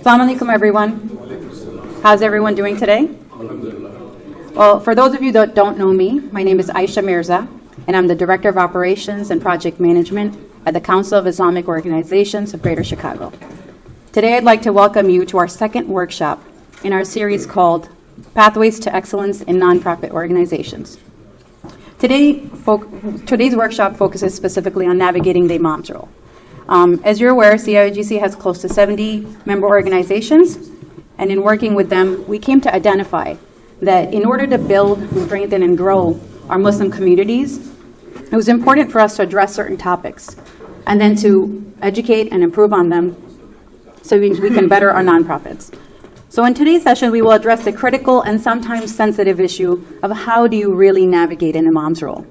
Assalamu alaikum, everyone. How's everyone doing today? Well, for those of you that don't know me, my name is Aisha Mirza, and I'm the Director of Operations and Project Management at the Council of Islamic Organizations of Greater Chicago. Today, I'd like to welcome you to our second workshop in our series called Pathways to Excellence in Nonprofit Organizations. Today's workshop focuses specifically on navigating the Imam's role. As you're aware, CIOGC has close to 70 member organizations, and in working with them, we came to identify that in order to build, strengthen, and grow our Muslim communities, it was important for us to address certain topics and then to educate and improve on them so we can better our nonprofits. So in today's session, we will address the critical and sometimes sensitive issue of how do you really navigate an Imam's role.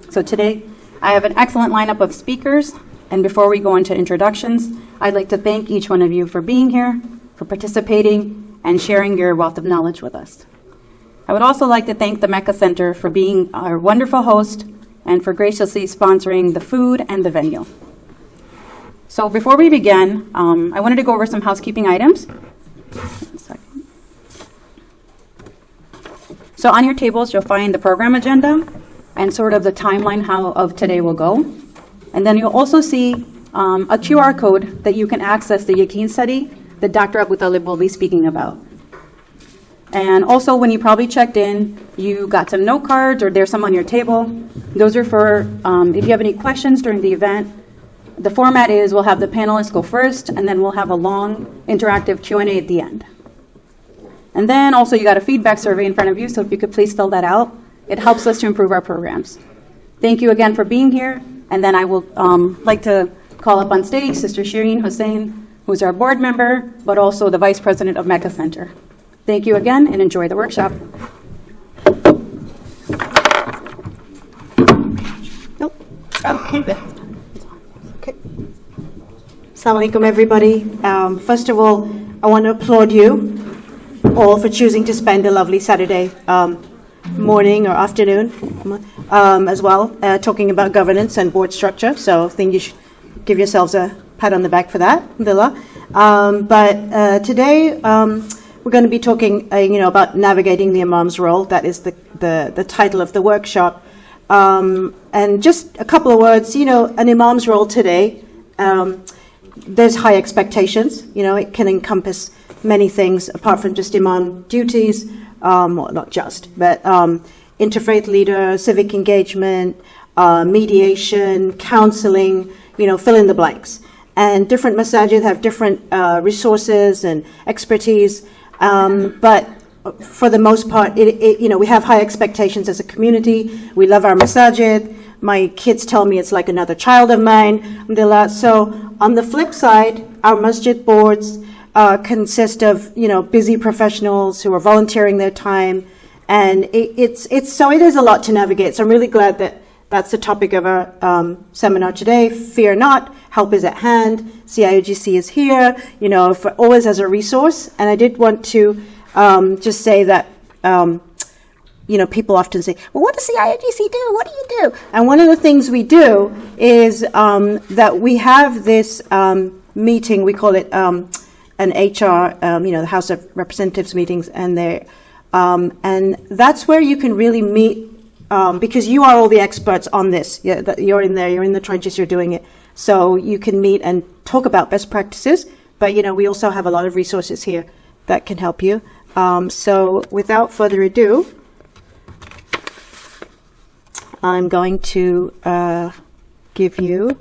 So today, I have an excellent lineup of speakers, and before we go into introductions, I'd like to thank each one of you for being here, for participating, and sharing your wealth of knowledge with us. I would also like to thank the Mecca Center for being our wonderful host and for graciously sponsoring the food and the venue. So before we begin, I wanted to go over some housekeeping items. So on your tables, you'll find the program agenda and sort of the timeline how of today will go. And then you'll also see a QR code that you can access the Yaqeen study that Dr. Abu Talib will be speaking about. And also, when you probably checked in, you got some note cards or there's some on your table. Those are for if you have any questions during the event. The format is we'll have the panelists go first, and then we'll have a long interactive Q&A at the end. And then also you got a feedback survey in front of you, so if you could please fill that out. It helps us to improve our programs. Thank you again for being here. And then I will like to call up on stage Sister Shireen Hussein, who's our board member, but also the Vice President of Mecca Center. Thank you again, and enjoy the workshop. Nope. Okay. Assalamu alaikum, everybody. First of all, I want to applaud you all for choosing to spend a lovely Saturday morning or afternoon as well, talking about governance and board structure. So I think you should give yourselves a pat on the back for that, alhamdulillah. But today we're going to be talking, about navigating the Imam's role. That is the title of the workshop. And just a couple of words, an Imam's role today, there's high expectations. It can encompass many things apart from just Imam duties. Well, not just, but interfaith leader, civic engagement, mediation, counseling, fill in the blanks. And different masajid have different resources and expertise, but for the most part, we have high expectations as a community. We love our masajid. My kids tell me it's like another child of mine. Alhamdulillah. So on the flip side, our masjid boards consist of busy professionals who are volunteering their time, and it is a lot to navigate. So I'm really glad that that's the topic of our seminar today. Fear not, help is at hand. CIOGC is here, always as a resource. And I did want to just say that people often say, well, what does CIOGC do? What do you do? And one of the things we do is that we have this meeting. We call it an HR, the House of Representatives meetings, and that's where you can really meet, because you are all the experts on this. You're in there, you're in the trenches, you're doing it. So you can meet and talk about best practices, but we also have a lot of resources here that can help you. So without further ado, I'm going to tell you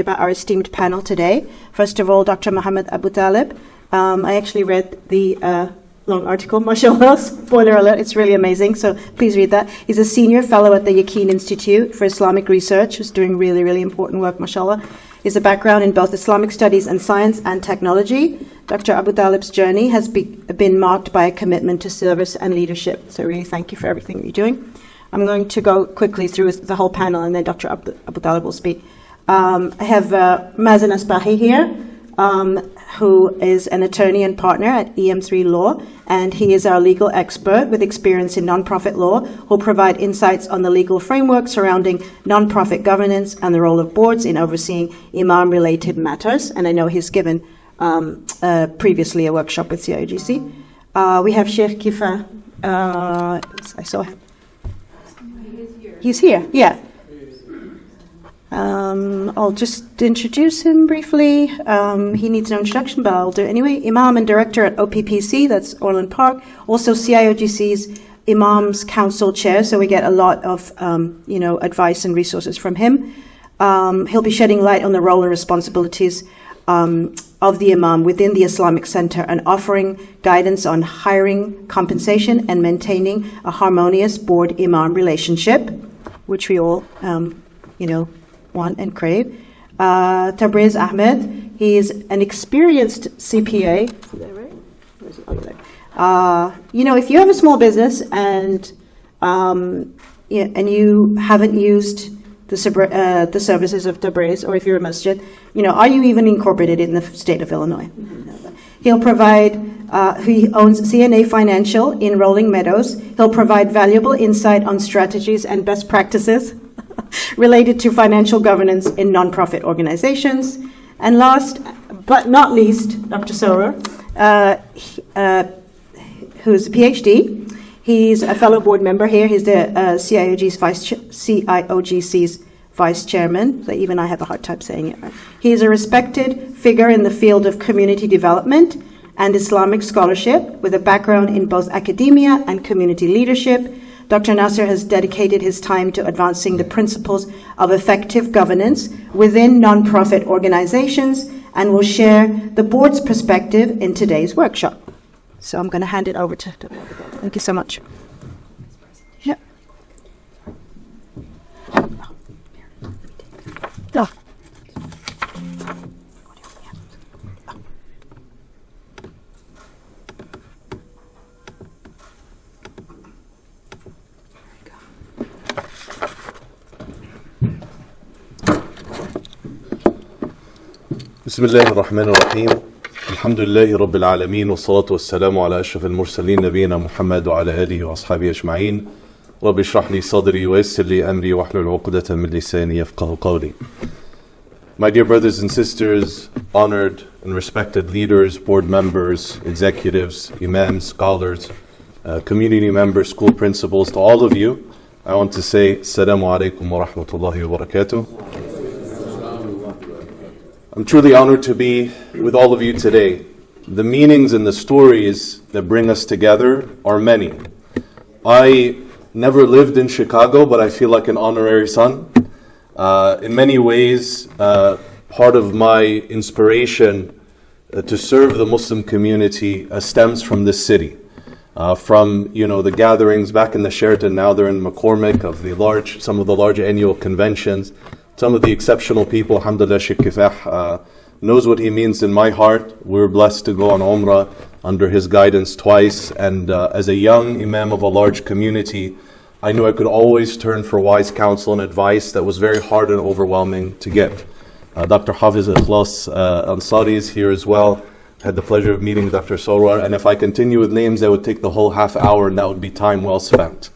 about our esteemed panel today. First of all, Dr. Muhammad Abu Talib. I actually read the long article, mashallah, spoiler alert, it's really amazing, so please read that. He's a senior fellow at the Yaqeen Institute for Islamic Research, who's doing really, really important work, mashallah. He has a background in both Islamic studies and science and technology. Dr. Abu Talib's journey has been marked by a commitment to service and leadership, so really thank you for everything that you're doing. I'm going to go quickly through the whole panel, and then Dr. Abu Talib will speak. I have Mazen Asbahi here. who is an attorney and partner at EM3 Law, and he is our legal expert with experience in nonprofit law, who'll provide insights on the legal framework surrounding nonprofit governance and the role of boards in overseeing Imam-related matters. And I know he's given previously a workshop with CIOGC. We have Sheikh Kifa. I saw him. He's here, yeah. I'll just introduce him briefly. He needs no introduction, but I'll do it anyway. Imam and director at OPPC, that's Orland Park. Also CIOGC's Imams Council Chair, so we get a lot of advice and resources from him. He'll be shedding light on the role and responsibilities of the Imam within the Islamic Center and offering guidance on hiring, compensation, and maintaining a harmonious board-Imam relationship, which we all, want and crave. Tabriz Ahmed, he is an experienced CPA. Is that right? Where is it? Oh, there. If you have a small business and you haven't used the services of Tabriz, or if you're a masjid, are you even incorporated in the state of Illinois? He'll provide, he owns CNA Financial in Rolling Meadows. He'll provide valuable insight on strategies and best practices related to financial governance in nonprofit organizations. And last but not least, Dr. Sorer, who's a PhD. He's a fellow board member here. He's the CIOGC's vice chairman. So even I have a hard time saying it. Right? He is a respected figure in the field of community development and Islamic scholarship with a background in both academia and community leadership. Dr. Nasser has dedicated his time to advancing the principles of effective governance within nonprofit organizations and will share the board's perspective in today's workshop. So I'm going to hand it over to Dr. Thank you so much. Yeah. Oh. بسم الله الرحمن الرحيم الحمد لله رب العالمين والصلاة والسلام على أشرف المرسلين نبينا محمد وعلى آله وأصحابه أجمعين رب اشرح لي صدري ويسر لي أمري واحلل عقدة من لساني يفقهوا قولي. My dear brothers and sisters, honored and respected leaders, board members, executives, imams, scholars, community members, school principals, to all of you, I want to say Assalamu alaikum wa rahmatullahi wa barakatuh. I'm truly honored to be with all of you today. The meanings and the stories that bring us together are many. I never lived in Chicago, but I feel like an honorary son. In many ways, part of my inspiration to serve the Muslim community stems from this city. From the gatherings back in the Sheraton, now they're in McCormick, of some of the large annual conventions. Some of the exceptional people, alhamdulillah, Sheikh Kifah knows what he means in my heart. We're blessed to go on Umrah under his guidance twice. And as a young imam of a large community, I knew I could always turn for wise counsel and advice that was very hard and overwhelming to get. Dr. Hafiz Ikhlas Ansari is here as well. Had the pleasure of meeting Dr. Sorwar. And if I continue with names, that would take the whole half hour, and that would be time well spent.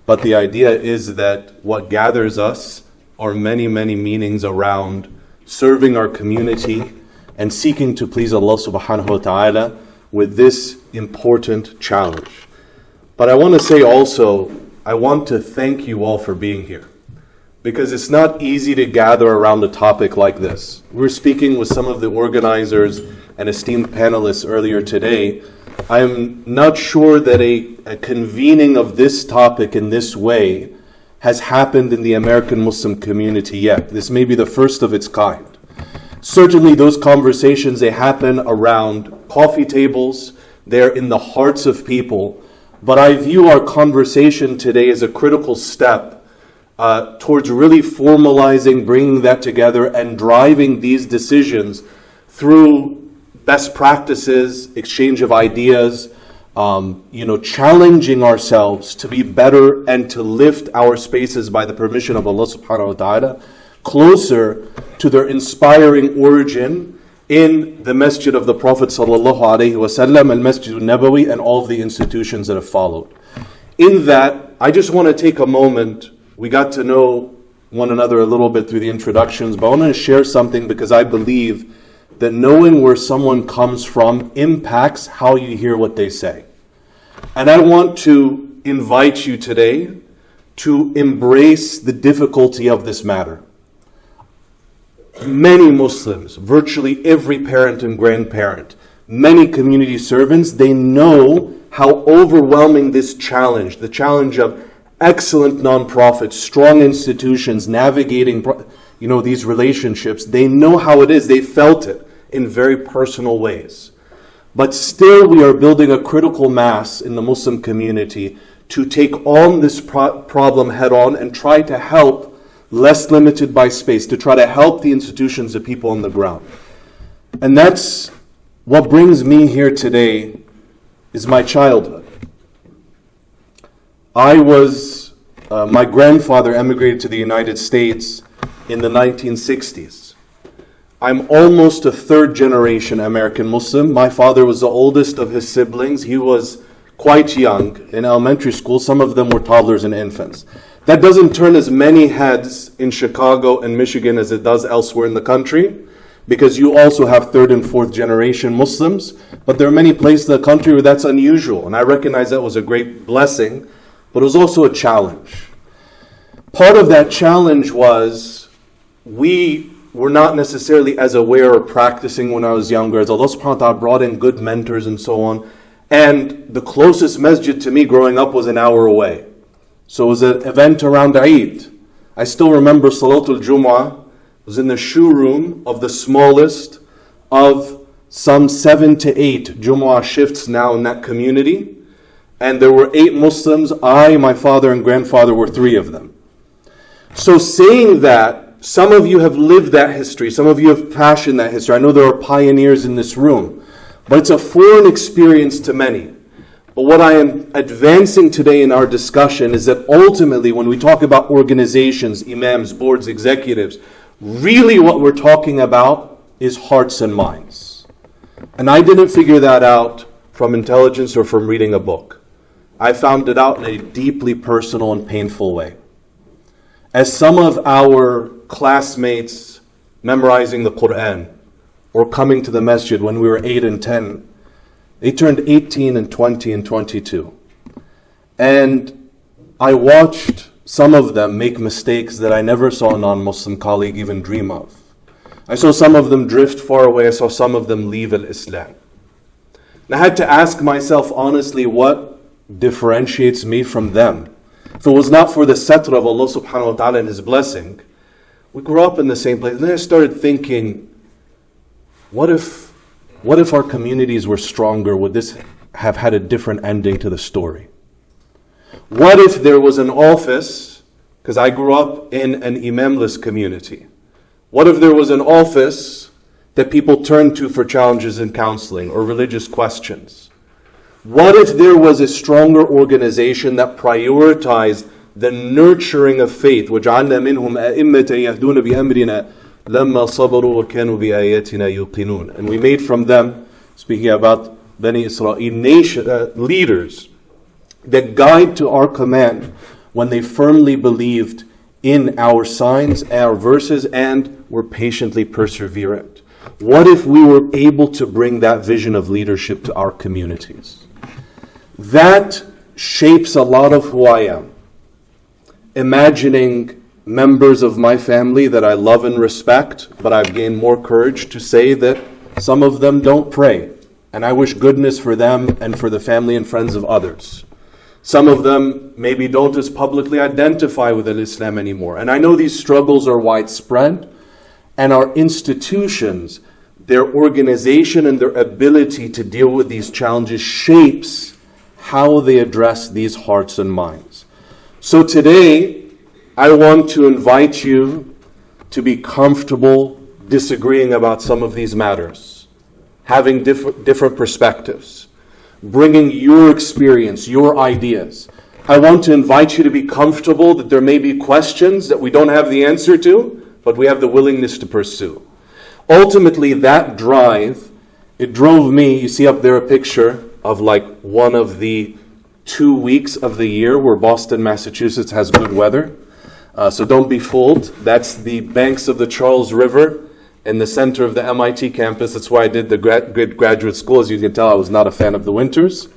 But the idea is that what gathers us are many, many meanings around serving our community and seeking to please Allah subhanahu wa ta'ala with this important challenge. But I want to say also, I want to thank you all for being here, because it's not easy to gather around a topic like this. We were speaking with some of the organizers and esteemed panelists earlier today. I'm not sure that a convening of this topic in this way has happened in the American Muslim community yet. This may be the first of its kind. Certainly those conversations, they happen around coffee tables, they're in the hearts of people, but I view our conversation today as a critical step towards really formalizing, bringing that together and driving these decisions through best practices, exchange of ideas, challenging ourselves to be better and to lift our spaces by the permission of Allah subhanahu wa ta'ala closer to their inspiring origin in the masjid of the Prophet sallallahu alaihi wasallam, al-Masjid al-Nabawi, and all of the institutions that have followed. In that, I just want to take a moment. We got to know one another a little bit through the introductions, but I want to share something because I believe that knowing where someone comes from impacts how you hear what they say. And I want to invite you today to embrace the difficulty of this matter. Many Muslims, virtually every parent and grandparent, many community servants, they know how overwhelming this challenge, the challenge of excellent nonprofits, strong institutions, navigating these relationships, they know how it is. They felt it in very personal ways. But still we are building a critical mass in the Muslim community to take on this problem head on and try to help less limited by space, to try to help the institutions, the people on the ground. And that's what brings me here today, is my childhood. My grandfather emigrated to the United States in the 1960s. I'm almost a third generation American Muslim. My father was the oldest of his siblings. He was quite young in elementary school. Some of them were toddlers and infants. That doesn't turn as many heads in Chicago and Michigan as it does elsewhere in the country, because you also have third and fourth generation Muslims, but there are many places in the country where that's unusual, and I recognize that was a great blessing, but it was also a challenge. Part of that challenge was we were not necessarily as aware or practicing when I was younger, as Allah subhanahu wa ta'ala brought in good mentors and so on, and the closest masjid to me growing up was an hour away. So it was an event around Eid. I still remember Salatul Jumu'ah was in the shoe room of the smallest of some 7 to 8 Jumu'ah shifts now in that community. And there were 8 Muslims. I, my father, and grandfather were 3 of them. So saying that, some of you have lived that history. Some of you have fashioned that history. I know there are pioneers in this room. But it's a foreign experience to many. But what I am advancing today in our discussion is that ultimately when we talk about organizations, imams, boards, executives, really what we're talking about is hearts and minds. And I didn't figure that out from intelligence or from reading a book. I found it out in a deeply personal and painful way. As some of our classmates memorizing the Quran or coming to the masjid when we were 8 and 10, they turned 18 and 20 and 22. And I watched some of them make mistakes that I never saw a non-Muslim colleague even dream of. I saw some of them drift far away. I saw some of them leave al-Islam. And I had to ask myself honestly, what differentiates me from them? If it was not for the satr of Allah subhanahu wa ta'ala and His blessing, we grew up in the same place. And then I started thinking, what if our communities were stronger? Would this have had a different ending to the story? What if there was an office, because I grew up in an imamless community. What if there was an office that people turned to for challenges in counseling or religious questions? What if there was a stronger organization that prioritized the nurturing of faith? وَجَعَلْنَا مِنْهُمْ أَئِمَّةً يَهْدُونَ بِأَمْرِنَا لَمَّا صَبَرُوا وَكَانُوا بِآيَاتِنَا يُوقِنُونَ. And we made from them, speaking about Bani Israel, leaders that guide to our command when they firmly believed in our signs, our verses, and were patiently perseverant. What if we were able to bring that vision of leadership to our communities? That shapes a lot of who I am. Imagining members of my family that I love and respect, but I've gained more courage to say that some of them don't pray, and I wish goodness for them and for the family and friends of others. Some of them maybe don't as publicly identify with Islam anymore. And I know these struggles are widespread, and our institutions, their organization and their ability to deal with these challenges shapes how they address these hearts and minds. So today, I want to invite you to be comfortable disagreeing about some of these matters, having different perspectives, bringing your experience, your ideas. I want to invite you to be comfortable that there may be questions that we don't have the answer to, but we have the willingness to pursue. Ultimately, that drive, it drove me, you see up there a picture of like one of the 2 weeks of the year where Boston, Massachusetts has good weather. So don't be fooled. That's the banks of the Charles River in the center of the MIT campus. That's why I did the graduate school. As you can tell, I was not a fan of the winters.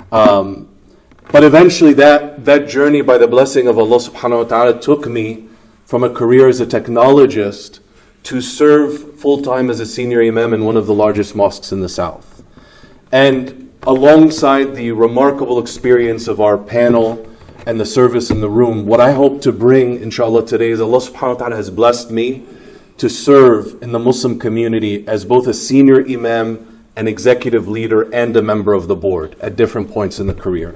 But eventually that journey, by the blessing of Allah subhanahu wa ta'ala, took me from a career as a technologist to serve full-time as a senior imam in one of the largest mosques in the South. And alongside the remarkable experience of our panel and the service in the room, what I hope to bring, inshallah, today is Allah subhanahu wa ta'ala has blessed me to serve in the Muslim community as both a senior imam, an executive leader, and a member of the board at different points in the career.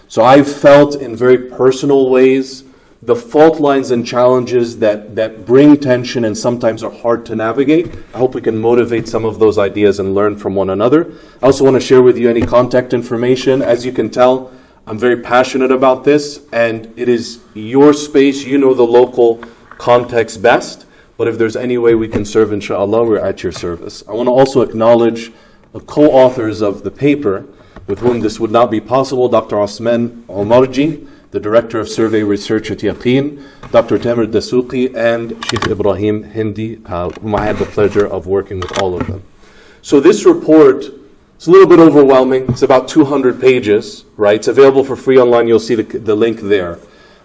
So I've felt in very personal ways the fault lines and challenges that bring tension and sometimes are hard to navigate. I hope we can motivate some of those ideas and learn from one another. I also want to share with you any contact information. As you can tell, I'm very passionate about this, and it is your space. You know the local context best. But if there's any way we can serve, inshallah, we're at your service. I want to also acknowledge the co-authors of the paper with whom this would not be possible, Dr. Osman Omarji, the Director of Survey Research at Yaqeen, Dr. Tamer Dasuqi, and Sheikh Ibrahim Hindi, whom I had the pleasure of working with all of them. So this report, it's a little bit overwhelming. It's about 200 pages, right? It's available for free online. You'll see the link there.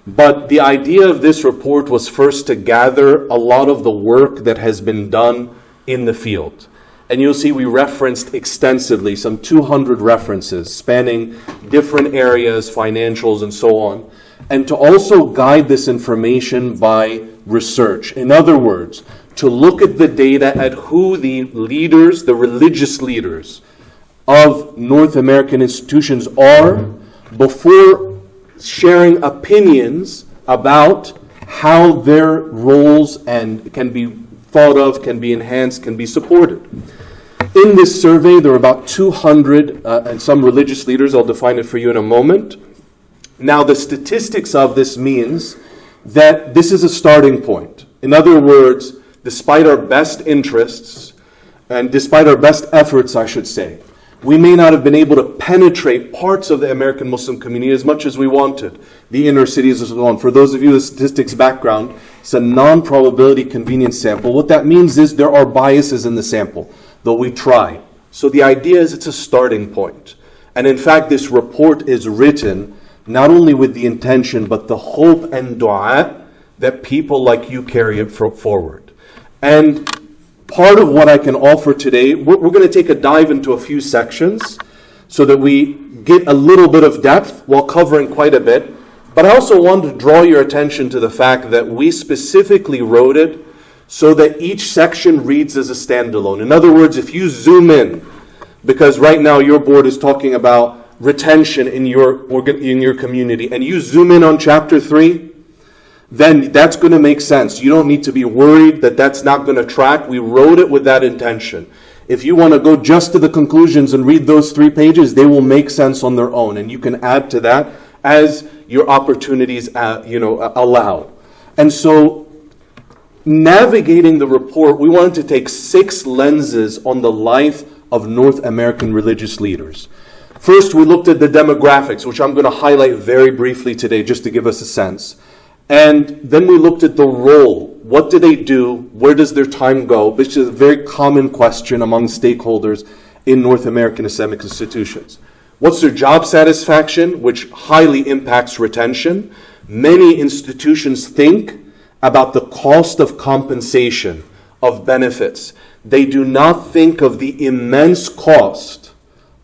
But the idea of this report was first to gather a lot of the work that has been done in the field. And you'll see we referenced extensively, some 200 references spanning different areas, financials, and so on. And to also guide this information by research. In other words, to look at the data at who the leaders, the religious leaders of North American institutions are before sharing opinions about how their roles and can be thought of, can be enhanced, can be supported. In this survey, there are about 200 and some religious leaders. I'll define it for you in a moment. Now, the statistics of this means that this is a starting point. In other words, despite our best interests and despite our best efforts, I should say, we may not have been able to penetrate parts of the American Muslim community as much as we wanted, the inner cities and so on. For those of you with statistics background, it's a non-probability convenience sample. What that means is there are biases in the sample, though we try. So the idea is it's a starting point. And in fact, this report is written not only with the intention, but the hope and dua that people like you carry it forward. And part of what I can offer today, we're going to take a dive into a few sections so that we get a little bit of depth while covering quite a bit. But I also want to draw your attention to the fact that we specifically wrote it so that each section reads as a standalone. In other words, if you zoom in, because right now your board is talking about retention in your community, and you zoom in on chapter 3, then that's going to make sense. You don't need to be worried that that's not going to track. We wrote it with that intention. If you want to go just to the conclusions and read those 3 pages, they will make sense on their own, and you can add to that as your opportunities allow. And so, navigating the report, we wanted to take 6 lenses on the life of North American religious leaders. First, we looked at the demographics, which I'm going to highlight very briefly today just to give us a sense. And then we looked at the role. What do they do? Where does their time go? Which is a very common question among stakeholders in North American Islamic institutions. What's their job satisfaction, which highly impacts retention? Many institutions think about the cost of compensation, of benefits. They do not think of the immense cost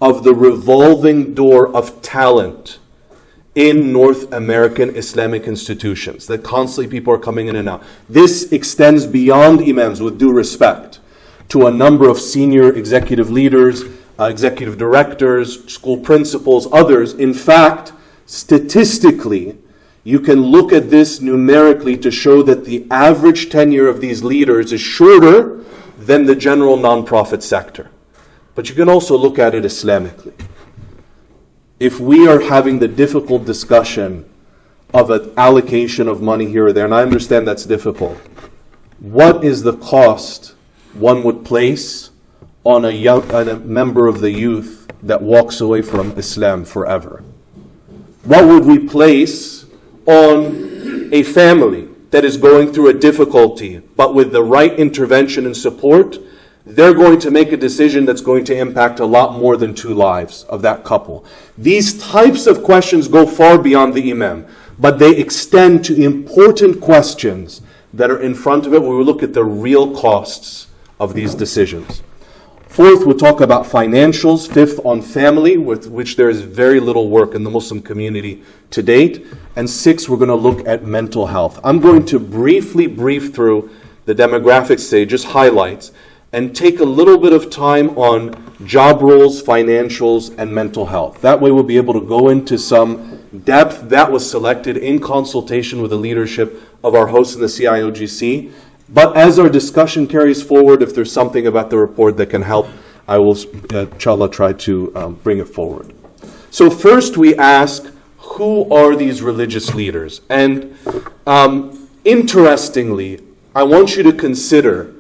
of the revolving door of talent in North American Islamic institutions, that constantly people are coming in and out. This extends beyond imams, with due respect, to a number of senior executive leaders, executive directors, school principals, others. In fact, statistically, you can look at this numerically to show that the average tenure of these leaders is shorter than the general nonprofit sector. But you can also look at it Islamically. If we are having the difficult discussion of an allocation of money here or there, and I understand that's difficult, what is the cost one would place on on a member of the youth that walks away from Islam forever? What would we place on a family that is going through a difficulty, but with the right intervention and support, they're going to make a decision that's going to impact a lot more than 2 lives of that couple? These types of questions go far beyond the Imam, but they extend to important questions that are in front of it, where we look at the real costs of these decisions. 4th, we'll talk about financials. 5th, on family, with which there is very little work in the Muslim community to date. And 6th, we're going to look at mental health. I'm going to briefly brief through the demographics today, just highlights, and take a little bit of time on job roles, financials, and mental health. That way we'll be able to go into some depth that was selected in consultation with the leadership of our hosts in the CIOGC. But as our discussion carries forward, if there's something about the report that can help, I will, inshallah, try to bring it forward. So first we ask, who are these religious leaders? And interestingly, I want you to consider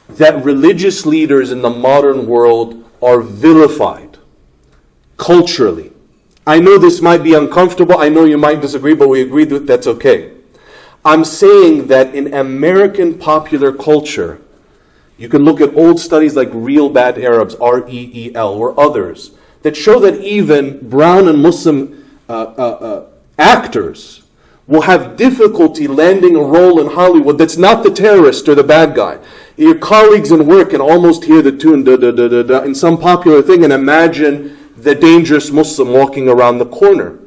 that religious leaders in the modern world are vilified culturally. I know this might be uncomfortable. I know you might disagree, but we agree that that's okay. I'm saying that in American popular culture, you can look at old studies like Real Bad Arabs, REEL, or others, that show that even brown and Muslim actors will have difficulty landing a role in Hollywood that's not the terrorist or the bad guy. Your colleagues in work can almost hear the tune da da da da da in some popular thing and imagine the dangerous Muslim walking around the corner.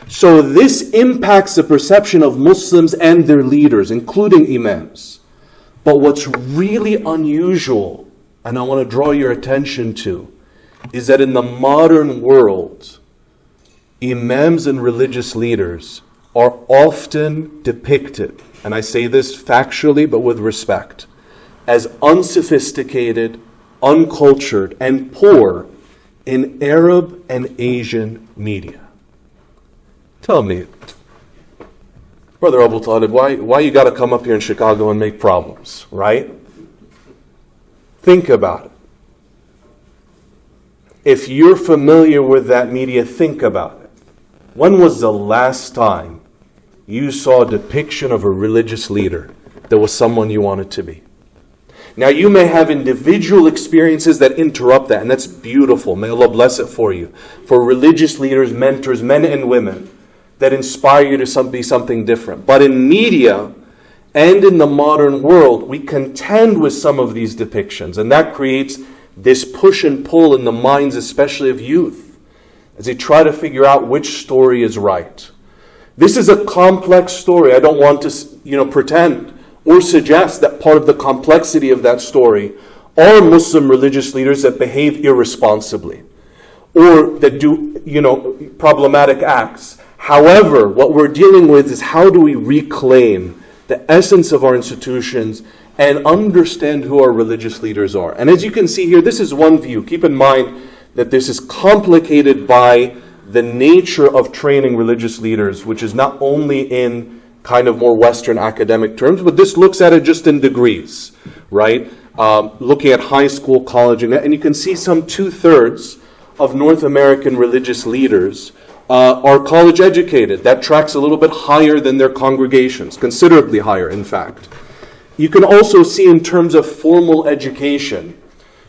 So this impacts the perception of Muslims and their leaders, including Imams. But what's really unusual, and I want to draw your attention to, is that in the modern world, Imams and religious leaders are often depicted, and I say this factually but with respect, as unsophisticated, uncultured, and poor in Arab and Asian media. Tell me, Brother Abu Talib, why you got to come up here in Chicago and make problems, right? Think about it. If you're familiar with that media, think about it. When was the last time you saw a depiction of a religious leader that was someone you wanted to be? Now, you may have individual experiences that interrupt that, and that's beautiful. May Allah bless it for you. For religious leaders, mentors, men and women, that inspire you to be something different. But in media and in the modern world, we contend with some of these depictions, and that creates this push and pull in the minds, especially of youth, as they try to figure out which story is right. This is a complex story. I don't want to, pretend or suggest that part of the complexity of that story are Muslim religious leaders that behave irresponsibly or that do, problematic acts. However, what we're dealing with is how do we reclaim the essence of our institutions and understand who our religious leaders are. And as you can see here, this is one view. Keep in mind that this is complicated by the nature of training religious leaders, which is not only in kind of more Western academic terms, but this looks at it just in degrees, right? Looking at high school, college, and you can see some 2/3 of North American religious leaders are college educated. That tracks a little bit higher than their congregations, considerably higher, in fact. You can also see in terms of formal education,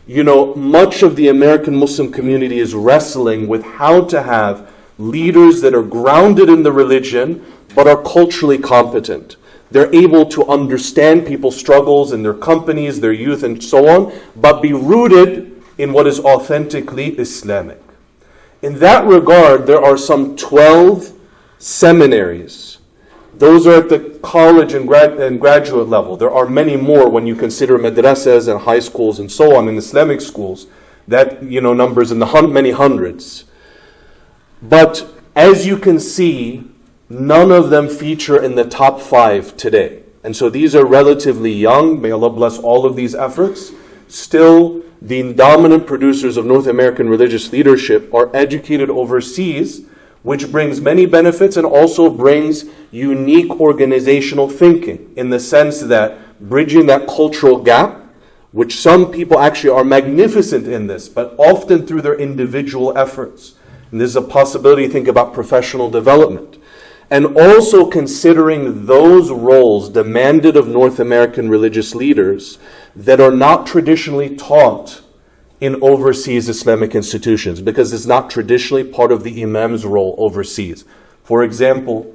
much of the American Muslim community is wrestling with how to have leaders that are grounded in the religion, but are culturally competent. They're able to understand people's struggles in their companies, their youth, and so on, but be rooted in what is authentically Islamic. In that regard, there are some 12 seminaries. Those are at the college and graduate level. There are many more when you consider madrasas and high schools and so on in Islamic schools. That, numbers in the many hundreds. But as you can see, none of them feature in the top 5 today. And so these are relatively young. May Allah bless all of these efforts. Still, the dominant producers of North American religious leadership are educated overseas, which brings many benefits and also brings unique organizational thinking in the sense that bridging that cultural gap which some people actually are magnificent in this, but often through their individual efforts. And there's a possibility to think about professional development. And also considering those roles demanded of North American religious leaders that are not traditionally taught in overseas Islamic institutions, because it's not traditionally part of the Imam's role overseas. For example,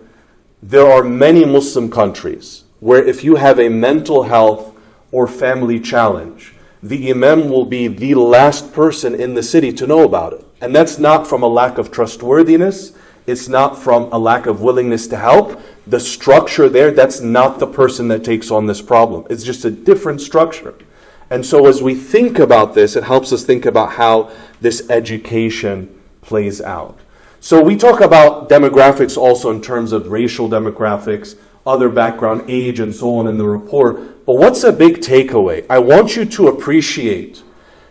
there are many Muslim countries where if you have a mental health or family challenge, the Imam will be the last person in the city to know about it. And that's not from a lack of trustworthiness. It's not from a lack of willingness to help. The structure there, that's not the person that takes on this problem. It's just a different structure. And so as we think about this, it helps us think about how this education plays out. So we talk about demographics also in terms of racial demographics, other background, age, and so on in the report. But what's a big takeaway? I want you to appreciate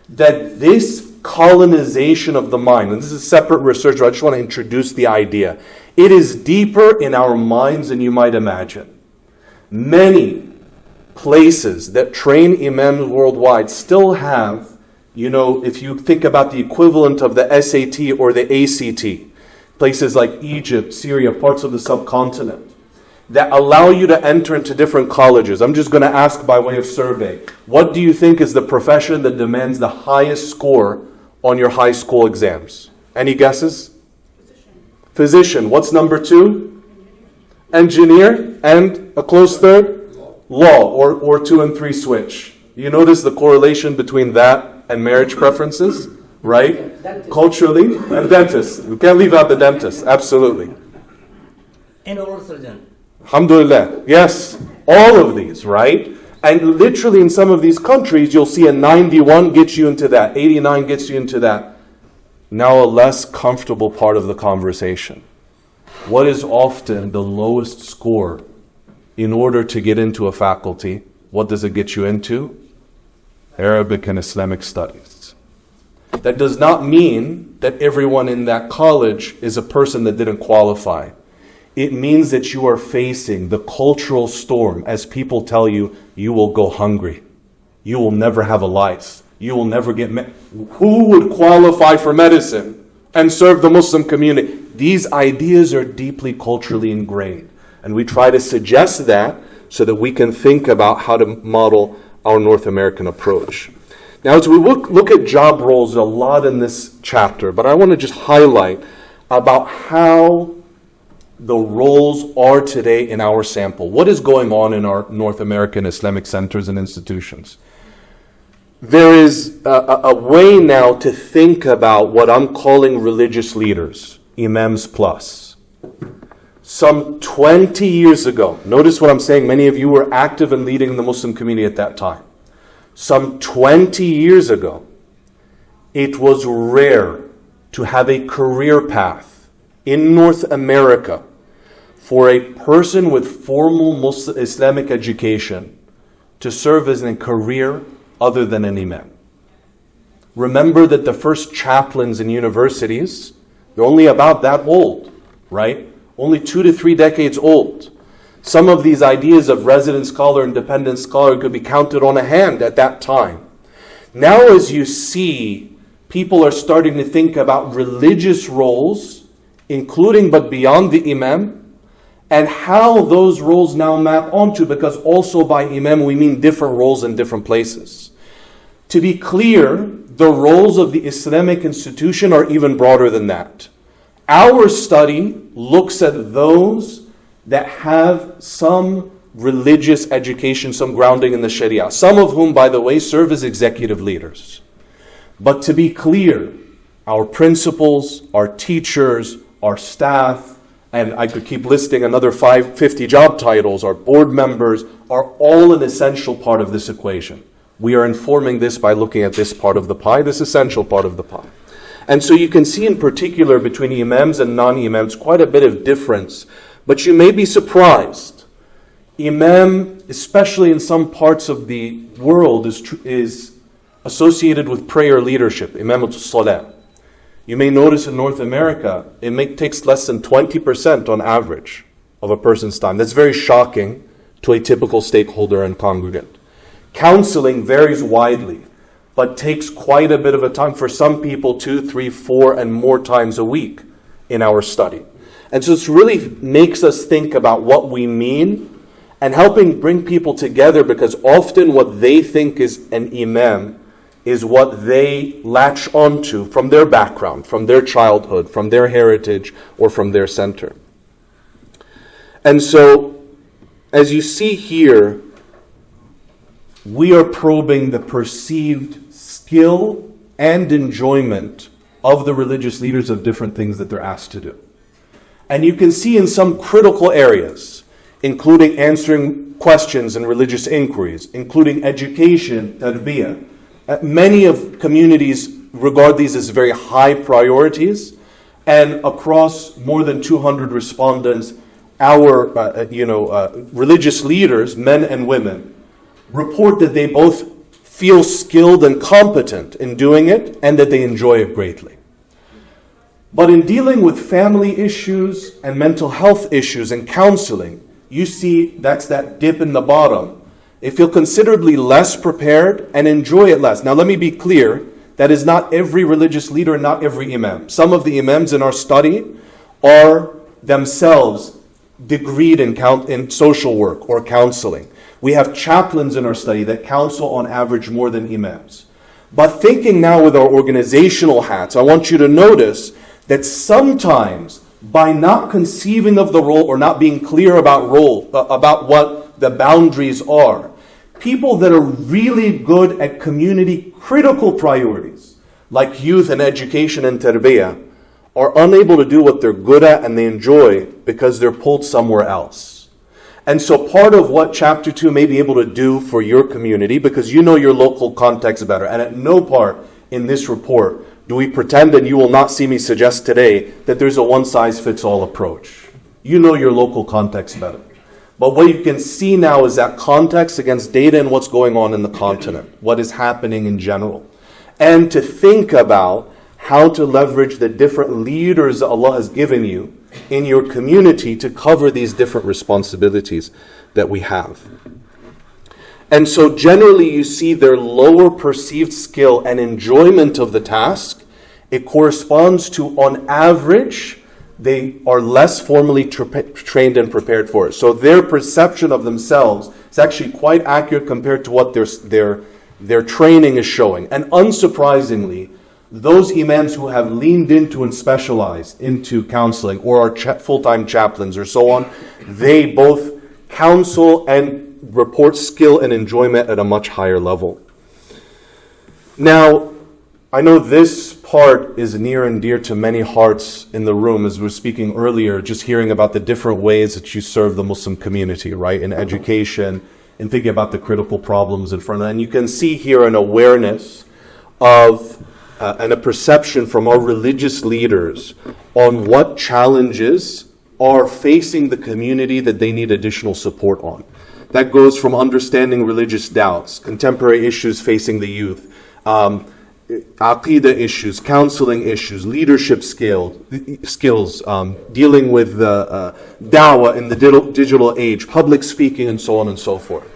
that this colonization of the mind, and this is separate research, but I just want to introduce the idea. It is deeper in our minds than you might imagine. Many places that train imams worldwide still have, if you think about the equivalent of the SAT or the ACT, places like Egypt, Syria, parts of the subcontinent, that allow you to enter into different colleges. I'm just going to ask by way of survey. What do you think is the profession that demands the highest score on your high school exams? Any guesses? Physician. What's number 2? Engineer. And a close third? Law, or 2 and 3 switch. You notice the correlation between that and marriage preferences, right? Dentist. Culturally, and dentist. We can't leave out the dentist, absolutely. And oral surgeon. Alhamdulillah. Yes, all of these, right? And literally in some of these countries, you'll see a 91 gets you into that, 89 gets you into that. Now a less comfortable part of the conversation. What is often the lowest score in order to get into a faculty? What does it get you into? Arabic and Islamic studies. That does not mean that everyone in that college is a person that didn't qualify. It means that you are facing the cultural storm as people tell you, you will go hungry. You will never have a life. You will never get Who would qualify for medicine and serve the Muslim community? These ideas are deeply culturally ingrained. And we try to suggest that so that we can think about how to model our North American approach. Now, as we look at job roles, a lot in this chapter, but I want to just highlight about how the roles are today in our sample. What is going on in our North American Islamic centers and institutions? There is a way now to think about what I'm calling religious leaders, Imams plus. Some 20 years ago, notice what I'm saying, many of you were active in leading the Muslim community at that time. Some 20 years ago, it was rare to have a career path in North America for a person with formal Muslim Islamic education to serve as a career other than an imam. Remember that the first chaplains in universities, they're only about that old, right? Only 2 to 3 decades old. Some of these ideas of resident scholar and dependent scholar could be counted on a hand at that time. Now as you see, people are starting to think about religious roles, including but beyond the imam, and how those roles now map onto, because also by imam we mean different roles in different places. To be clear, the roles of the Islamic institution are even broader than that. Our study looks at those that have some religious education, some grounding in the Sharia, some of whom, by the way, serve as executive leaders. But to be clear, our principals, our teachers, our staff, and I could keep listing another 50 job titles, our board members, are all an essential part of this equation. We are informing this by looking at this part of the pie, this essential part of the pie. And so you can see in particular between imams and non-imams quite a bit of difference. But you may be surprised. Imam, especially in some parts of the world, is associated with prayer leadership, Imamatul Salah. You may notice in North America, it takes less than 20% on average of a person's time. That's very shocking to a typical stakeholder and congregant. Counseling varies widely, but takes quite a bit of a time. For some people, 2, 3, 4, and more times a week in our study. And so this really makes us think about what we mean and helping bring people together, because often what they think is an imam is what they latch onto from their background, from their childhood, from their heritage, or from their center. And so, as you see here, we are probing the perceived skill and enjoyment of the religious leaders of different things that they're asked to do. And you can see in some critical areas, including answering questions and religious inquiries, including education, tarbiyah. Many of communities regard these as very high priorities, and across more than 200 respondents, our religious leaders, men and women, report that they both feel skilled and competent in doing it, and that they enjoy it greatly. But in dealing with family issues and mental health issues and counseling, you see that's that dip in the bottom. They feel considerably less prepared and enjoy it less. Now let me be clear, that is not every religious leader and not every imam. Some of the imams in our study are themselves degreed in social work or counseling. We have chaplains in our study that counsel on average more than imams. But thinking now with our organizational hats, I want you to notice that sometimes by not conceiving of the role or not being clear about what the boundaries are, people that are really good at community critical priorities, like youth and education and tarbiyah, are unable to do what they're good at and they enjoy because they're pulled somewhere else. And so part of what Chapter 2 may be able to do for your community, because you know your local context better, and at no part in this report do we pretend, and you will not see me suggest today, that there's a one-size-fits-all approach. You know your local context better. But what you can see now is that context against data and what's going on in the continent, what is happening in general. And to think about how to leverage the different leaders that Allah has given you in your community to cover these different responsibilities that we have. And so generally you see their lower perceived skill and enjoyment of the task. It corresponds to, on average, they are less formally trained and prepared for it. So their perception of themselves is actually quite accurate compared to what their training is showing. And unsurprisingly, those imams who have leaned into and specialized into counseling or are full-time chaplains or so on, they both counsel and report skill and enjoyment at a much higher level. Now, I know this part is near and dear to many hearts in the room, as we were speaking earlier, just hearing about the different ways that you serve the Muslim community, right? In education, in thinking about the critical problems in front of them. And you can see here an awareness of and a perception from our religious leaders on what challenges are facing the community that they need additional support on. That goes from understanding religious doubts, contemporary issues facing the youth, aqeedah issues, counseling issues, leadership skills, dealing with da'wah in the digital age, public speaking, and so on and so forth.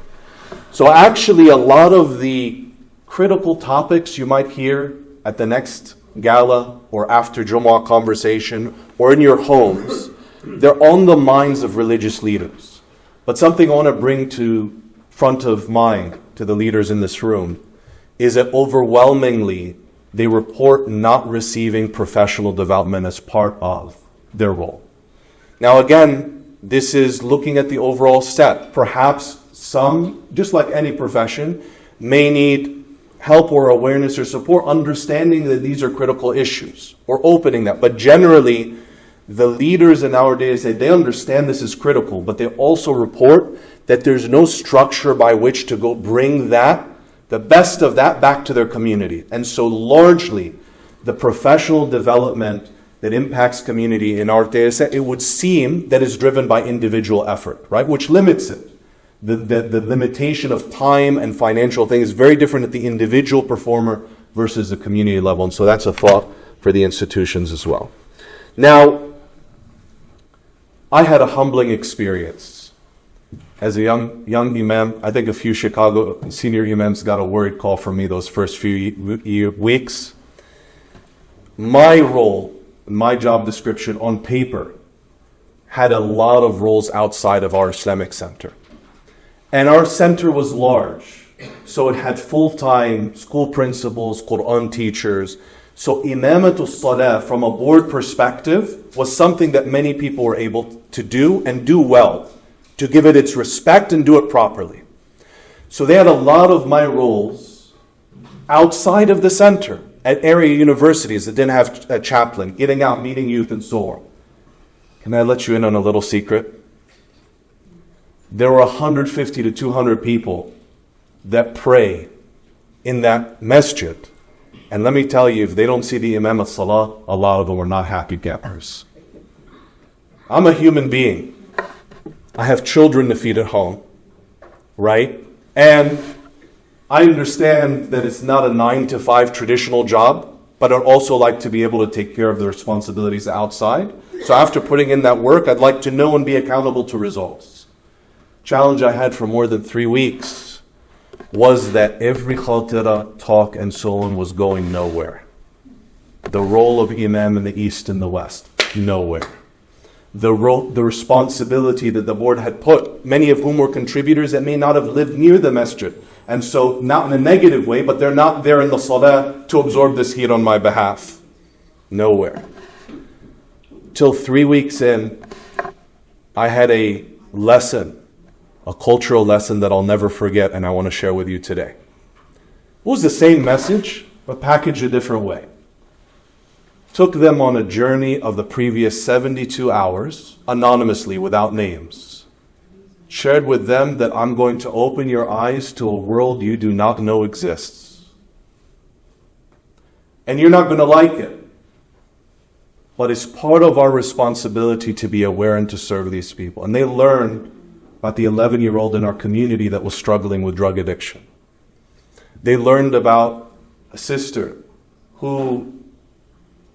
So actually a lot of the critical topics you might hear at the next gala or after Jumu'ah conversation or in your homes, they're on the minds of religious leaders. But something I want to bring to front of mind to the leaders in this room is that overwhelmingly they report not receiving professional development as part of their role. Now again, this is looking at the overall set. Perhaps some, just like any profession, may need help or awareness or support, understanding that these are critical issues, or opening that. But generally, the leaders in our days, they understand this is critical, but they also report that there's no structure by which to go bring that, the best of that, back to their community. And so largely, the professional development that impacts community in our days, it would seem that is driven by individual effort, right? Which limits it. The limitation of time and financial thing is very different at the individual performer versus the community level. And so that's a thought for the institutions as well. Now, I had a humbling experience as a young Imam, I think a few Chicago senior Imams got a worried call from me those first few weeks. My role, my job description on paper, had a lot of roles outside of our Islamic center. And our center was large, so it had full-time school principals, Quran teachers. So Imamatul Salah, from a board perspective, was something that many people were able to do and do well, to give it its respect and do it properly. So they had a lot of my roles outside of the center, at area universities that didn't have a chaplain, getting out, meeting youth, and so on. Can I let you in on a little secret? There were 150 to 200 people that pray in that masjid. And let me tell you, if they don't see the Imam as-Salah, a lot of them are not happy campers. I'm a human being. I have children to feed at home, right? And I understand that it's not a 9-to-5 traditional job, but I'd also like to be able to take care of the responsibilities outside. So after putting in that work, I'd like to know and be accountable to results. Challenge I had for more than 3 weeks was that every khatira, talk, and so on was going nowhere. The role of Imam in the East and the West, nowhere. The responsibility that the board had put, many of whom were contributors that may not have lived near the masjid. And so, not in a negative way, but they're not there in the salah to absorb this heat on my behalf. Nowhere. Till 3 weeks in, I had a lesson, a cultural lesson that I'll never forget, and I want to share with you today. It was the same message, but packaged a different way. Took them on a journey of the previous 72 hours, anonymously, without names. Shared with them that I'm going to open your eyes to a world you do not know exists. And you're not going to like it. But it's part of our responsibility to be aware and to serve these people. And they learned about the 11-year-old in our community that was struggling with drug addiction. They learned about a sister who,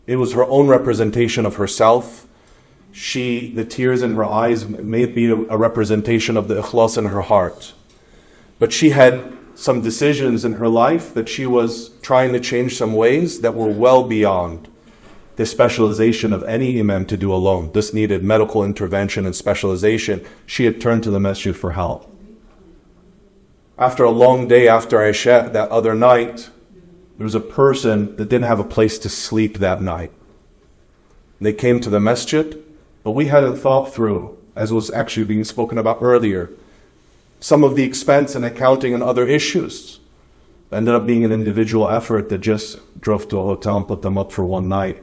it was her own representation of herself. The tears in her eyes may be a representation of the ikhlas in her heart. But she had some decisions in her life that she was trying to change some ways that were well beyond the specialization of any imam to do alone. This needed medical intervention and specialization. She had turned to the masjid for help. After a long day after Isha that other night, there was a person that didn't have a place to sleep that night. They came to the masjid, but we hadn't thought through, as was actually being spoken about earlier, some of the expense and accounting and other issues. It ended up being an individual effort that just drove to a hotel and put them up for one night.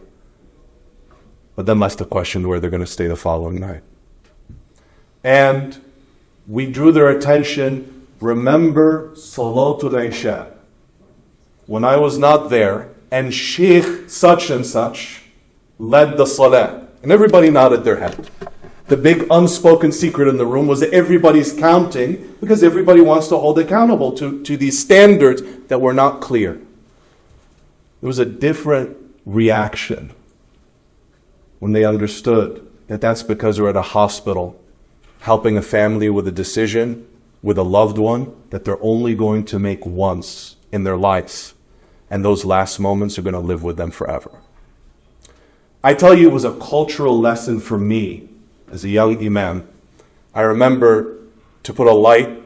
But then left the question where they're going to stay the following night. And we drew their attention, remember Salatul Isha. When I was not there, and Sheikh such and such led the Salah. And everybody nodded their head. The big unspoken secret in the room was that everybody's counting because everybody wants to hold accountable to these standards that were not clear. There was a different reaction when they understood that that's because they're at a hospital helping a family with a decision with a loved one that they're only going to make once in their lives. And those last moments are going to live with them forever. I tell you, it was a cultural lesson for me as a young imam. I remember, to put a light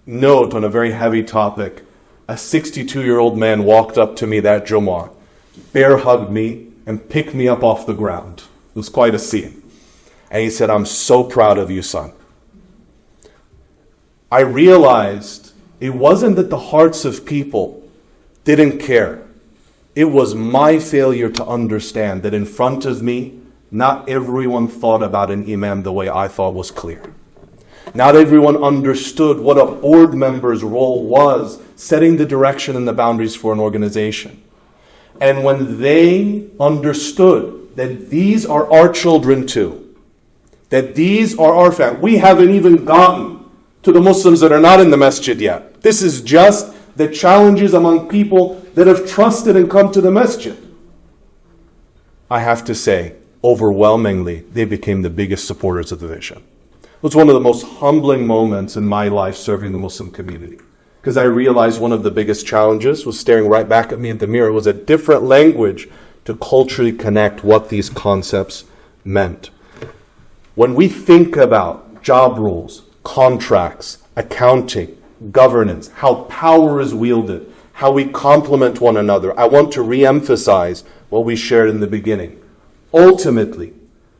note on a very heavy topic, a 62-year-old man walked up to me that Jumu'ah, bear hugged me, and picked me up off the ground. It was quite a scene. And he said, "I'm so proud of you, son." I realized it wasn't that the hearts of people didn't care. It was my failure to understand that in front of me, not everyone thought about an imam the way I thought was clear. Not everyone understood what a board member's role was, setting the direction and the boundaries for an organization. And when they understood that these are our children too, that these are our family, we haven't even gotten to the Muslims that are not in the masjid yet. This is just the challenges among people that have trusted and come to the masjid. I have to say, overwhelmingly, they became the biggest supporters of the vision. It was one of the most humbling moments in my life serving the Muslim community, because I realized one of the biggest challenges was staring right back at me in the mirror. It was a different language to culturally connect what these concepts meant. When we think about job roles, contracts, accounting, governance, how power is wielded, how we complement one another, I want to re-emphasize what we shared in the beginning. Ultimately,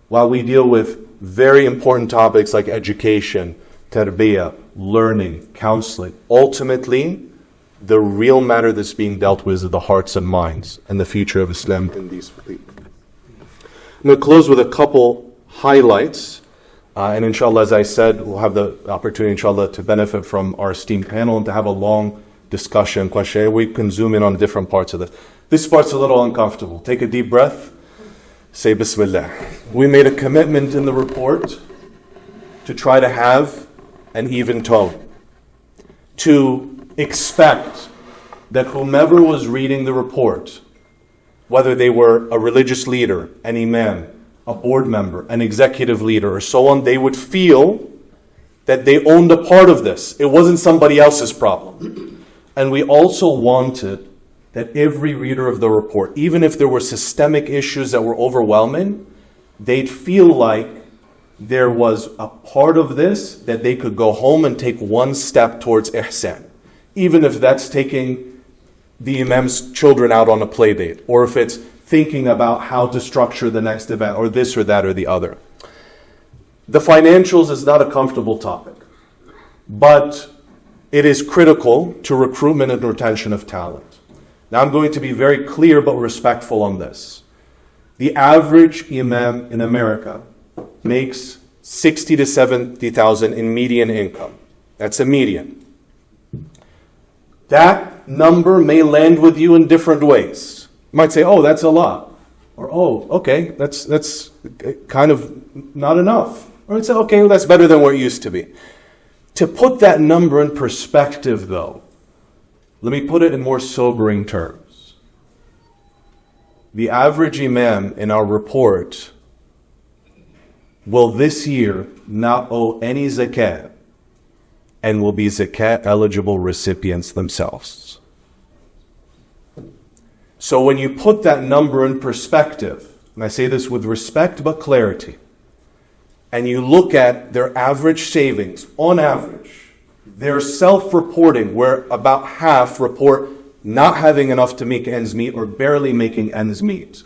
while we deal with very important topics like education, tarbiyah, learning, counseling, ultimately, the real matter that's being dealt with is the hearts and minds and the future of Islam in these people. I'm going to close with a couple highlights. And inshallah, as I said, we'll have the opportunity, inshallah, to benefit from our esteemed panel and to have a long discussion, question. We can zoom in on different parts of this. This part's a little uncomfortable. Take a deep breath. Say Bismillah. We made a commitment in the report to try to have an even tone, to expect that whomever was reading the report, whether they were a religious leader, an imam, a board member, an executive leader, or so on, they would feel that they owned a part of this. It wasn't somebody else's problem. And we also wanted that every reader of the report, even if there were systemic issues that were overwhelming, they'd feel like there was a part of this that they could go home and take one step towards ihsan. Even if that's taking the imam's children out on a play date, or if it's thinking about how to structure the next event, or this or that or the other. The financials is not a comfortable topic, but it is critical to recruitment and retention of talent. Now I'm going to be very clear but respectful on this. The average imam in America makes 60 to 70,000 in median income. That's a median. That number may land with you in different ways. You might say, oh, that's a lot. Or, oh, okay, that's kind of not enough. Or you'd say, okay, well, that's better than what it used to be. To put that number in perspective, though, let me put it in more sobering terms. The average imam in our report will this year not owe any zakat and will be zakat eligible recipients themselves. So when you put that number in perspective, and I say this with respect but clarity, and you look at their average savings, on average, they're self-reporting, where about half report not having enough to make ends meet or barely making ends meet.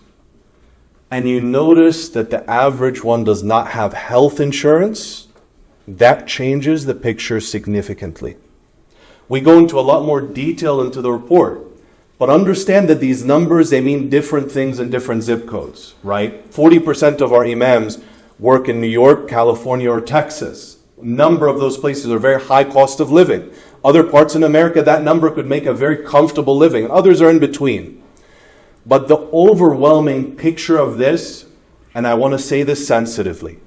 And you notice that the average one does not have health insurance, that changes the picture significantly. We go into a lot more detail into the report, but understand that these numbers, they mean different things in different zip codes, right? 40% of our imams work in New York, California, or Texas. A number of those places are very high cost of living. Other parts in America, that number could make a very comfortable living. Others are in between. But the overwhelming picture of this, and I want to say this sensitively,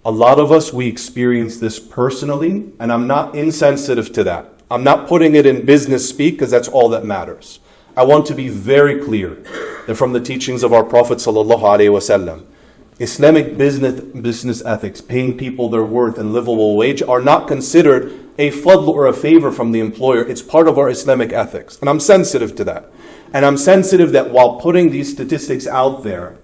a lot of us, we experience this personally, and I'm not insensitive to that. I'm not putting it in business speak because that's all that matters. I want to be very clear that from the teachings of our Prophet ﷺ, Islamic business ethics, paying people their worth and livable wage, are not considered a fadl or a favor from the employer. It's part of our Islamic ethics. And I'm sensitive to that. And I'm sensitive that while putting these statistics out there,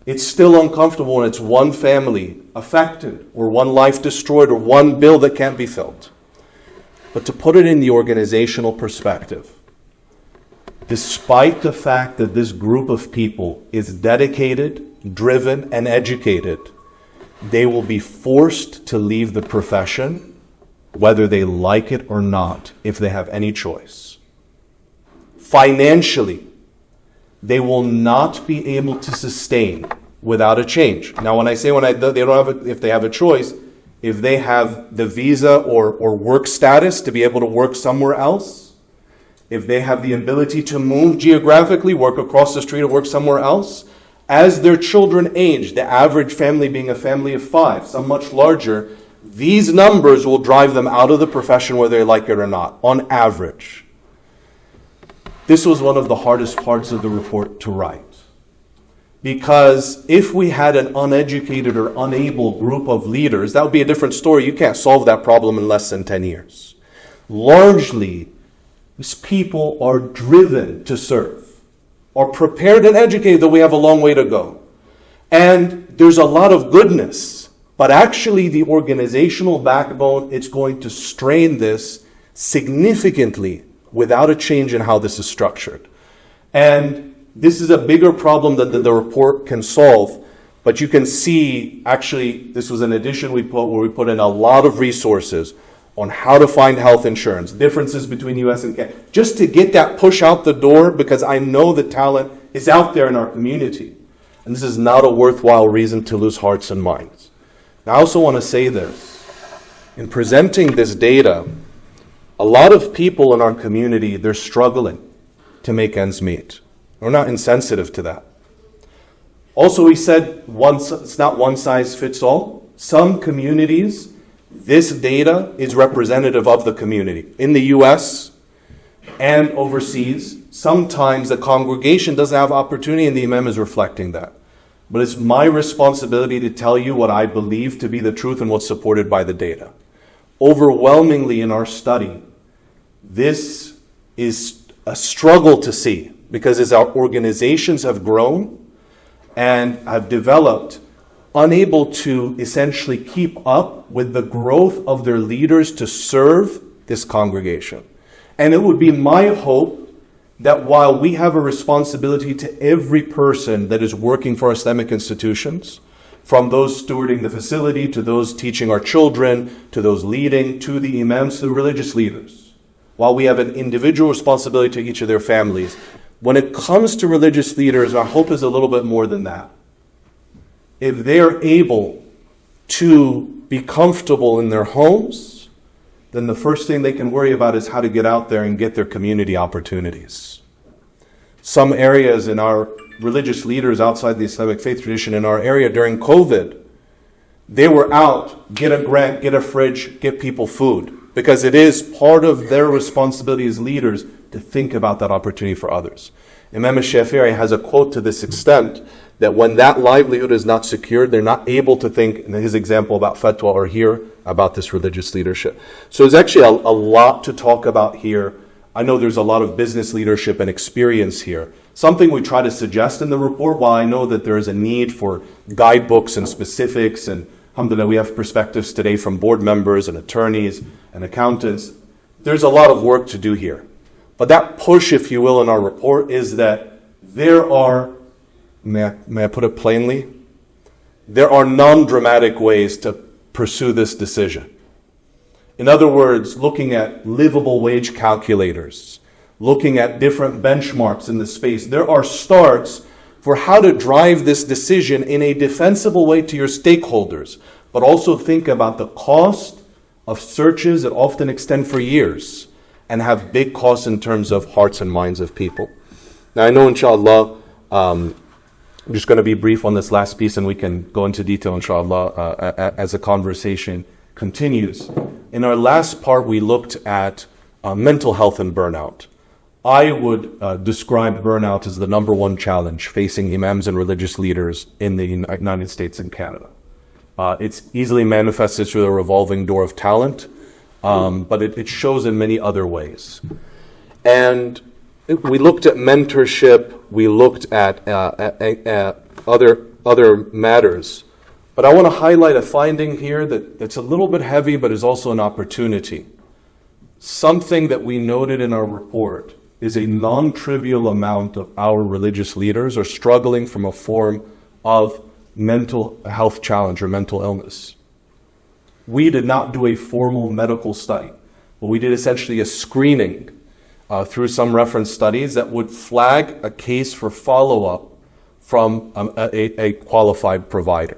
it's still uncomfortable when it's one family affected, or one life destroyed, or one bill that can't be filled. But to put it in the organizational perspective, despite the fact that this group of people is dedicated, driven, and educated, they will be forced to leave the profession, whether they like it or not, if they have any choice. Financially, they will not be able to sustain without a change. Now, when I say they don't have if they have a choice, if they have the visa or work status to be able to work somewhere else, if they have the ability to move geographically, work across the street or work somewhere else, as their children age, the average family being a family of 5, some much larger, these numbers will drive them out of the profession whether they like it or not, on average. This was one of the hardest parts of the report to write. Because if we had an uneducated or unable group of leaders, that would be a different story. You can't solve that problem in less than 10 years. Largely, these people are driven to serve, are prepared and educated, though we have a long way to go. And there's a lot of goodness, but actually the organizational backbone, it's going to strain this significantly without a change in how this is structured. And this is a bigger problem than the report can solve, but you can see, actually, this was an addition where we put in a lot of resources on how to find health insurance, differences between US and Canada, just to get that push out the door, because I know the talent is out there in our community. And this is not a worthwhile reason to lose hearts and minds. Now, I also want to say this. In presenting this data, a lot of people in our community, they're struggling to make ends meet. We're not insensitive to that. Also, we said it's not one size fits all. Some communities, this data is representative of the community. In the US and overseas, sometimes the congregation doesn't have opportunity and the Imam is reflecting that. But it's my responsibility to tell you what I believe to be the truth and what's supported by the data. Overwhelmingly in our study, this is a struggle to see, because as our organizations have grown and have developed, unable to essentially keep up with the growth of their leaders to serve this congregation. And it would be my hope that while we have a responsibility to every person that is working for Islamic institutions, from those stewarding the facility, to those teaching our children, to those leading, to the Imams, to the religious leaders, while we have an individual responsibility to each of their families, when it comes to religious leaders, our hope is a little bit more than that. If they are able to be comfortable in their homes, then the first thing they can worry about is how to get out there and get their community opportunities. Some areas in our religious leaders outside the Islamic faith tradition in our area during COVID, they were out, get a grant, get a fridge, get people food, because it is part of their responsibility as leaders to think about that opportunity for others. Imam al-Shafi'i has a quote to this extent, that when that livelihood is not secured, they're not able to think, in his example about fatwa, or hear about this religious leadership. So there's actually a lot to talk about here. I know there's a lot of business leadership and experience here. Something we try to suggest in the report, while I know that there is a need for guidebooks and specifics, and alhamdulillah, we have perspectives today from board members and attorneys and accountants, there's a lot of work to do here. But that push, if you will, in our report is that there are, may I put it plainly, there are non-dramatic ways to pursue this decision. In other words, looking at livable wage calculators, looking at different benchmarks in the space, there are starts for how to drive this decision in a defensible way to your stakeholders, but also think about the cost of searches that often extend for years and have big costs in terms of hearts and minds of people. Now, I know, inshallah, I'm just going to be brief on this last piece, and we can go into detail, inshallah, as the conversation continues. In our last part, we looked at mental health and burnout. I would describe burnout as the number one challenge facing imams and religious leaders in the United States and Canada. It's easily manifested through the revolving door of talent, but it shows in many other ways. And we looked at mentorship, we looked at other matters. But I want to highlight a finding here that's a little bit heavy, but is also an opportunity. Something that we noted in our report is a non-trivial amount of our religious leaders are struggling from a form of mental health challenge or mental illness. We did not do a formal medical study, but we did essentially a screening through some reference studies that would flag a case for follow-up from a qualified provider.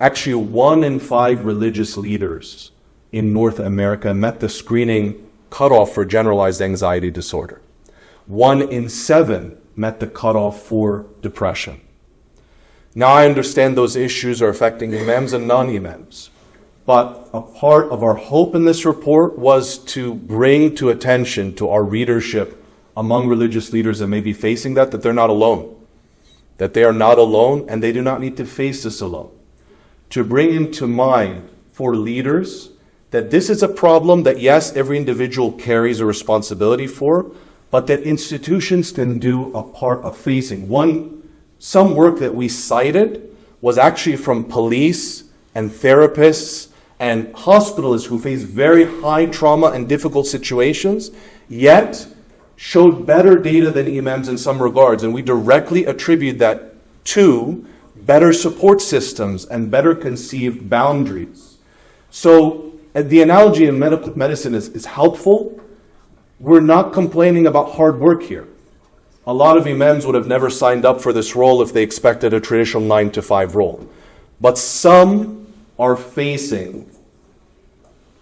Actually, 1 in 5 religious leaders in North America met the screening cutoff for generalized anxiety disorder. 1 in 7 met the cutoff for depression. Now, I understand those issues are affecting imams and non-imams, but a part of our hope in this report was to bring to attention to our readership among religious leaders that may be facing that they're not alone. that they are not alone and they do not need to face this alone. To bring into mind for leaders that this is a problem that, yes, every individual carries a responsibility for, but that institutions can do a part of facing. Some work that we cited was actually from police and therapists and hospitalists who face very high trauma and difficult situations, yet showed better data than imams in some regards. And we directly attribute that to better support systems and better conceived boundaries. So the analogy in medical medicine is helpful. We're not complaining about hard work here. A lot of imams would have never signed up for this role if they expected a traditional 9-to-5 role. But some are facing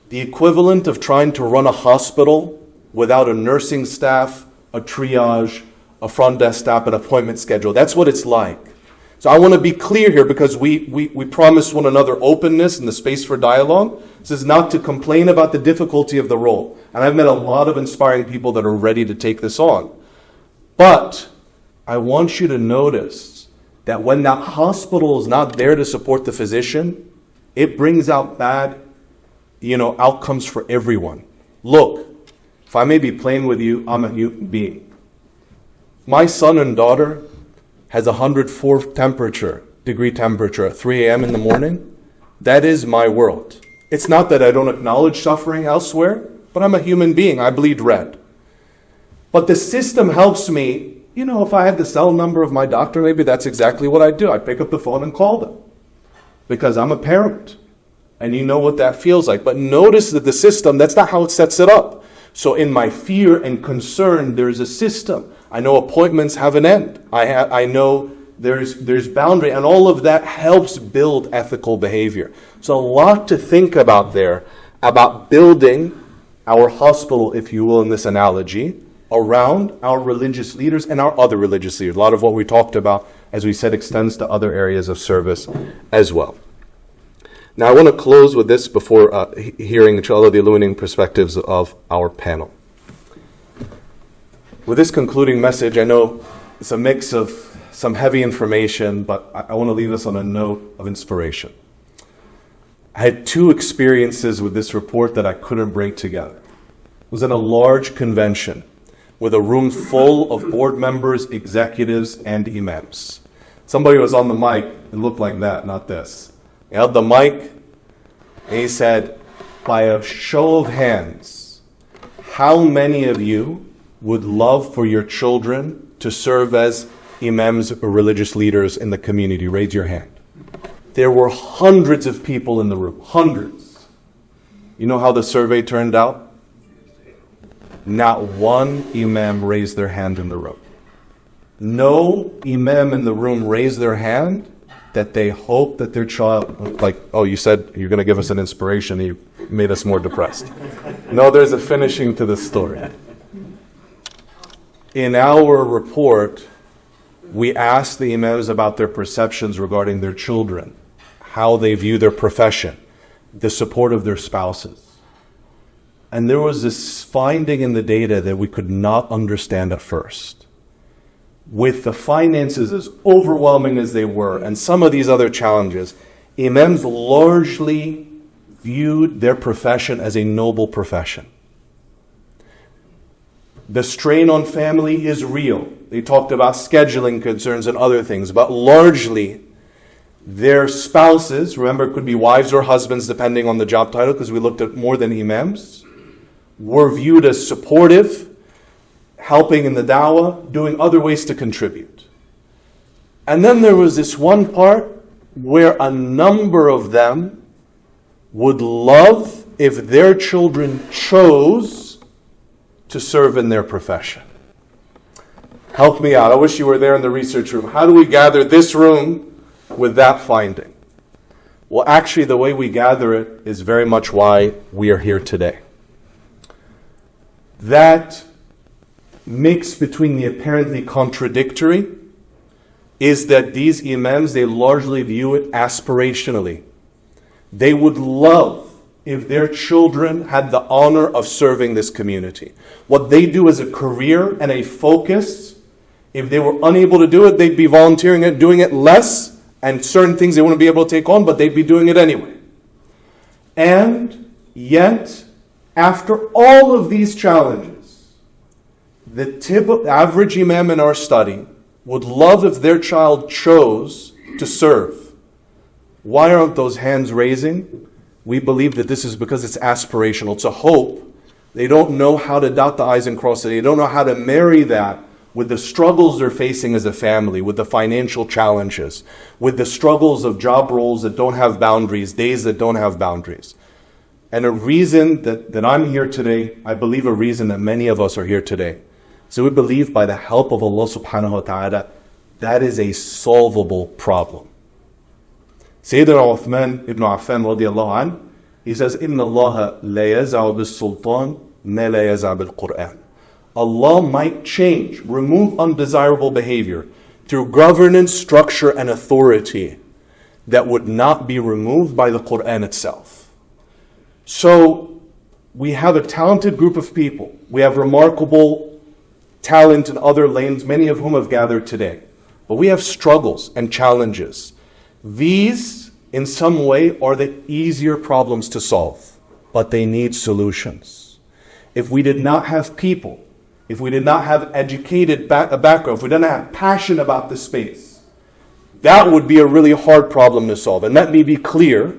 the equivalent of trying to run a hospital without a nursing staff, a triage, a front desk staff, an appointment schedule. That's what it's like. So I want to be clear here because we promise one another openness and the space for dialogue. This is not to complain about the difficulty of the role. And I've met a lot of inspiring people that are ready to take this on. But I want you to notice that when that hospital is not there to support the physician, it brings out bad, outcomes for everyone. Look, if I may be playing with you, I'm a human being. My son and daughter has 104 degree temperature at 3 a.m. in the morning. That is my world. It's not that I don't acknowledge suffering elsewhere, but I'm a human being. I bleed red. But the system helps me. If I had the cell number of my doctor, maybe that's exactly what I'd do. I'd pick up the phone and call them because I'm a parent. And you know what that feels like. But notice that the system, that's not how it sets it up. So in my fear and concern, there's a system. I know appointments have an end. I know there's boundary, and all of that helps build ethical behavior. So a lot to think about there, about building our hospital, if you will, in this analogy, around our religious leaders and our other religious leaders. A lot of what we talked about, as we said, extends to other areas of service as well. Now I want to close with this before hearing, inshallah, the illuminating perspectives of our panel. With this concluding message, I know it's a mix of some heavy information, but I want to leave us on a note of inspiration. I had 2 experiences with this report that I couldn't break together. It was in a large convention with a room full of board members, executives, and imams. Somebody was on the mic, it looked like that, not this. He held the mic, and he said, by a show of hands, how many of you would love for your children to serve as imams or religious leaders in the community? Raise your hand. There were hundreds of people in the room, hundreds. You know how the survey turned out? Not one imam raised their hand in the room. No imam in the room raised their hand that they hope that their child, like, oh, you said you're going to give us an inspiration, you made us more depressed. No, there's a finishing to the story. In our report, we asked the imams about their perceptions regarding their children, how they view their profession, the support of their spouses. And there was this finding in the data that we could not understand at first. With the finances as overwhelming as they were, and some of these other challenges, imams largely viewed their profession as a noble profession. The strain on family is real. They talked about scheduling concerns and other things, but largely their spouses, remember it could be wives or husbands depending on the job title because we looked at more than imams, were viewed as supportive, helping in the dawah, doing other ways to contribute. And then there was this one part where a number of them would love if their children chose to serve in their profession. Help me out. I wish you were there in the research room. How do we gather this room with that finding? Well, actually, the way we gather it is very much why we are here today. That mix between the apparently contradictory is that these imams, they largely view it aspirationally. They would love if their children had the honor of serving this community. What they do as a career and a focus If they were unable to do it, they'd be volunteering it, doing it less, and certain things they wouldn't be able to take on, but they'd be doing it anyway. And yet, after all of these challenges, the average imam in our study would love if their child chose to serve. Why aren't those hands raising? We believe that this is because it's aspirational. It's a hope. They don't know how to dot the I's and cross it. They don't know how to marry that with the struggles they're facing as a family, with the financial challenges, with the struggles of job roles that don't have boundaries, days that don't have boundaries. And a reason that I'm here today, I believe a reason that many of us are here today. So we believe by the help of Allah subhanahu wa ta'ala, that is a solvable problem. Sayyidina Uthman ibn Affan radiallahu anh, he says, إِنَّ اللَّهَ لَا يَزَعُ بِالسُّلْطَانِ مَا لَا يَزَعُ بِالْقُرْآنِ. Allah might change, remove undesirable behavior through governance, structure, and authority that would not be removed by the Qur'an itself. So, we have a talented group of people. We have remarkable talent in other lanes, many of whom have gathered today. But we have struggles and challenges. These, in some way, are the easier problems to solve, but they need solutions. If we did not have people, if we did not have educated background, if we didn't have passion about the space, that would be a really hard problem to solve. And let me be clear,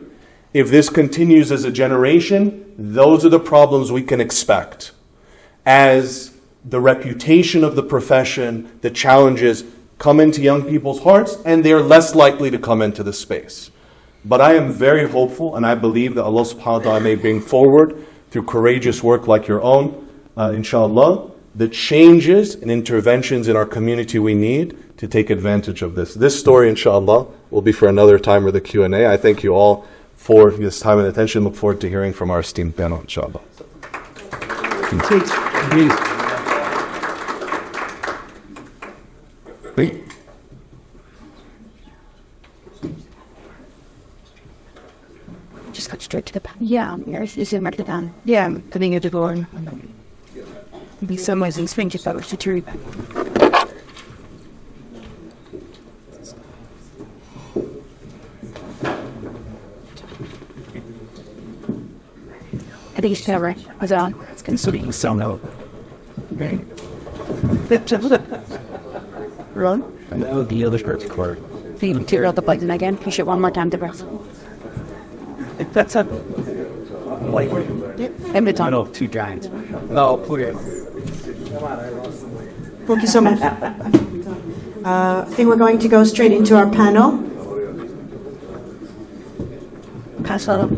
if this continues as a generation, those are the problems we can expect. As the reputation of the profession, the challenges come into young people's hearts, and they're less likely to come into the space. But I am very hopeful, and I believe that Allah subhanahu wa ta'ala may bring forward, through courageous work like your own, inshallah, the changes and interventions in our community we need to take advantage of this. This story, inshallah, will be for another time or the Q&A. I thank you all for this time and attention. Look forward to hearing from our esteemed panel, inshallah. Just cut straight to the pan. Yeah, it's a mark the pan. Yeah, putting it on. Be some ways in spring just to true. I think it's right. Was on. It's considering some now. Okay. Run. And that would be the other first quarter. See, tear out the button again. Push it one more time to press. If that's a like every time. No, two giants. No, okay. Thank you so much. I think we're going to go straight into our panel. Pass that up.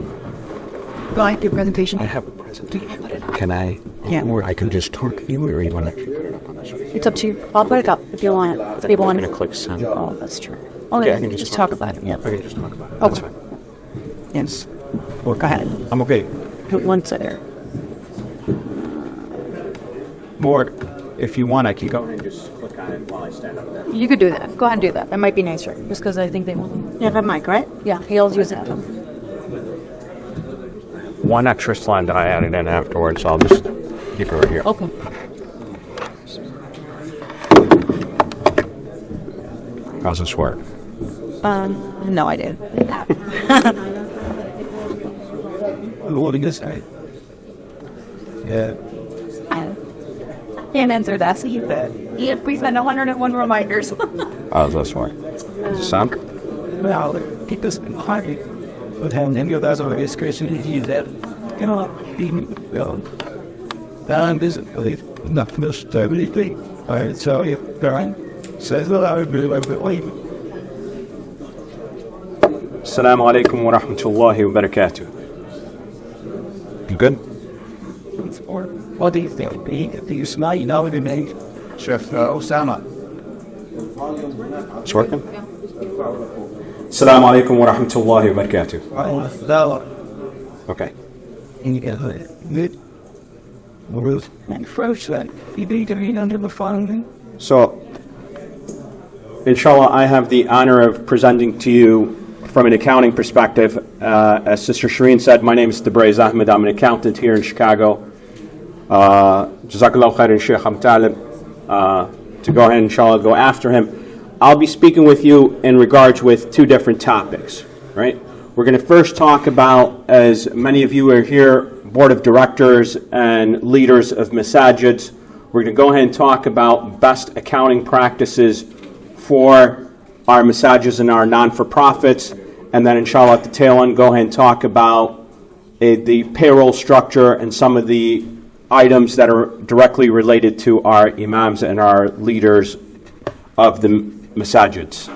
Go ahead, your presentation. I have a presentation. Can I? Yeah. Or I can just talk to you, or you want to? It's up to you. I'll put it up if you want it. If people want I'm it. gonna click send. Oh, that's true. Okay, Okay, I can just talk about it. Yeah. I can just talk about it. Okay. That's fine. Yes. Well, go ahead. I'm okay. Put one side there. More, if you want, I can go and just click on it while I stand up there. You could do that. Go ahead and do that. That might be nicer, just because I think they want. You have a mic, right? Yeah, he'll use it. One extra slide that I added in afterwards, so I'll just keep it right here. Okay. How's this work? No idea. What is this? Yeah. I can't answer that. So you please send 101 reminders. How's this work? Sound? Well, people hardly would have any of those on his Christian that cannot be done visibly, not most everything. I tell you, Brian says that I would be like the way. Assalamu alaikum wa rahmatullahi wa barakatuh. You good? Or what do you think? Do you smell? You know what it means? Chef Osama. It's working? Assalamu alaikum wa rahmatullahi wa barakatuh. Okay. And you get good. Ruth and frozen. You need to read under the following. So, inshallah, I have the honor of presenting to you from an accounting perspective. As Sister Shireen said, my name is Tabriz Ahmed. I'm an accountant here in Chicago. Jazakallah khairan, Sheikh. I'm talib. to go ahead and inshallah go after him. I'll be speaking with you in regards with two different topics, right? We're going to first talk about, as many of you are here, board of directors and leaders of masajids. We're going to go ahead and talk about best accounting practices for our masajids and our non-for-profits. And then inshallah at the tail end, go ahead and talk about the payroll structure and some of the items that are directly related to our imams and our leaders of the masajids.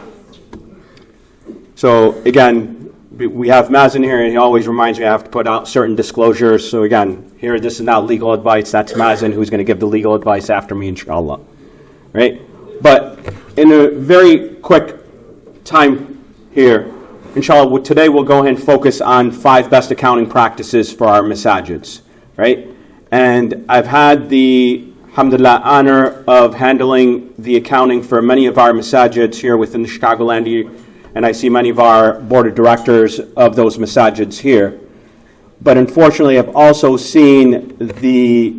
So again, we have Mazen here, and he always reminds me I have to put out certain disclosures. So again, here, this is not legal advice. That's Mazen who's going to give the legal advice after me, inshallah. Right? But in a very quick time here, inshallah, today we'll go ahead and focus on 5 best accounting practices for our masajids. Right? And I've had the, alhamdulillah, honor of handling the accounting for many of our masajids here within the Chicagoland area. And I see many of our board of directors of those masajids here. But unfortunately, I've also seen the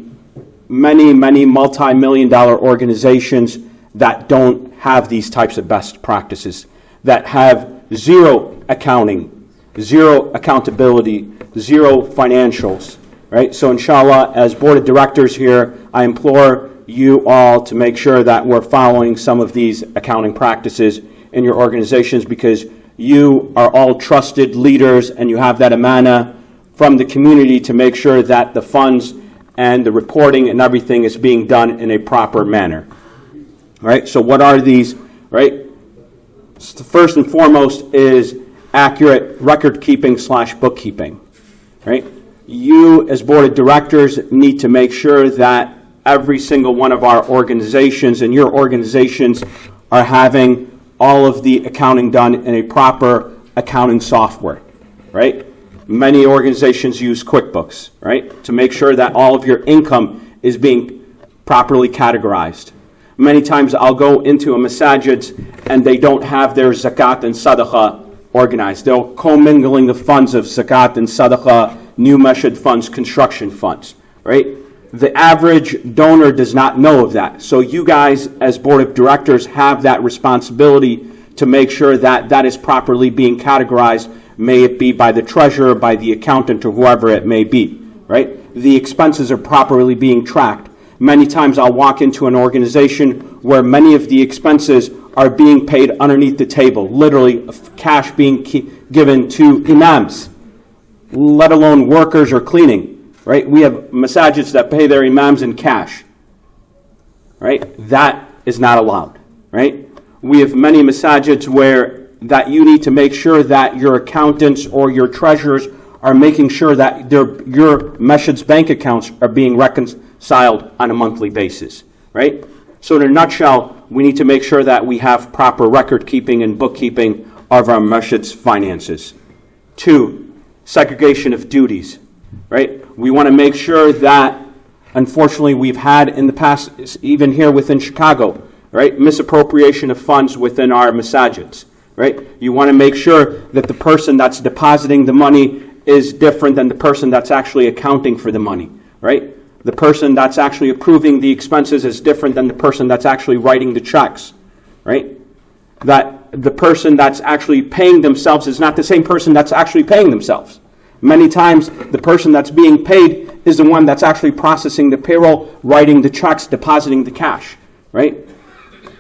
many multi-million-dollar organizations that don't have these types of best practices, that have zero accounting, zero accountability, zero financials, right? So inshallah, as board of directors here, I implore you all to make sure that we're following some of these accounting practices in your organizations, because you are all trusted leaders and you have that amana from the community to make sure that the funds and the reporting and everything is being done in a proper manner. Right? So what are these? Right? So first and foremost is accurate record keeping / bookkeeping. Right? You as board of directors need to make sure that every single one of our organizations and your organizations are having all of the accounting done in a proper accounting software, right? Many organizations use QuickBooks, right, to make sure that all of your income is being properly categorized. Many times I'll go into a masajid and they don't have their zakat and sadaqah organized. They're commingling the funds of zakat and sadaqah, new masjid funds, construction funds, right? The average donor does not know of that. So you guys as board of directors have that responsibility to make sure that that is properly being categorized, may it be by the treasurer, by the accountant, or whoever it may be, right? The expenses are properly being tracked. Many times I'll walk into an organization where many of the expenses are being paid underneath the table, literally cash being given to imams, let alone workers or cleaning. Right? We have masajids that pay their imams in cash. Right? That is not allowed. Right? We have many masajids where that you need to make sure that your accountants or your treasurers are making sure that your masjid's bank accounts are being reconciled on a monthly basis. Right? So in a nutshell, we need to make sure that we have proper record keeping and bookkeeping of our masjid's finances. 2, segregation of duties. Right? We want to make sure that, unfortunately, we've had in the past, even here within Chicago, right, misappropriation of funds within our masajids. Right? You want to make sure that the person that's depositing the money is different than the person that's actually accounting for the money. Right? The person that's actually approving the expenses is different than the person that's actually writing the checks. Right? That the person that's actually paying themselves is not the same person that's actually paying themselves. Many times, the person that's being paid is the one that's actually processing the payroll, writing the checks, depositing the cash, right?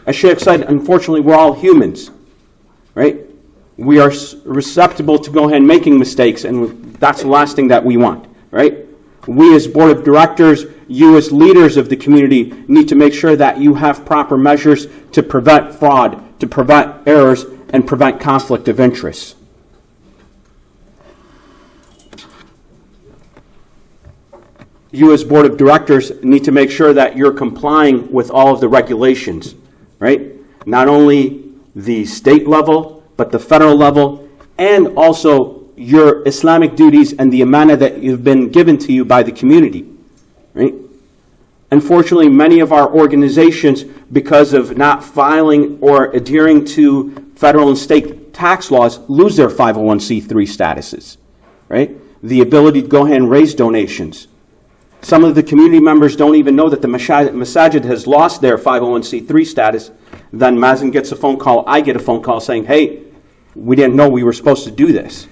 As Sheikh said, unfortunately, we're all humans, right? We are susceptible to go ahead and making mistakes, and that's the last thing that we want, right? We as board of directors, you as leaders of the community, need to make sure that you have proper measures to prevent fraud, to prevent errors, and prevent conflict of interest. You as board of directors need to make sure that you're complying with all of the regulations, right? Not only the state level, but the federal level, and also your Islamic duties and the amana that you've been given to you by the community, right? Unfortunately, many of our organizations, because of not filing or adhering to federal and state tax laws, lose their 501c3 statuses, right? The ability to go ahead and raise donations. Some of the community members don't even know that the masajid has lost their 501c3 status. Then Mazen gets a phone call, I get a phone call saying, hey, we didn't know we were supposed to do this.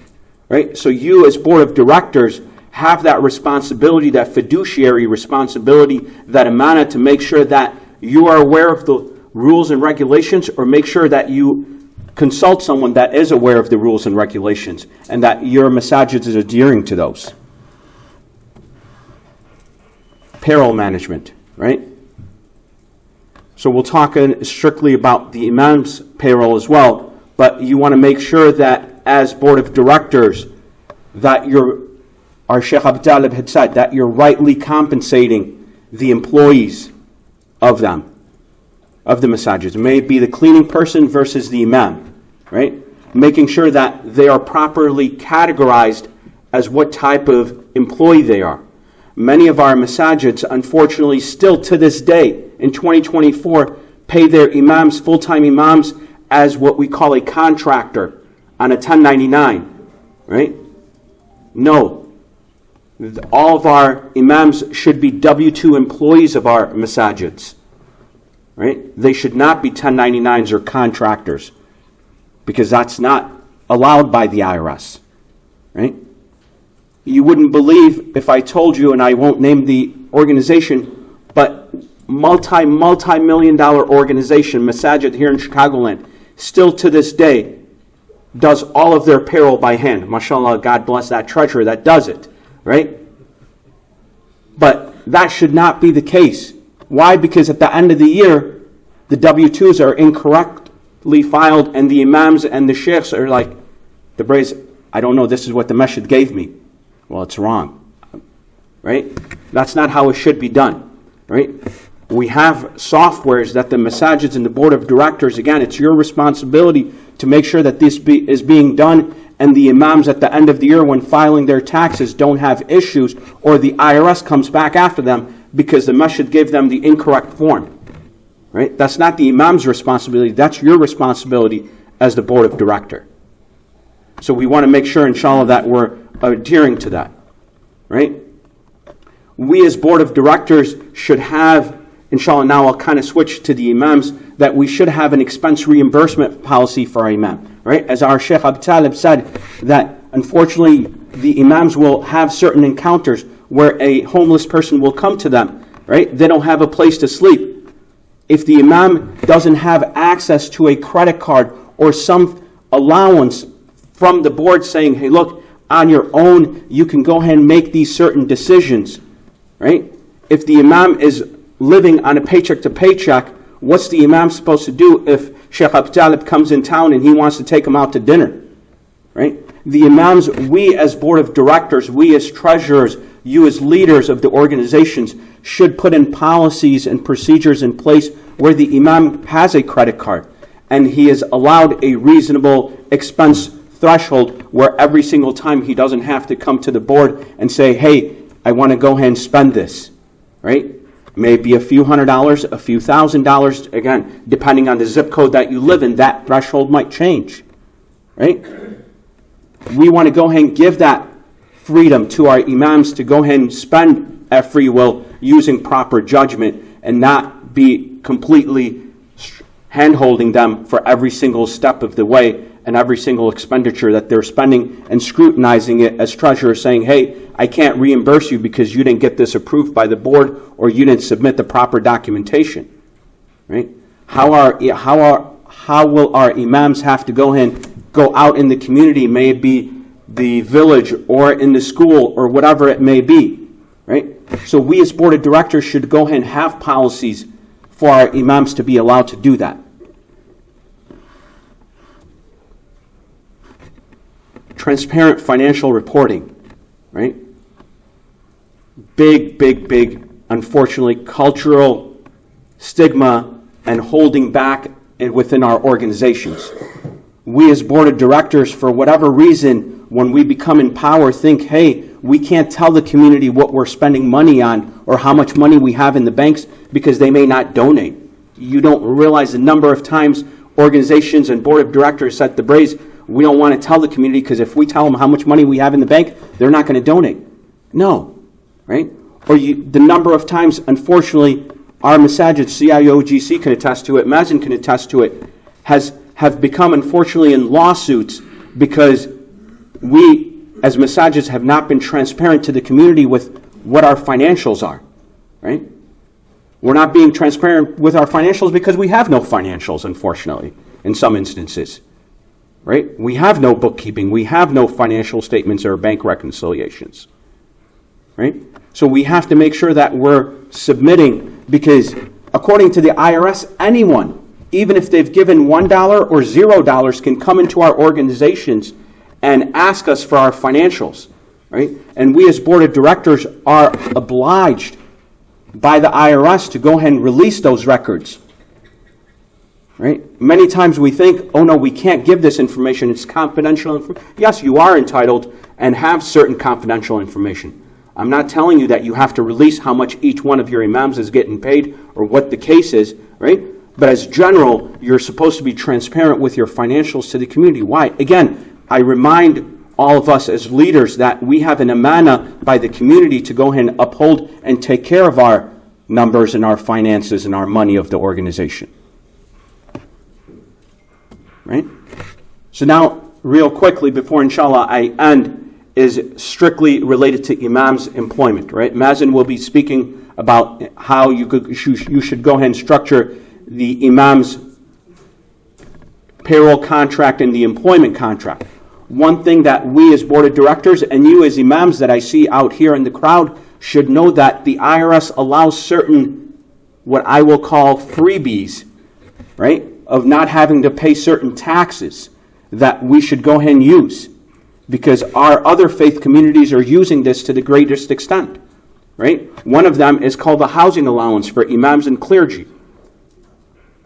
Right? So you as board of directors have that responsibility, that fiduciary responsibility, that amana to make sure that you are aware of the rules and regulations, or make sure that you consult someone that is aware of the rules and regulations and that your masajid is adhering to those. Payroll management, right? So we'll talk strictly about the Imam's payroll as well, but you want to make sure that as board of directors that our Sheikh Abu Talib had said, that you're rightly compensating the employees of them, of the masajid. It may be the cleaning person versus the Imam, right? Making sure that they are properly categorized as what type of employee they are. Many of our masajids, unfortunately, still to this day, in 2024, pay their imams, full-time imams, as what we call a contractor on a 1099, right? No. All of our imams should be W-2 employees of our masajids, right? They should not be 1099s or contractors, because that's not allowed by the IRS, right? You wouldn't believe if I told you, and I won't name the organization, but multi-million-dollar organization, Masajid here in Chicagoland, still to this day, does all of their payroll by hand. MashaAllah, God bless that treasurer that does it, right? But that should not be the case. Why? Because at the end of the year, the W-2s are incorrectly filed, and the imams and the sheikhs are like, the brace, I don't know, this is what the masjid gave me. Well, it's wrong, right? That's not how it should be done, right? We have softwares that the masajids and the board of directors, again, it's your responsibility to make sure that this is being done, and the imams at the end of the year when filing their taxes don't have issues, or the IRS comes back after them because the masjid gave them the incorrect form, right? That's not the imam's responsibility. That's your responsibility as the board of director. So we want to make sure, inshallah, that we're adhering to that, right? We as board of directors should have, inshallah, now I'll kind of switch to the imams, that we should have an expense reimbursement policy for our imam, right? As our Sheikh Abu Talib said, that unfortunately the imams will have certain encounters where a homeless person will come to them, right? They don't have a place to sleep. If the imam doesn't have access to a credit card or some allowance from the board saying, hey, look, on your own, you can go ahead and make these certain decisions, right? If the imam is living on a paycheck to paycheck, what's the imam supposed to do if Sheikh Abu Talib comes in town and he wants to take him out to dinner, right? The imams, we as board of directors, we as treasurers, you as leaders of the organizations should put in policies and procedures in place where the imam has a credit card and he is allowed a reasonable expense threshold where every single time he doesn't have to come to the board and say, hey, I want to go ahead and spend this, right? Maybe a few $100s, a few $1,000s, again, depending on the zip code that you live in, that threshold might change, right? We want to go ahead and give that freedom to our imams to go ahead and spend at free will using proper judgment and not be completely hand-holding them for every single step of the way and every single expenditure that they're spending, and scrutinizing it as treasurer, saying, hey, I can't reimburse you because you didn't get this approved by the board or you didn't submit the proper documentation, right? How will our imams have to go out in the community, may it be the village or in the school or whatever it may be, right? So we as board of directors should go ahead and have policies for our imams to be allowed to do that. Transparent financial reporting, right? Big, unfortunately, cultural stigma and holding back within our organizations. We as board of directors, for whatever reason, when we become in power, think, hey, we can't tell the community what we're spending money on or how much money we have in the banks because they may not donate. You don't realize the number of times organizations and board of directors said the brace, we don't want to tell the community because if we tell them how much money we have in the bank, they're not going to donate. No, right? or the number of times, unfortunately, our masajid, CIOGC can attest to it, Mazen can attest to it, have become, unfortunately, in lawsuits because we, as masajids, have not been transparent to the community with what our financials are, right? We're not being transparent with our financials because we have no financials, unfortunately, in some instances, right? We have no bookkeeping. We have no financial statements or bank reconciliations, right? So we have to make sure that we're submitting, because according to the IRS, anyone, even if they've given $1 or $0, can come into our organizations and ask us for our financials, right? And we as board of directors are obliged by the IRS to go ahead and release those records, right? Many times we think, oh no, we can't give this information, it's confidential. Yes, you are entitled and have certain confidential information. I'm not telling you that you have to release how much each one of your imams is getting paid or what the case is, right? But as general, you're supposed to be transparent with your financials to the community. Why? Again, I remind all of us as leaders that we have an amana by the community to go ahead and uphold and take care of our numbers and our finances and our money of the organization. Right? So now, real quickly, before inshallah I end, is strictly related to Imam's employment. Right? Mazen will be speaking about how you should go ahead and structure the Imam's payroll contract and the employment contract. One thing that we as board of directors and you as imams that I see out here in the crowd should know that the IRS allows certain, what I will call freebies, right, of not having to pay certain taxes that we should go ahead and use, because our other faith communities are using this to the greatest extent, right? One of them is called the housing allowance for imams and clergy,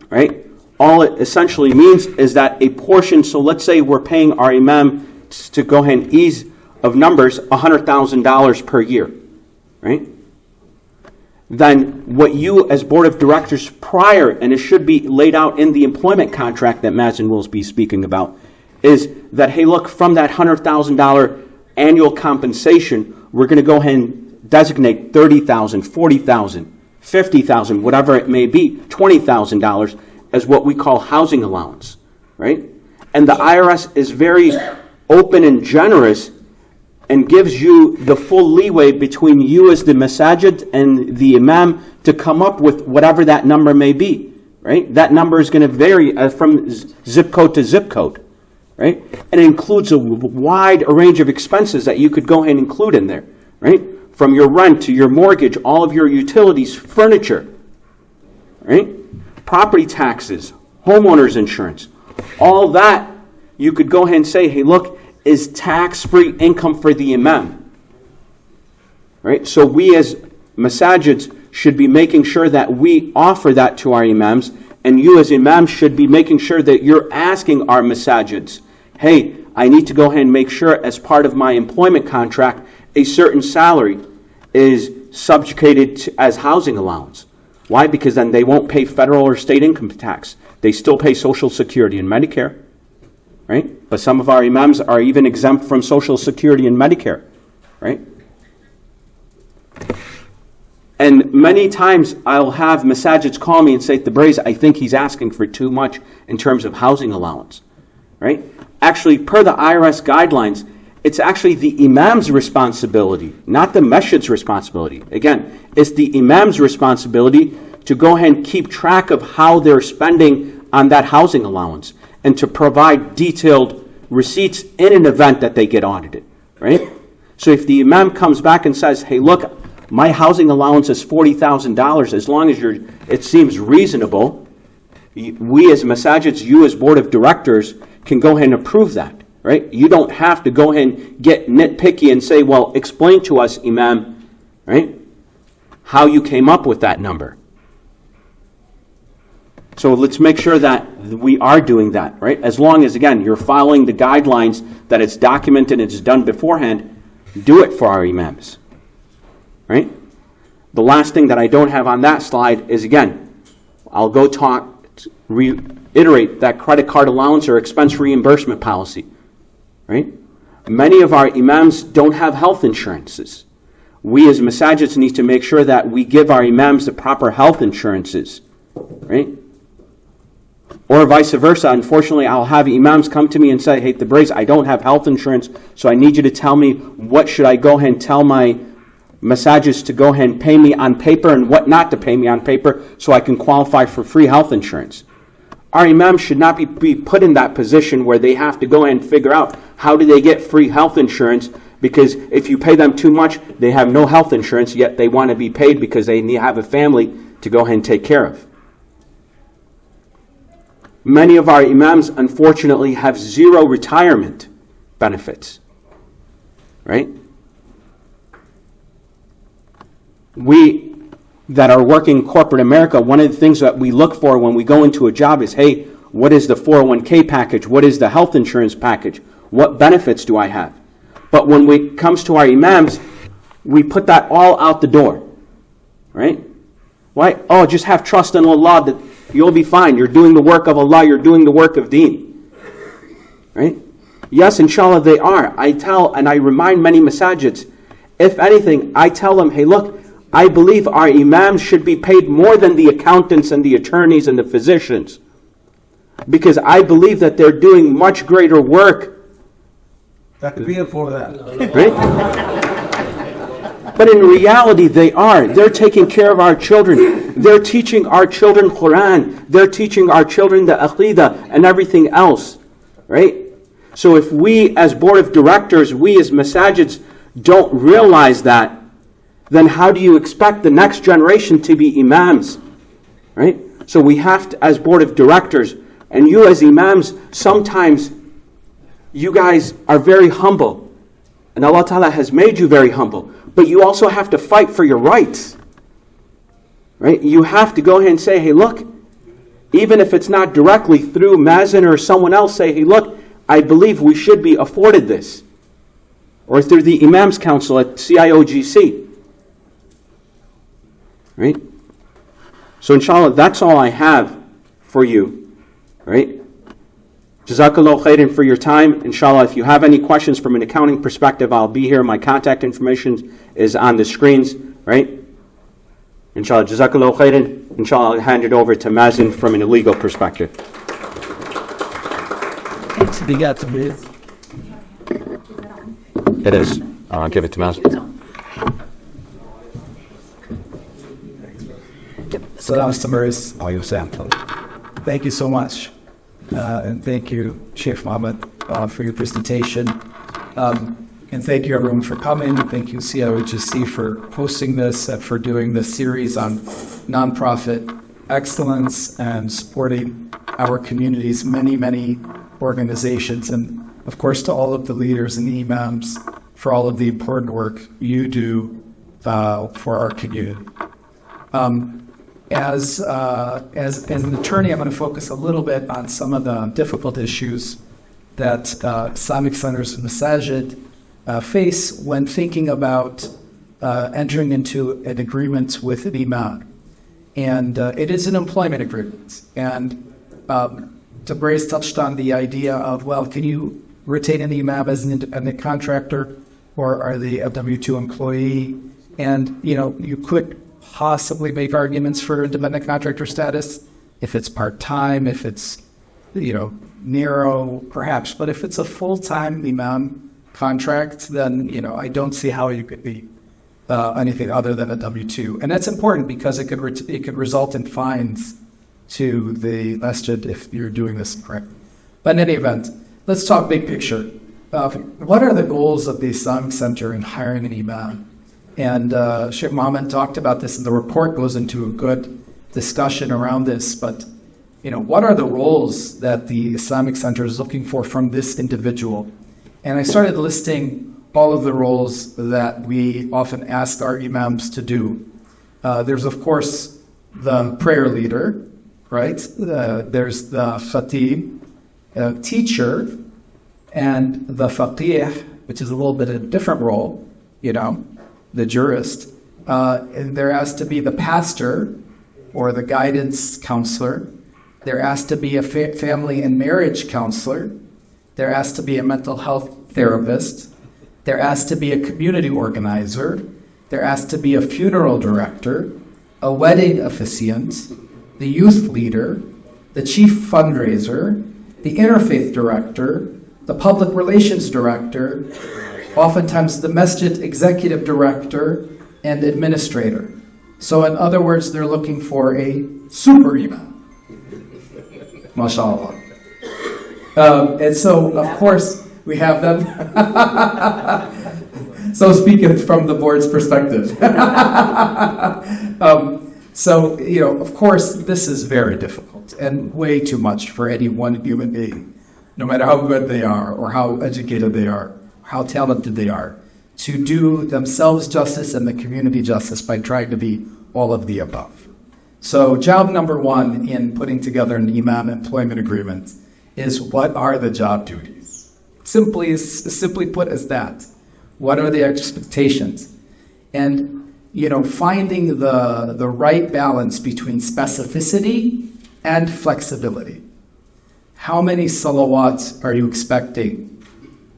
right? All it essentially means is that a portion, so let's say we're paying our imam to go ahead and ease of numbers $100,000 per year, right? Then what you as board of directors prior, and it should be laid out in the employment contract that Mazen will be speaking about, is that, hey, look, from that $100,000 annual compensation, we're going to go ahead and designate $30,000, $40,000, $50,000, whatever it may be, $20,000 as what we call housing allowance, right? And the IRS is very open and generous and gives you the full leeway between you as the masajid and the imam to come up with whatever that number may be, right? That number is going to vary from zip code to zip code, right? And it includes a wide range of expenses that you could go ahead and include in there, right? From your rent to your mortgage, all of your utilities, furniture, right? Property taxes, homeowners insurance, all that you could go ahead and say, hey, look, is tax-free income for the imam, right? So we as masajids should be making sure that we offer that to our imams, and you as imams should be making sure that you're asking our masajids, hey, I need to go ahead and make sure as part of my employment contract, a certain salary is subjugated as housing allowance. Why? Because then they won't pay federal or state income tax. They still pay Social Security and Medicare, right? But some of our imams are even exempt from Social Security and Medicare, right? And many times I'll have masajids call me and say, Tabriz, I think he's asking for too much in terms of housing allowance, right? Actually, per the IRS guidelines, it's actually the imam's responsibility, not the masjid's responsibility. Again, it's the imam's responsibility to go ahead and keep track of how they're spending on that housing allowance and to provide detailed receipts in an event that they get audited, right? So if the imam comes back and says, hey, look, my housing allowance is $40,000, as long as it seems reasonable, we as masajids, you as board of directors can go ahead and approve that. Right? You don't have to go ahead and get nitpicky and say, well, explain to us, Imam, right, how you came up with that number. So let's make sure that we are doing that, right? As long as, again, you're following the guidelines, that it's documented, it's done beforehand, do it for our imams, right? The last thing that I don't have on that slide is, again, I'll go reiterate that credit card allowance or expense reimbursement policy. Right? Many of our imams don't have health insurances. we as masajids need to make sure that we give our imams the proper health insurances, right? Or vice versa. Unfortunately, I'll have imams come to me and say, hey, Tabriz, I don't have health insurance, so I need you to tell me what should I go ahead and tell my masajids to go ahead and pay me on paper and what not to pay me on paper so I can qualify for free health insurance. Our imams should not be put in that position where they have to go ahead and figure out how do they get free health insurance, because if you pay them too much, they have no health insurance, yet they want to be paid because they have a family to go ahead and take care of. Many of our imams, unfortunately, have zero retirement benefits, right? We that are working in corporate America, one of the things that we look for when we go into a job is, hey, what is the 401k package? What is the health insurance package? What benefits do I have? But when it comes to our imams, we put that all out the door, right? Why? Oh, just have trust in Allah that you'll be fine. You're doing the work of Allah. You're doing the work of Deen, right? Yes, inshallah, they are. I tell and I remind many masajids, if anything, I tell them, hey, look, I believe our imams should be paid more than the accountants and the attorneys and the physicians, because I believe that they're doing much greater work. That could be it for that. Right? But in reality, they are. They're taking care of our children. They're teaching our children Quran. They're teaching our children the Aqidah and everything else. Right? So if we as board of directors, we as masajids don't realize that, then how do you expect the next generation to be imams? Right? So we have to, as board of directors, and you as imams, sometimes you guys are very humble. And Allah Ta'ala has made you very humble. But you also have to fight for your rights. Right? You have to go ahead and say, hey, look, even if it's not directly through Mazin or someone else, say, hey, look, I believe we should be afforded this. Or through the Imams Council at CIOGC. Right? So inshallah, that's all I have for you. Right? Jazakallah khairan for your time. Inshallah, if you have any questions from an accounting perspective, I'll be here. My contact information is on the screens. Right? Inshallah, Jazakallah khairan. Inshallah, I'll hand it over to Mazin from an illegal perspective. It is. I'll give it to Mazin. Thank you so much. And thank you, Sheikh Mohammed, for your presentation. And thank you, everyone, for coming. Thank you, CIOGC, for hosting this and for doing this series on nonprofit excellence and supporting our community's many, many organizations. And, of course, to all of the leaders and the imams for all of the important work you do for our community. As an attorney, I'm going to focus a little bit on some of the difficult issues that Islamic centers and masajid face when thinking about entering into an agreement with an imam. And it is an employment agreement. And Tabriz touched on the idea of, well, can you retain an imam as an independent contractor, or are they a W-2 employee? And, you could possibly make arguments for independent contractor status if it's part-time, if it's, narrow, perhaps. But if it's a full-time imam contract, then, I don't see how you could be anything other than a W-2. And that's important because it could result in fines to the masjid if you're doing this correct. But in any event, let's talk big picture. What are the goals of the Islamic Center in hiring an imam? And Sheikh Mohammed talked about this, and the report goes into a good discussion around this. But, what are the roles that the Islamic Center is looking for from this individual? And I started listing all of the roles that we often ask our imams to do. There's, of course, the prayer leader, right? There's the khatib, teacher, and the faqih, which is a little bit of a different role, the jurist. And there has to be the pastor or the guidance counselor. There has to be a family and marriage counselor. There has to be a mental health therapist. There has to be a community organizer. They're asked to be a funeral director, a wedding officiant, the youth leader, the chief fundraiser, the interfaith director, the public relations director, oftentimes the masjid executive director, and administrator. So in other words, they're looking for a super imam. MashaAllah. And so, of course, we have them. So speaking from the board's perspective. So, of course, this is very difficult and way too much for any one human being, no matter how good they are or how educated they are, how talented they are, to do themselves justice and the community justice by trying to be all of the above. So job number one in putting together an imam employment agreement is, what are the job duties? Simply put as that. What are the expectations? And, finding the right balance between specificity and flexibility. How many salawats are you expecting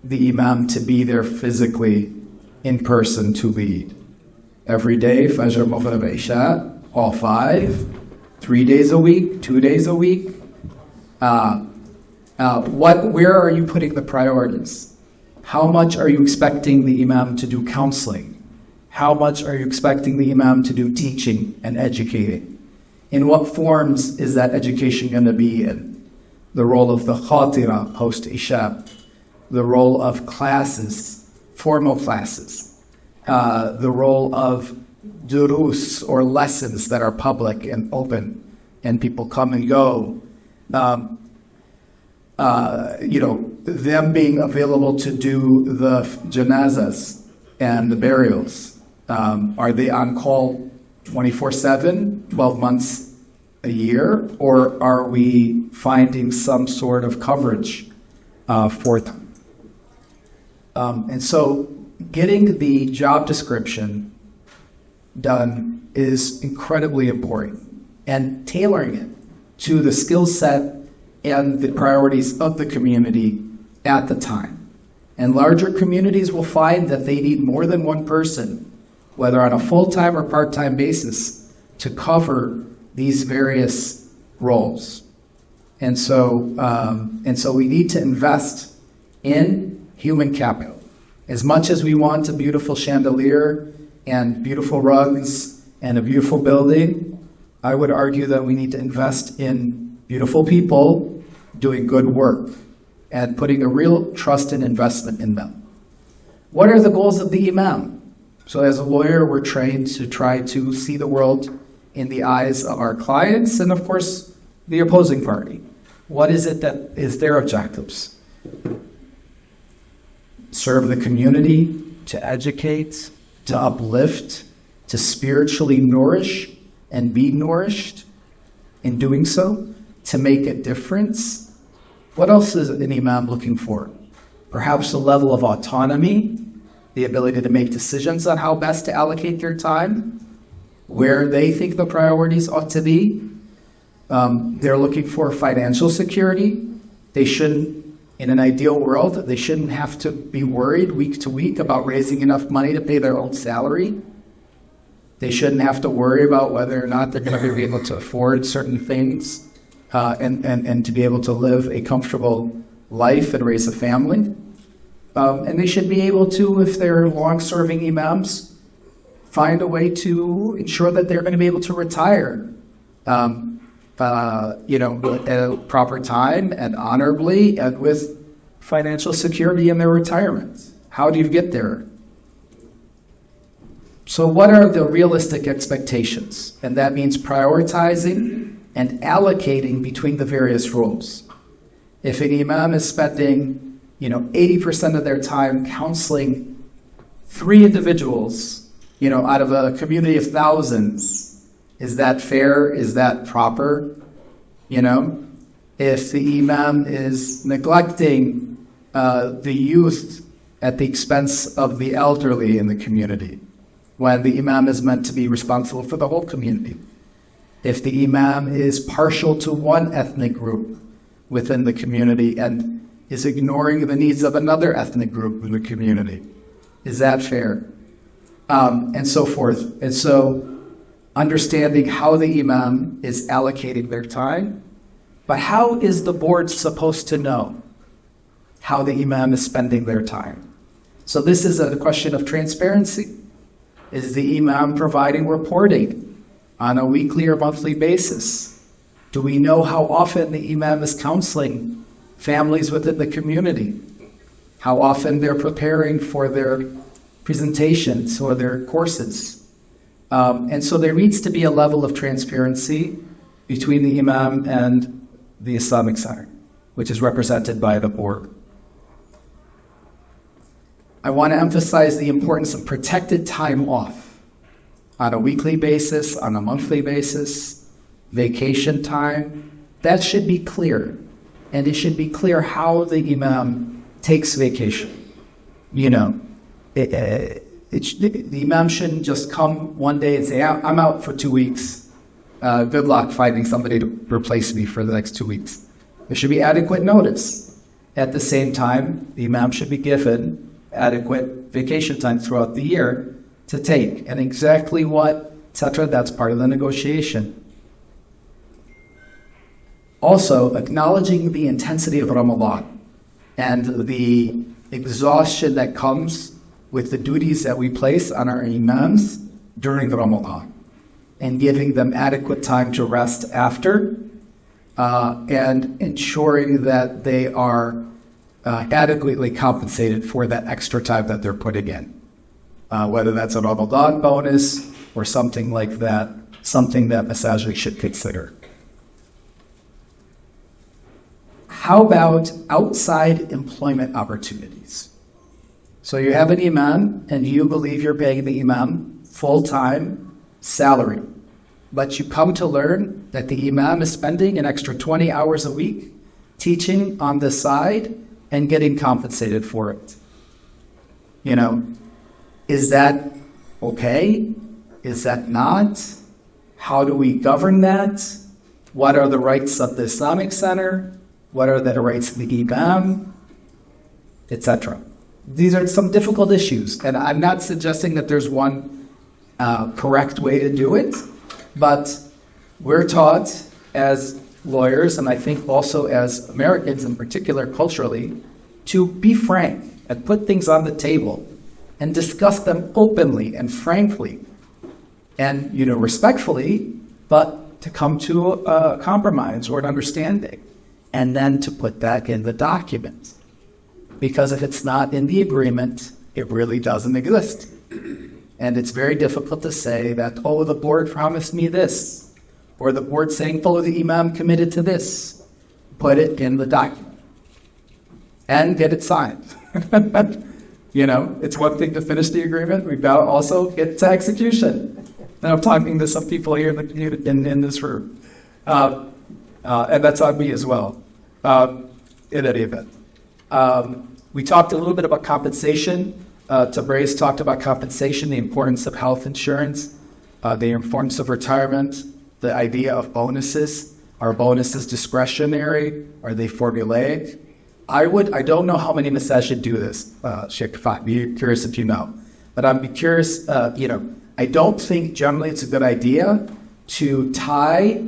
the imam to be there physically in person to lead? Every day, Fajr, Maghrib, Isha, all 5, 3 days a week, 2 days a week. Where are you putting the priorities? How much are you expecting the imam to do counseling? How much are you expecting the imam to do teaching and educating? In what forms is that education going to be in? The role of the khatira post-Isha, the role of classes, formal classes, the role of durus or lessons that are public and open and people come and go. Them being available to do the janazas and the burials. Are they on call 24/7, 12 months a year, or are we finding some sort of coverage for them? And so getting the job description done is incredibly important, and tailoring it to the skill set and the priorities of the community at the time. And larger communities will find that they need more than one person, whether on a full-time or part-time basis, to cover these various roles. And so we need to invest in human capital. As much as we want a beautiful chandelier and beautiful rugs and a beautiful building, I would argue that we need to invest in beautiful people doing good work and putting a real trust and investment in them. What are the goals of the imam? So as a lawyer, we're trained to try to see the world in the eyes of our clients and, of course, the opposing party. What is it that is their objectives? Serve the community, to educate, to uplift, to spiritually nourish and be nourished in doing so, to make a difference. What else is an imam looking for? Perhaps a level of autonomy, the ability to make decisions on how best to allocate their time, where they think the priorities ought to be. They're looking for financial security. They shouldn't, in an ideal world, they shouldn't have to be worried week to week about raising enough money to pay their own salary. They shouldn't have to worry about whether or not they're going to be able to afford certain things and to be able to live a comfortable life and raise a family. And they should be able to, if they're long-serving imams, find a way to ensure that they're going to be able to retire, at a proper time and honorably and with financial security in their retirement. How do you get there? So what are the realistic expectations? And that means prioritizing and allocating between the various roles. If an imam is spending 80% of their time counseling 3 individuals, out of a community of thousands, is that fair? Is that proper? If the imam is neglecting the youth at the expense of the elderly in the community, when the imam is meant to be responsible for the whole community. If the imam is partial to one ethnic group within the community and is ignoring the needs of another ethnic group in the community, is that fair? and so forth. And so understanding how the imam is allocating their time, but how is the board supposed to know how the imam is spending their time? So this is a question of transparency. Is the imam providing reporting on a weekly or monthly basis? Do we know how often the imam is counseling families within the community? How often they're preparing for their presentations or their courses? And so there needs to be a level of transparency between the imam and the Islamic Center, which is represented by the board. I want to emphasize the importance of protected time off on a weekly basis, on a monthly basis, vacation time. That should be clear. And it should be clear how the imam takes vacation. You know, the imam shouldn't just come one day and say, I'm out for 2 weeks. Good luck finding somebody to replace me for the next 2 weeks. There should be adequate notice. At the same time, the imam should be given adequate vacation time throughout the year to take. And exactly what, etc., that's part of the negotiation. Also, acknowledging the intensity of Ramadan and the exhaustion that comes with the duties that we place on our imams during the Ramadan, and giving them adequate time to rest after, and ensuring that they are adequately compensated for that extra time that they're putting in, whether that's a Ramadan bonus or something like that, something that Masajid should consider. How about outside employment opportunities? So you have an imam and you believe you're paying the imam full-time salary, but you come to learn that the imam is spending an extra 20 hours a week teaching on the side and getting compensated for it. You know, is that okay? Is that not? How do we govern that? What are the rights of the Islamic Center? What are the rights of the imam? Etc. These are some difficult issues, and I'm not suggesting that there's one correct way to do it, but we're taught as lawyers, and I think also as Americans in particular culturally, to be frank and put things on the table and discuss them openly and frankly and, you know, respectfully, but to come to a compromise or an understanding, and then to put that in the document. Because if it's not in the agreement, it really doesn't exist. And it's very difficult to say that, oh, the board promised me this, or the board saying, oh, the imam committed to this. Put it in the document and get it signed. You know, it's one thing to finish the agreement. We've got to also get to execution. And I'm talking to some people here in the community, in this room. And that's on me as well, in any event. We talked a little bit about compensation. Tabriz talked about compensation, the importance of health insurance, the importance of retirement, the idea of bonuses. Are bonuses discretionary? Are they formulaic? I don't know how many masajid do this, Sheikh Fahd. Be curious if you know. But I'd be curious, I don't think generally it's a good idea to tie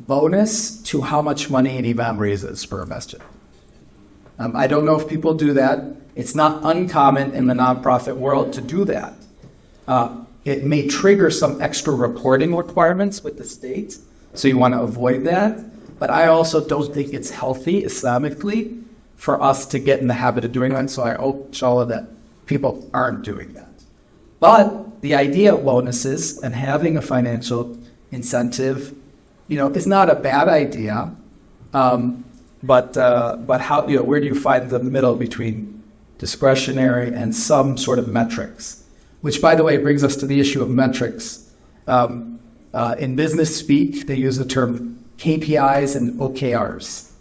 bonus to how much money an imam raises per masjid. I don't know if people do that. It's not uncommon in the nonprofit world to do that. It may trigger some extra reporting requirements with the state, so you want to avoid that. But I also don't think it's healthy Islamically for us to get in the habit of doing that, so I hope, inshallah, that people aren't doing that. But the idea of bonuses and having a financial incentive, is not a bad idea. But how, where do you find the middle between discretionary and some sort of metrics? Which, by the way, brings us to the issue of metrics. In business speak, they use the term KPIs and OKRs,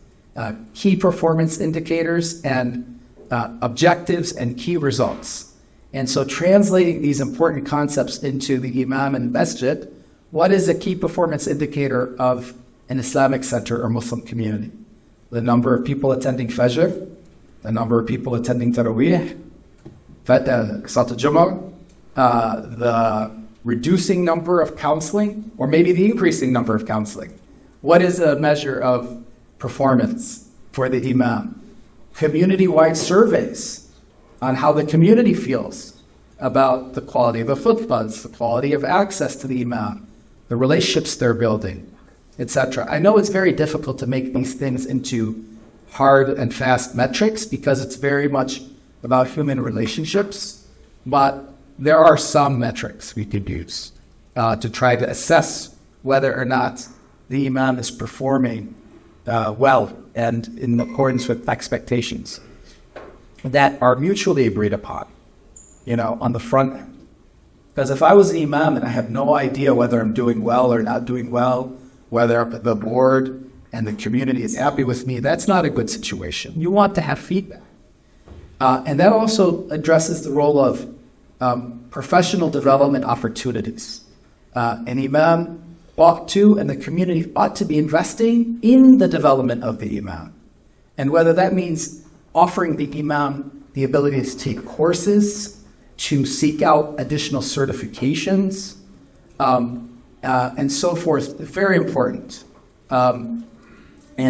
key performance indicators and objectives and key results. And so translating these important concepts into the imam and masjid, what is a key performance indicator of an Islamic center or Muslim community? The number of people attending Fajr, the number of people attending Taraweeh, Salat al-Jumu'ah, the reducing number of counseling, or maybe the increasing number of counseling? What is a measure of performance for the imam? Community-wide surveys on how the community feels about the quality of the khutbahs, the quality of access to the imam, the relationships they're building, etc. I know it's very difficult to make these things into hard and fast metrics because it's very much about human relationships, but there are some metrics we could use to try to assess whether or not the imam is performing well and in accordance with expectations that are mutually agreed upon, on the front end. Because if I was an imam and I have no idea whether I'm doing well or not doing well, whether the board and the community is happy with me, that's not a good situation. You want to have feedback. And that also addresses the role of professional development opportunities. An imam ought to, and the community ought to be investing in the development of the imam. And whether that means offering the imam the ability to take courses, to seek out additional certifications, and so forth, very important. And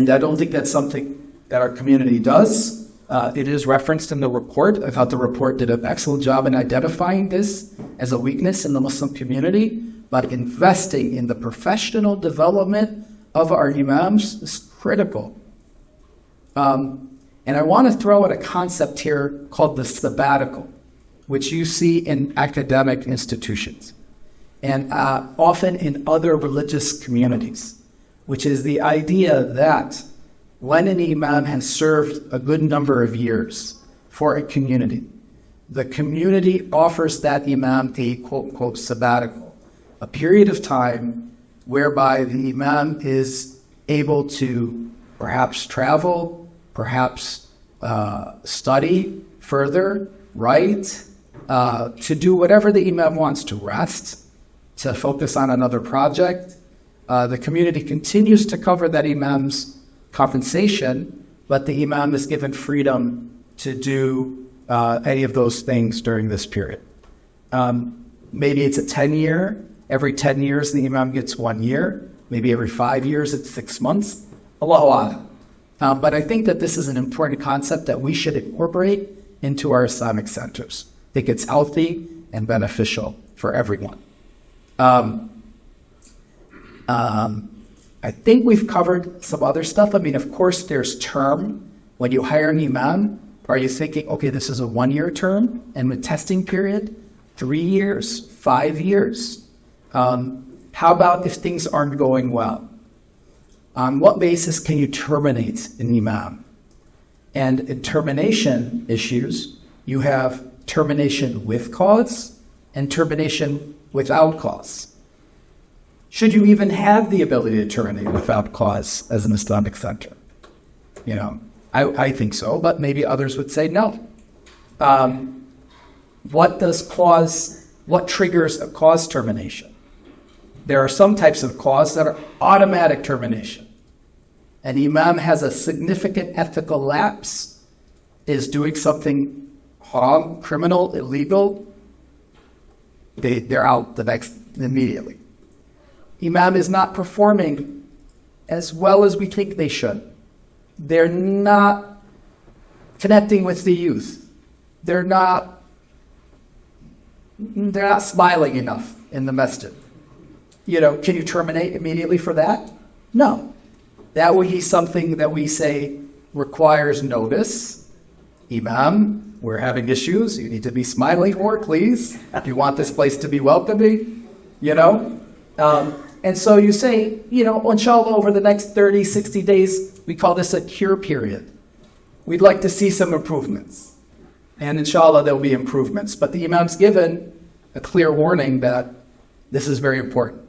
I don't think that's something that our community does. It is referenced in the report. I thought the report did an excellent job in identifying this as a weakness in the Muslim community, but investing in the professional development of our imams is critical. And I want to throw in a concept here called the sabbatical, which you see in academic institutions and often in other religious communities, which is the idea that when an imam has served a good number of years for a community, the community offers that imam a quote-unquote sabbatical, a period of time whereby the imam is able to perhaps travel, perhaps study further, write, to do whatever the imam wants, to rest, to focus on another project. The community continues to cover that imam's compensation, but the imam is given freedom to do any of those things during this period. Maybe it's a 10-year. Every 10 years, the imam gets 1 year. Maybe every 5 years, it's 6 months. Allahu A'lam. But I think that this is an important concept that we should incorporate into our Islamic centers. I think it's healthy and beneficial for everyone. I think we've covered some other stuff. I mean, of course, there's term. When you hire an imam, are you thinking, okay, this is a 1-year term, and with testing period, 3 years, 5 years? How about if things aren't going well? On what basis can you terminate an imam? And in termination issues, you have termination with cause and termination without cause. Should you even have the ability to terminate without cause as an Islamic center? I think so, but maybe others would say no. What triggers a cause termination? There are some types of cause that are automatic termination. An imam has a significant ethical lapse, is doing something haram, criminal, illegal, they're out immediately. Imam is not performing as well as we think they should. They're not connecting with the youth. They're not smiling enough in the masjid. Can you terminate immediately for that? No. That would be something that we say requires notice. Imam, we're having issues. You need to be smiling more, please. If you want this place to be welcoming, And so you say, inshallah, over the next 30, 60 days, we call this a cure period. We'd like to see some improvements. And inshallah, there'll be improvements. But the imam's given a clear warning that this is very important.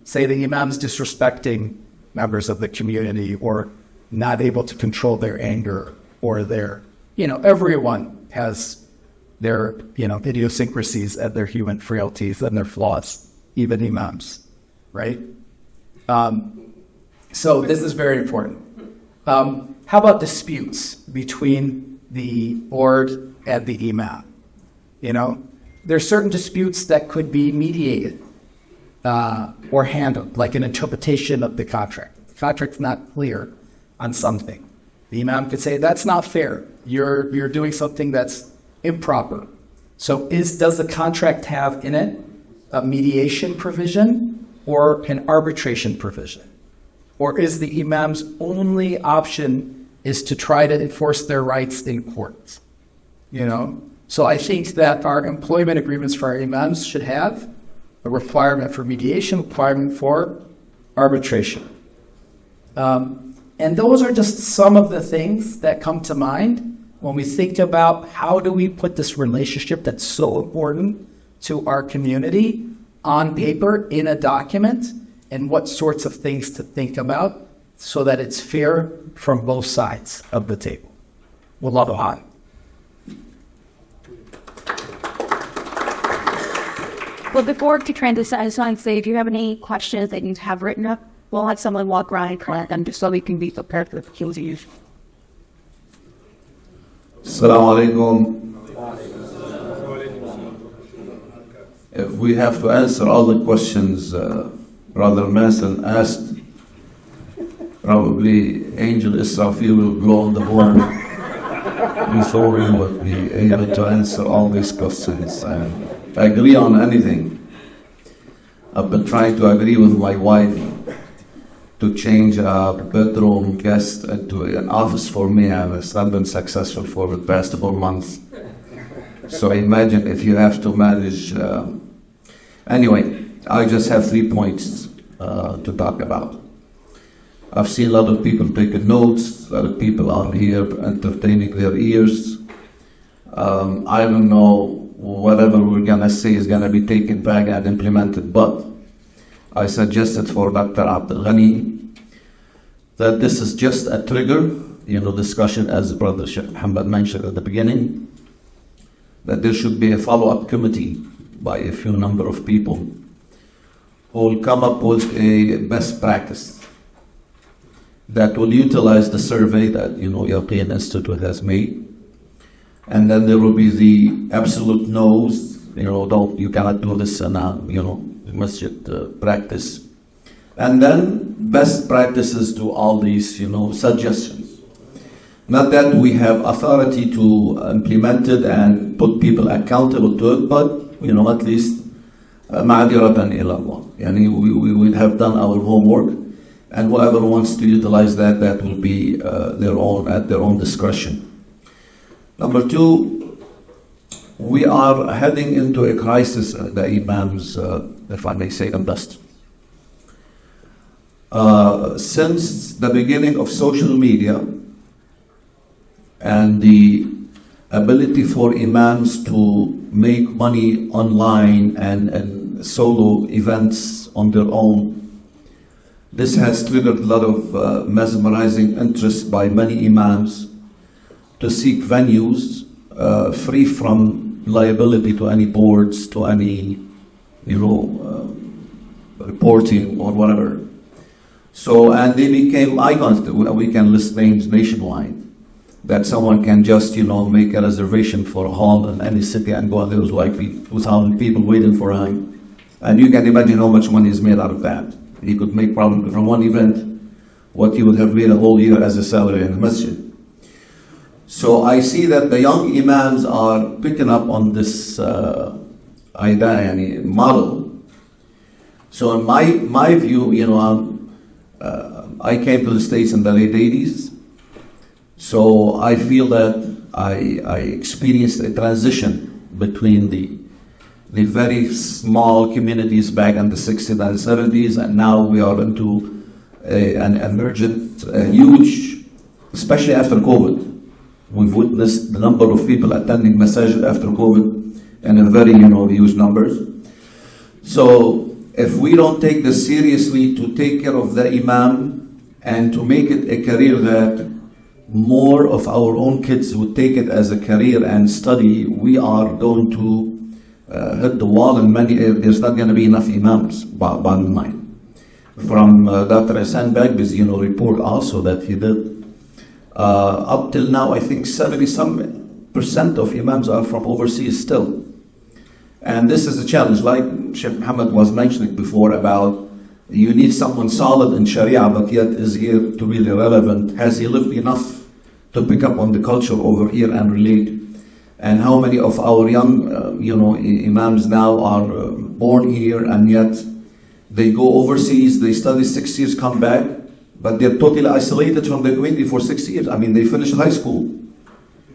Say the imam's disrespecting members of the community or not able to control their anger or their, everyone has their, idiosyncrasies and their human frailties and their flaws, even imams, right? So this is very important. How about disputes between the board and the imam? there are certain disputes that could be mediated or handled, like an interpretation of the contract. The contract's not clear on something. The imam could say, that's not fair. You're doing something that's improper. So does the contract have in it a mediation provision or an arbitration provision? Or is the imam's only option is to try to enforce their rights in court? You know? So I think that our employment agreements for our imams should have a requirement for mediation, requirement for arbitration. And those are just some of the things that come to mind when we think about how do we put this relationship that's so important to our community on paper in a document, and what sorts of things to think about so that it's fair from both sides of the table. Wallahu a'lam. Well, before to transition, I just want to say, if you have any questions that you have written up, we'll have someone walk around and collect them just so we can be prepared for the Q&A. Assalamu alaikum. If we have to answer all the questions Brother Mason asked, probably Angel Israfil will blow on the horn before we would be able to answer all these questions and agree on anything. I've been trying to agree with my wife to change a bedroom guest into an office for me. I've not been successful for the past 4 months. So imagine if you have to manage. Anyway, I just have 3 points to talk about. I've seen a lot of people taking notes, a lot of people are here entertaining their ears. I don't know whatever we're going to say is going to be taken back and implemented, but I suggested for Dr. Abdul Ghani that this is just a trigger, discussion, as Brother Sheikh Muhammad mentioned at the beginning, that there should be a follow-up committee by a few number of people who will come up with a best practice that will utilize the survey that Yaqeen Institute has made. And then there will be the absolute no's, you cannot do this in masjid practice. And then best practices to all these, suggestions. Not that we have authority to implement it and put people accountable to it, but, at least ma'adiratan ila Allah. We will have done our homework, and whoever wants to utilize that will be at their own discretion. Number 2, we are heading into a crisis, the Imams, if I may say the best. Since the beginning of social media and the ability for Imams to make money online and solo events on their own, this has triggered a lot of mesmerizing interest by many Imams to seek venues free from liability to any boards, to any, reporting or whatever. So, and they became icons. We can list names nationwide, that someone can just, make a reservation for a hall in any city and go, there was like 2,000 people waiting for him. And you can imagine how much money is made out of that. He could make probably from one event what he would have made a whole year as a salary in the masjid. So I see that the young Imams are picking up on this model. So in my view, I came to the States in the late 80s. So I feel that I experienced a transition between the very small communities back in the 60s and 70s, and now we are into an emergent, huge, especially after COVID. We've witnessed the number of people attending masajid after COVID in a very, huge numbers. So if we don't take this seriously to take care of the Imam and to make it a career that more of our own kids would take it as a career and study, we are going to hit the wall in many areas. There's not going to be enough Imams, bottom line. From Dr. Hassan Bagbi's report also that he did, up till now, I think 70% of Imams are from overseas still. And this is a challenge, like Sheikh Muhammad was mentioning before about you need someone solid in Sharia, but yet is here to really relevant. Has he lived enough to pick up on the culture over here and relate? And how many of our young, imams now are born here and yet they go overseas, they study 6 years, come back, but they're totally isolated from the community for 6 years. I mean, they finished high school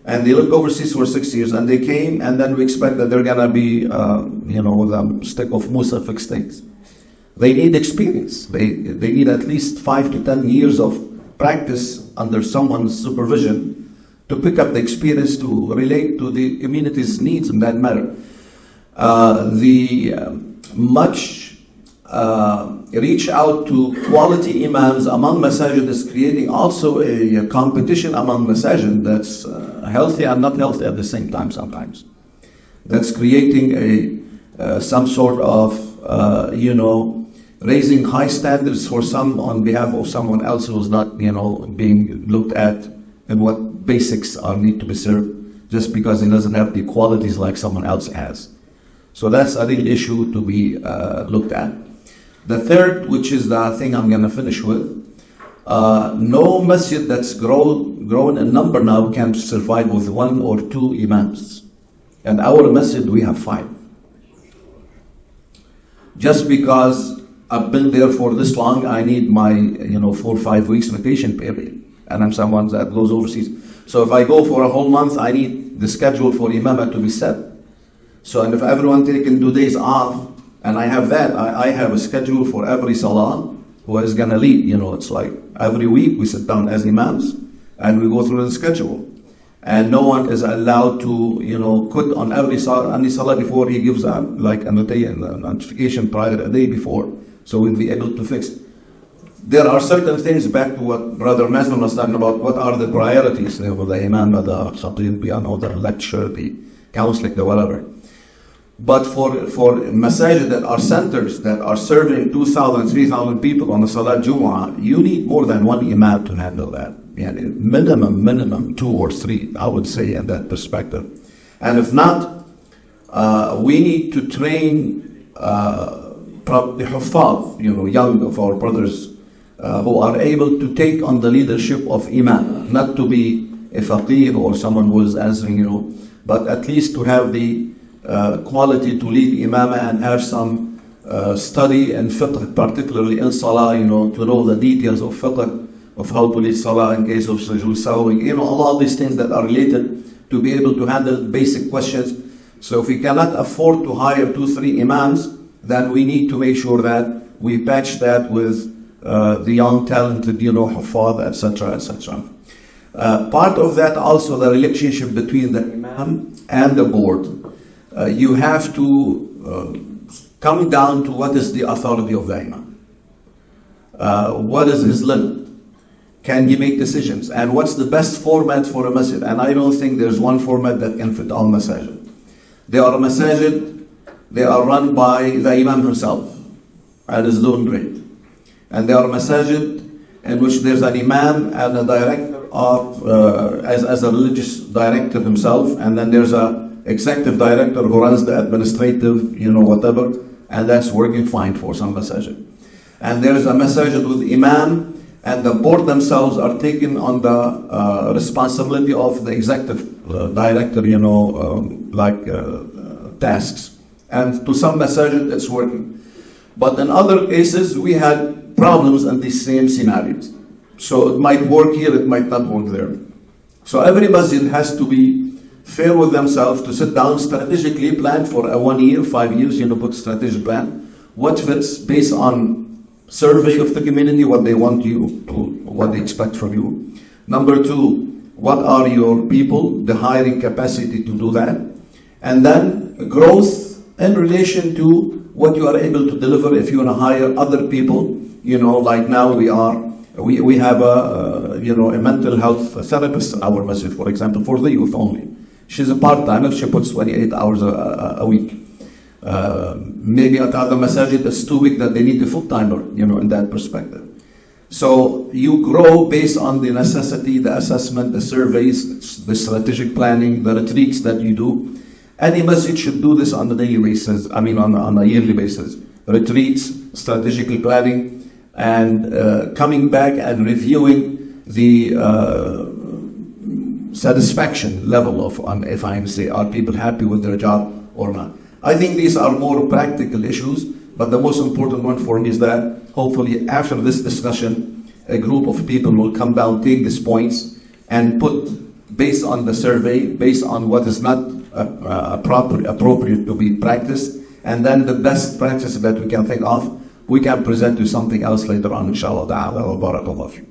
and they lived overseas for 6 years and they came, and then we expect that they're gonna be, with a stick of Musa fixed things. They need experience. They need at least 5 to 10 years of practice under someone's supervision to pick up the experience to relate to the community's needs in that matter. Much reach out to quality imams among masajid is creating also a competition among masajid that's healthy and not healthy at the same time sometimes. That's creating some sort of, raising high standards for some on behalf of someone else who's not, being looked at and what basics need to be served just because he doesn't have the qualities like someone else has. So that's a real issue to be looked at. The third, which is the thing I'm going to finish with, no masjid that's grown in number now can survive with 1 or 2 imams. And our masjid, we have 5. Just because I've been there for this long, I need my 4 or 5 weeks vacation period. And I'm someone that goes overseas. So if I go for a whole month, I need the schedule for imamah to be set. So, and if everyone taking 2 days off, and I have that, I have a schedule for every salah who is going to lead. It's like every week we sit down as imams and we go through the schedule. And no one is allowed to, quit on any salah before he gives a notification prior a day before. So we'll be able to fix. There are certain things, back to what Brother Mazlum was talking about, what are the priorities for the imam, the something beyond the lecture, the counseling, the whatever. But for masajid that are centers that are serving 2,000, 3,000 people on the Salat Jumu'ah, you need more than 1 imam to handle that. Minimum 2 or 3, I would say, in that perspective. And if not, we need to train the huffaz, young of our brothers who are able to take on the leadership of imam, not to be a faqih or someone who is answering, but at least to have the quality to lead imamah and have some study in fiqh, particularly in salah, to know the details of fiqh, of how to lead salah in case of sujood sahwi, a lot of these things that are related to be able to handle basic questions. So if we cannot afford to hire 2, 3 imams, then we need to make sure that we patch that with the young, talented, huffaz, etc., etc. Part of that also the relationship between the imam and the board. You have to come down to what is the authority of the imam. What is his limit? Can he make decisions? And what's the best format for a masjid? And I don't think there's one format that can fit all masajid. There are masajid, they are run by the imam himself and is doing great. And there are masajid in which there's an imam and a director of, as a religious director himself, and then there's a executive director who runs the administrative, whatever, and that's working fine for some masajid. And there's a masajid with imam, and the board themselves are taking on the responsibility of the executive director, tasks. And to some masajid, it's working. But in other cases, we had problems in these same scenarios. So it might work here, it might not work there. So every masjid has to be fair with themselves to sit down, strategically plan for a 1 year, 5 years, put strategic plan. What fits based on survey of the community, what they want you to, what they expect from you. Number 2, what are your people, the hiring capacity to do that. And then growth in relation to what you are able to deliver if you want to hire other people. Like now we have a mental health therapist in our masjid, for example, for the youth only. She's a part-timer, she puts 28 hours a week. Maybe at other masajid it's 2 weeks that they need a full-timer, in that perspective. So you grow based on the necessity, the assessment, the surveys, the strategic planning, the retreats that you do. Any masjid should do this on a daily basis, I mean on a yearly basis. Retreats, strategic planning, and coming back and reviewing the satisfaction level of FIMC. Are people happy with their job or not? I think these are more practical issues, but the most important one for me is that hopefully after this discussion, a group of people will come down, take these points, and put, based on the survey, based on what is not appropriate to be practiced, and then the best practices that we can think of, we can present to something else later on, inshallah ta'ala, wa barakallah fikum.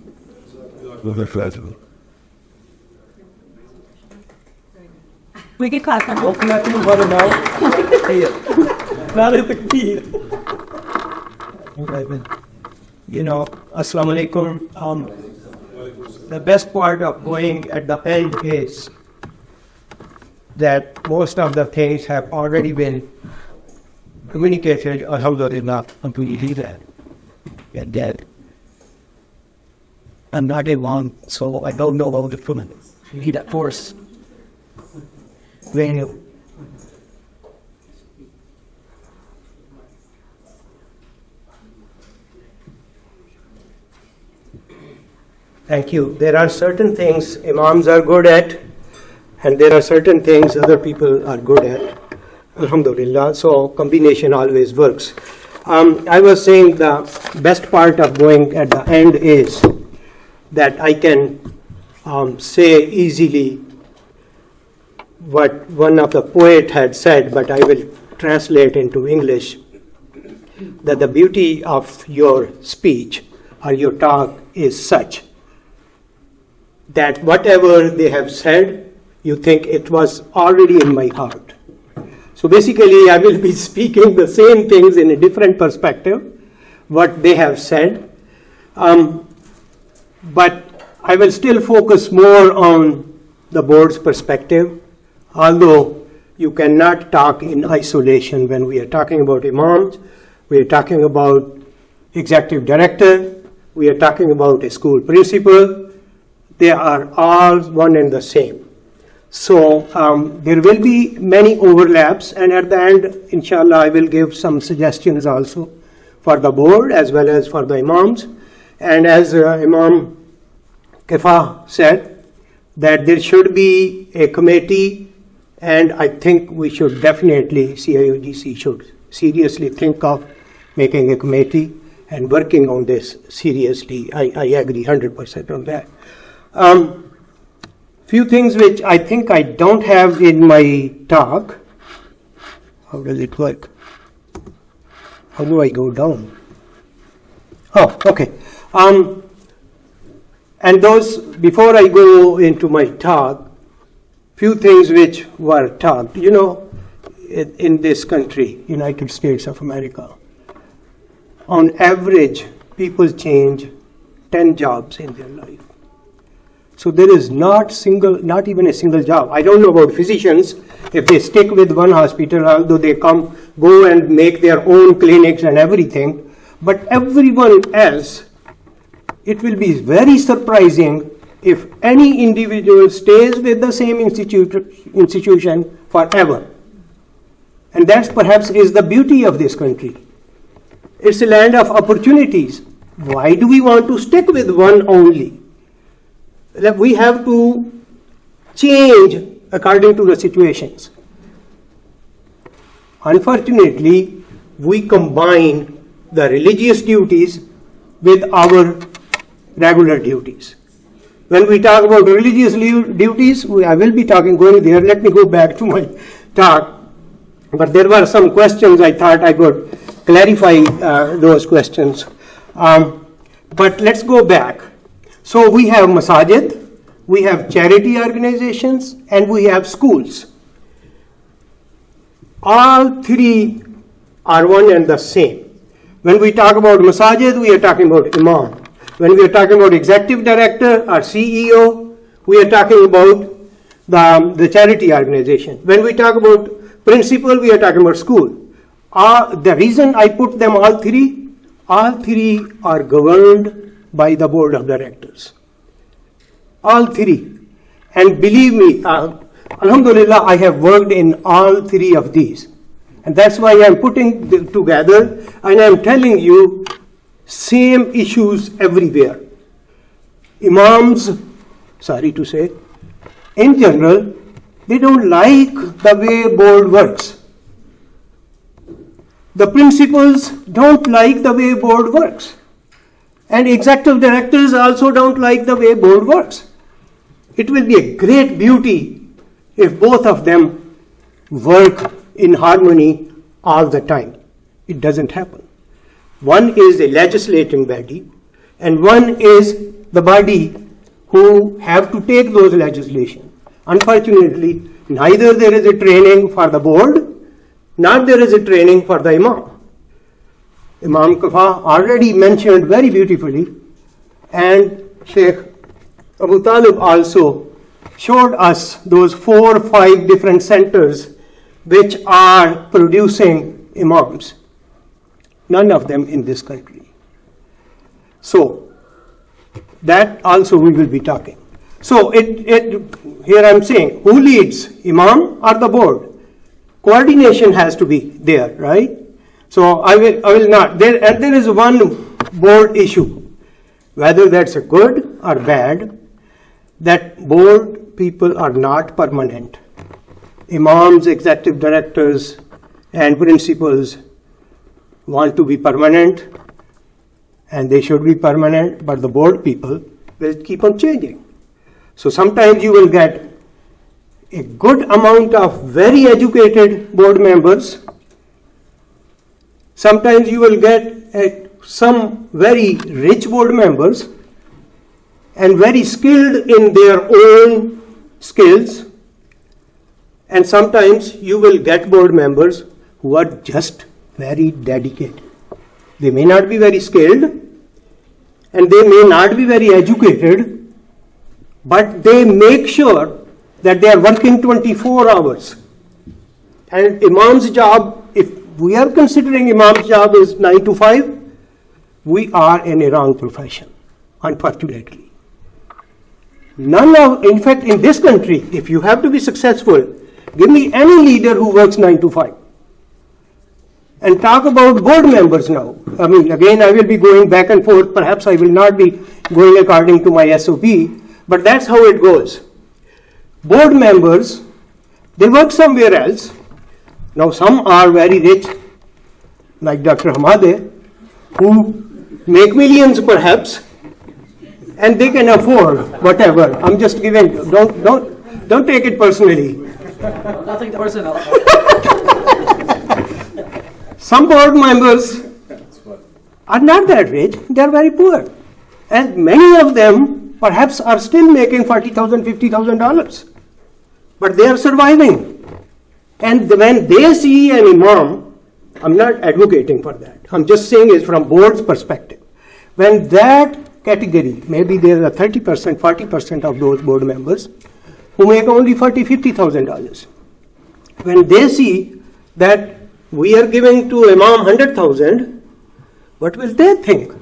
We can clap them. You know, Assalamu alaikum. The best part of going at the end is that most of the things have already been communicated, alhamdulillah, until you do that. You're dead. I'm not a one, so I don't know how to put it. You need that force. When you Thank you. There are certain things Imams are good at, and there are certain things other people are good at. Alhamdulillah. So combination always works. I was saying the best part of going at the end is that I can say easily what one of the poet had said, but I will translate into English, that the beauty of your speech or your talk is such that whatever they have said, you think it was already in my heart. So basically, I will be speaking the same things in a different perspective, what they have said, but I will still focus more on the board's perspective, although you cannot talk in isolation when we are talking about imams, we are talking about executive director, we are talking about a school principal. They are all one and the same. So there will be many overlaps, and at the end, inshallah, I will give some suggestions also for the board as well as for the imams. And as Imam Kifa said, that there should be a committee, and I think we should definitely, CIOGC should seriously think of making a committee and working on this seriously. I agree 100% on that. Few things which I think I don't have in my talk. How does it work? How do I go down? Oh, okay. And those, before I go into my talk, few things which were talked. You know, in this country, United States of America, on average, people change 10 jobs in their life. So there is not even a single job. I don't know about physicians, if they stick with one hospital, although they go and make their own clinics and everything, but everyone else, it will be very surprising if any individual stays with the same institution forever. And that perhaps is the beauty of this country. It's a land of opportunities. Why do we want to stick with one only? We have to change according to the situations. Unfortunately, we combine the religious duties with our regular duties. When we talk about religious duties, I will be going there. Let me go back to my talk. But there were some questions I thought I could clarify those questions. But let's go back. So we have masajid, we have charity organizations, and we have schools. All three are one and the same. When we talk about masajid, we are talking about imam. When we are talking about executive director or CEO, we are talking about the charity organization. When we talk about principal, we are talking about school. The reason I put them all three are governed by the board of directors. All three. And believe me, Alhamdulillah, I have worked in all three of these. And that's why I'm putting them together and I'm telling you same issues everywhere. Imams, sorry to say, in general, they don't like the way board works. The principals don't like the way board works. And executive directors also don't like the way board works. It will be a great beauty if both of them work in harmony all the time. It doesn't happen. One is a legislating body and one is the body who have to take those legislation. Unfortunately, neither there is a training for the board, nor there is a training for the Imam. Imam Kafa already mentioned very beautifully, and Sheikh Abu Talib also showed us those 4 or 5 different centers which are producing Imams. None of them in this country. So, that also we will be talking. So, here I'm saying, who leads, Imam or the board? Coordination has to be there, right? So, I will not. There is one board issue, whether that's a good or bad, that board people are not permanent. Imams, executive directors, and principals want to be permanent, and they should be permanent, but the board people will keep on changing. So sometimes you will get a good amount of very educated board members. Sometimes you will get some very rich board members and very skilled in their own skills. And sometimes you will get board members who are just very dedicated. They may not be very skilled and they may not be very educated, but they make sure that they are working 24 hours. And Imam's job, if we are considering Imam's job is 9 to 5, we are in a wrong profession, unfortunately. In fact, in this country, if you have to be successful, give me any leader who works 9 to 5. And talk about board members now. I mean, again, I will be going back and forth. Perhaps I will not be going according to my SOP, but that's how it goes. Board members, they work somewhere else. Now, some are very rich, like Dr. Hamade, who make millions perhaps, and they can afford whatever. I'm just giving, don't take it personally. Nothing personal. Some board members are not that rich, they are very poor. And many of them perhaps are still making $40,000, $50,000. But they are surviving. And when they see an Imam, I'm not advocating for that. I'm just saying it from board's perspective. When that category, maybe there are 30%, 40% of those board members who make only $40,000, $50,000. When they see that we are giving to Imam 100,000, what will they think?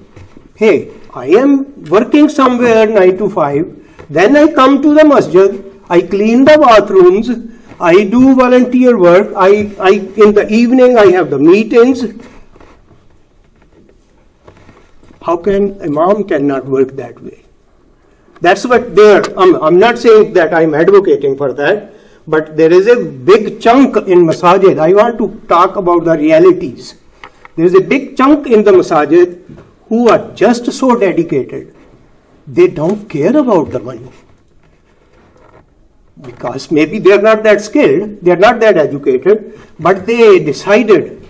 Hey, I am working somewhere 9 to 5, then I come to the masjid, I clean the bathrooms, I do volunteer work, in the evening I have the meetings. How can Imam cannot work that way? That's what I'm not saying that I'm advocating for that, but there is a big chunk in masajid. I want to talk about the realities. There is a big chunk in the masajid who are just so dedicated. They don't care about the money. Because maybe they are not that skilled, they are not that educated, but they decided.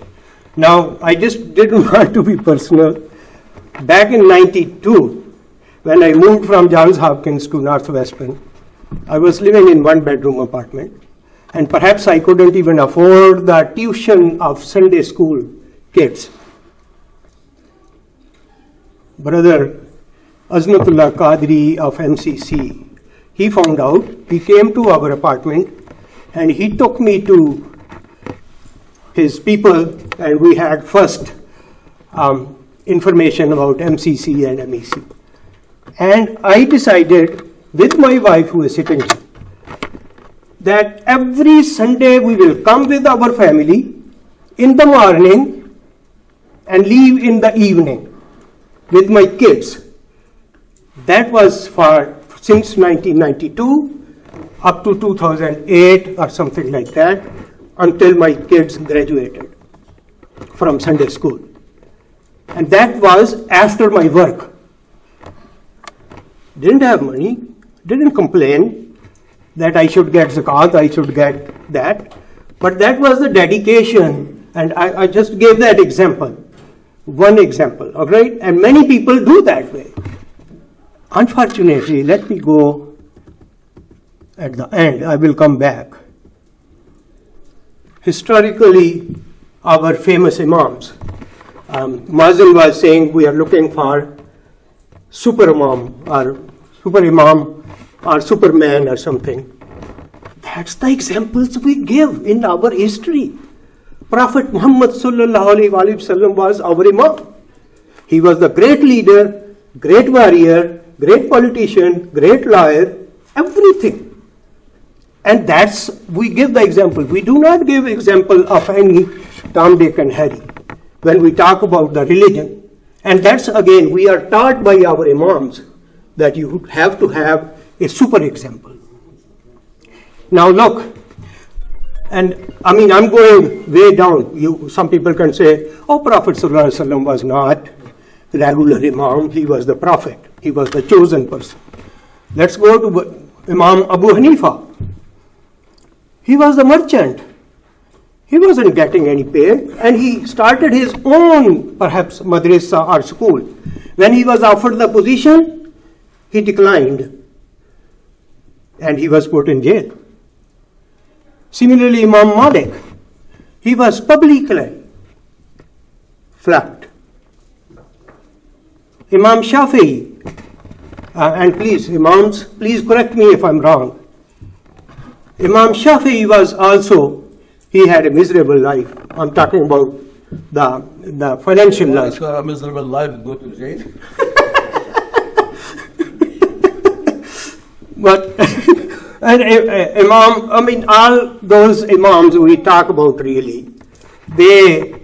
Now, I just didn't want to be personal. Back in 92, when I moved from Johns Hopkins to Northwestern, I was living in 1-bedroom apartment, and perhaps I couldn't even afford the tuition of Sunday school kids. Brother Azmatullah Qadri of MCC, he found out, he came to our apartment, and he took me to his people, and we had first information about MCC and MEC. And I decided, with my wife who is sitting here, that every Sunday we will come with our family in the morning and leave in the evening with my kids. That was for since 1992 up to 2008 or something like that, until my kids graduated from Sunday school. And that was after my work. Didn't have money, didn't complain that I should get zakat, I should get that. But that was the dedication, and I just gave that example, one example, all right? And many people do that way. Unfortunately, let me go at the end, I will come back. Historically, our famous Imams, Mazin was saying we are looking for super Imam or Superman or something. That's the examples we give in our history. Prophet Muhammad sallallahu alaihi wasallam was our Imam. He was the great leader, great warrior, great politician, great lawyer, everything. And that's, we give the example. We do not give example of any Tom, Dick and Harry when we talk about the religion. And that's again, we are taught by our Imams that you have to have a super example. Now look, and I mean, I'm going way down. Some people can say, oh, Prophet sallallahu alaihi wasallam was not the regular Imam, he was the Prophet, he was the chosen person. Let's go to Imam Abu Hanifa. He was the merchant. He wasn't getting any pay, and he started his own, perhaps, madrasa or school. When he was offered the position, he declined, and he was put in jail. Similarly, Imam Malik, he was publicly flagged. Imam Shafi'i, and please, Imams, please correct me if I'm wrong. Imam Shafi'i was also, he had a miserable life. I'm talking about the financial life. A miserable life, go to jail. But and Imam, I mean, all those Imams we talk about really, they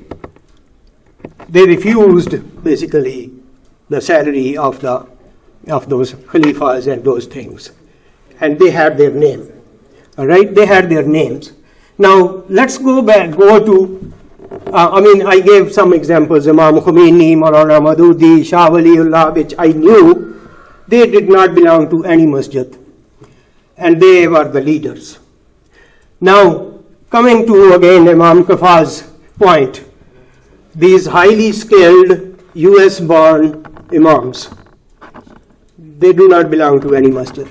refused basically the salary of those Khalifas and those things, and they had their name. All right, they had their names. Now let's go to. I gave some examples: Imam Khomeini, Maulana Madudi, Shah Waliullah, which I knew they did not belong to any masjid, and they were the leaders. Now, coming to again Imam Kafa's point, these highly skilled US-born Imams, they do not belong to any masjid,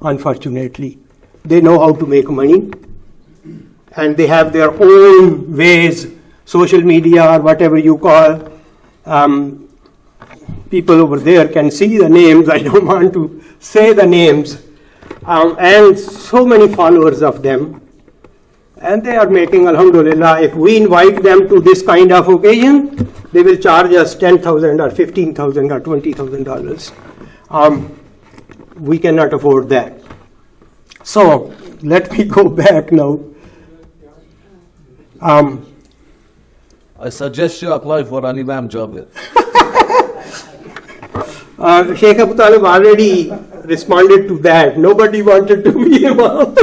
unfortunately. They know how to make money, and they have their own ways, social media or whatever you call. People over there can see the names, I don't want to say the names, and so many followers of them. And they are making, alhamdulillah, if we invite them to this kind of occasion, they will charge us $10,000 or $15,000 or $20,000. We cannot afford that. So, let me go back now. I suggest you apply for an Imam job here. Sheikh Abu Talib already responded to that. Nobody wanted to be Imam.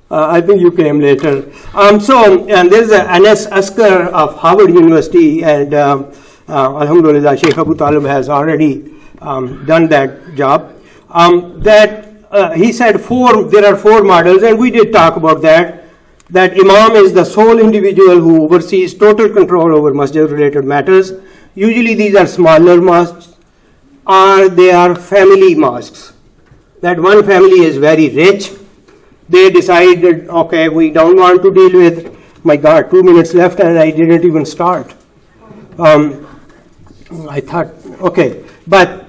I think you came later. And there's Anas Askar of Harvard University, and alhamdulillah, Sheikh Abu Talib has already done that job. He said there are four models, and we did talk about that. That Imam is the sole individual who oversees total control over masjid-related matters. Usually these are smaller mosques, or they are family mosques. That one family is very rich. They decided, okay, we don't want to deal with, my God, 2 minutes left and I didn't even start. I thought, okay, but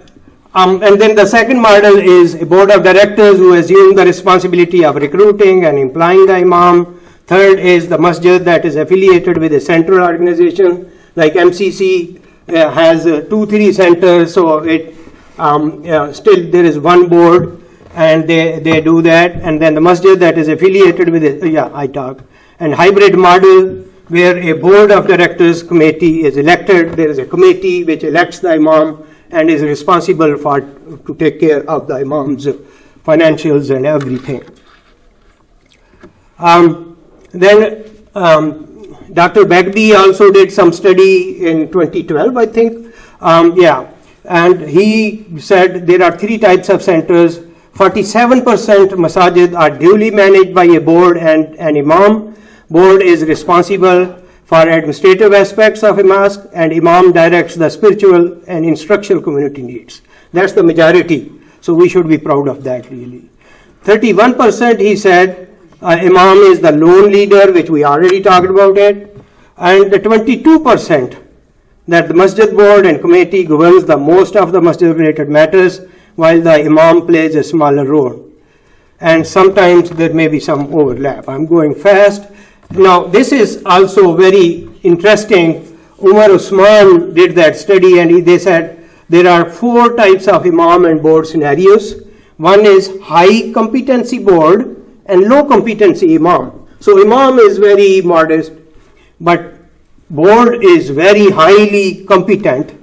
and then the second model is a board of directors who assume the responsibility of recruiting and employing the Imam. Third is the masjid that is affiliated with a central organization, like MCC has 2-3 centers, so it still there is one board. and they do that, and then the masjid that is affiliated with it, I talk, and hybrid model where a board of directors committee is elected. There is a committee which elects the imam and is responsible to take care of the imam's financials and everything. Then Dr. Bagby also did some study in 2012, I think. And he said there are 3 types of centers. 47% masajid are duly managed by a board and an imam. Board is responsible for administrative aspects of a mosque, and imam directs the spiritual and instructional community needs. That's the majority. So we should be proud of that, really. 31%, he said, imam is the lone leader, which we already talked about it. And the 22%, that the masjid board and committee governs the most of the masjid related matters, while the imam plays a smaller role. And sometimes there may be some overlap. I'm going fast. Now, this is also very interesting. Umar Usman did that study, and they said there are 4 types of imam and board scenarios. One is high competency board and low competency imam. So imam is very modest, but board is very highly competent.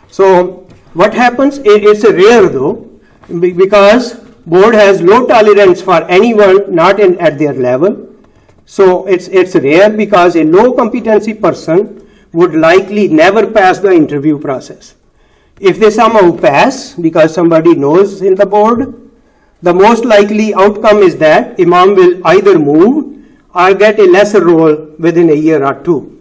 So what happens, it's a rare though, because board has low tolerance for anyone not at their level. So it's rare, because a low competency person would likely never pass the interview process. If they somehow pass, because somebody knows in the board, the most likely outcome is that imam will either move or get a lesser role within a year or 2.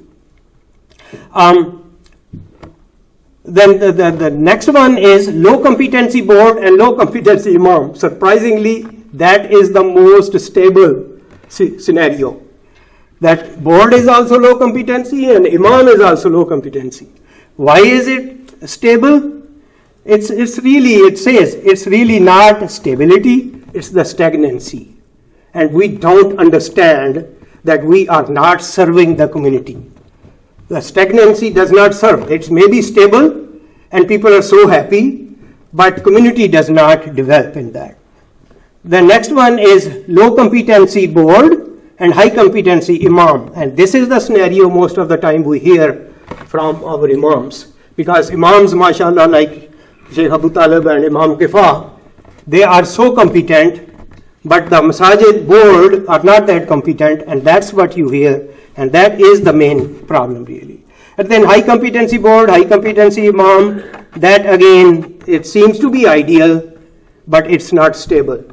Then the next one is low competency board and low competency imam. Surprisingly, that is the most stable scenario. That board is also low competency and imam is also low competency. Why is it stable? It says it's really not stability, it's the stagnancy. And we don't understand that we are not serving the community. The stagnancy does not serve. It may be stable and people are so happy, but community does not develop in that. The next one is low competency board and high competency imam. And this is the scenario most of the time we hear from our imams. Because imams, mashallah, like Sheikh Abu Talib and Imam Kifa, they are so competent, but the masajid board are not that competent, and that's what you hear. And that is the main problem, really. And then high competency board, high competency imam, that again, it seems to be ideal, but it's not stable.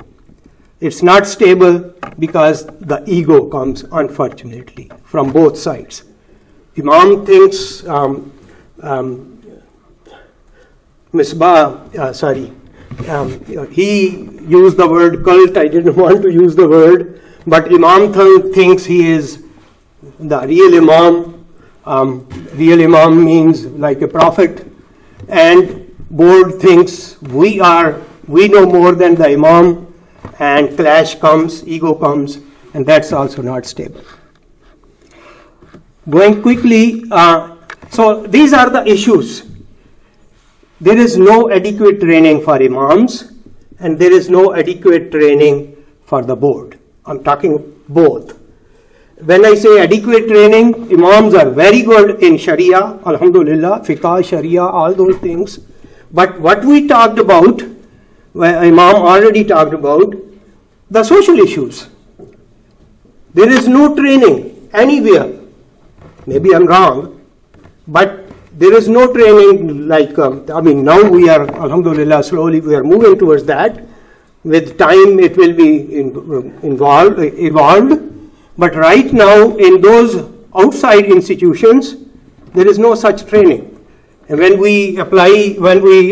It's not stable because the ego comes, unfortunately, from both sides. Imam thinks, he used the word cult. I didn't want to use the word, but Imam thinks he is the real Imam. Real Imam means like a prophet, and board thinks we know more than the Imam, and clash comes, ego comes, and that's also not stable. Going quickly, so these are the issues. There is no adequate training for imams, and there is no adequate training for the board. I'm talking both. When I say adequate training, imams are very good in Sharia, alhamdulillah, fiqh, Sharia, all those things. But what we talked about, Imam already talked about, the social issues. There is no training anywhere. Maybe I'm wrong, but there is no training like, now we are, alhamdulillah, slowly we are moving towards that. With time it will be evolved. But right now in those outside institutions, there is no such training. And when we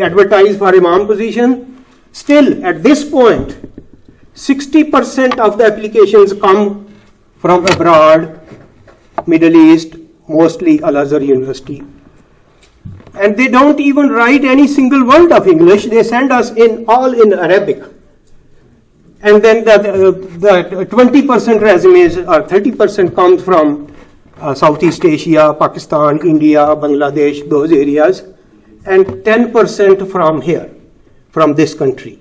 advertise for imam position, still at this point, 60% of the applications come from abroad, Middle East, mostly Al-Azhar University. And they don't even write any single word of English. They send us all in Arabic. And then the 20% resumes or 30% comes from Southeast Asia, Pakistan, India, Bangladesh, those areas, and 10% from here, from this country.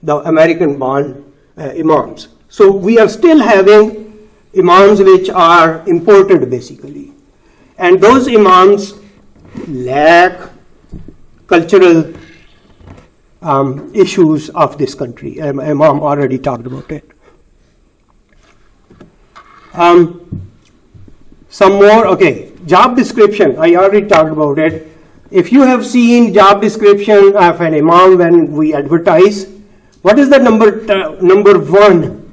the American-born imams. So we are still having imams which are imported basically. And those imams lack cultural issues of this country. Imam already talked about it. Some more, okay, job description, I already talked about it. If you have seen job description of an imam when we advertise, what is the number one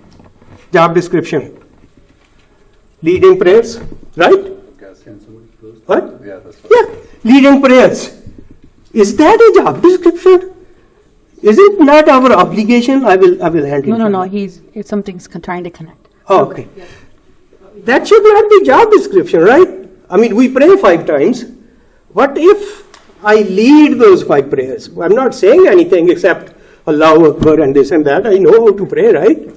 job description? Leading prayers, right? What? Yeah, leading prayers. Is that a job description? Is it not our obligation? I will hand it. No. It's something's trying to connect. Oh, okay. That should not be job description, right? I mean, we pray 5 times. What if I lead those 5 prayers? I'm not saying anything except Allahu Akbar and this and that. I know how to pray, right?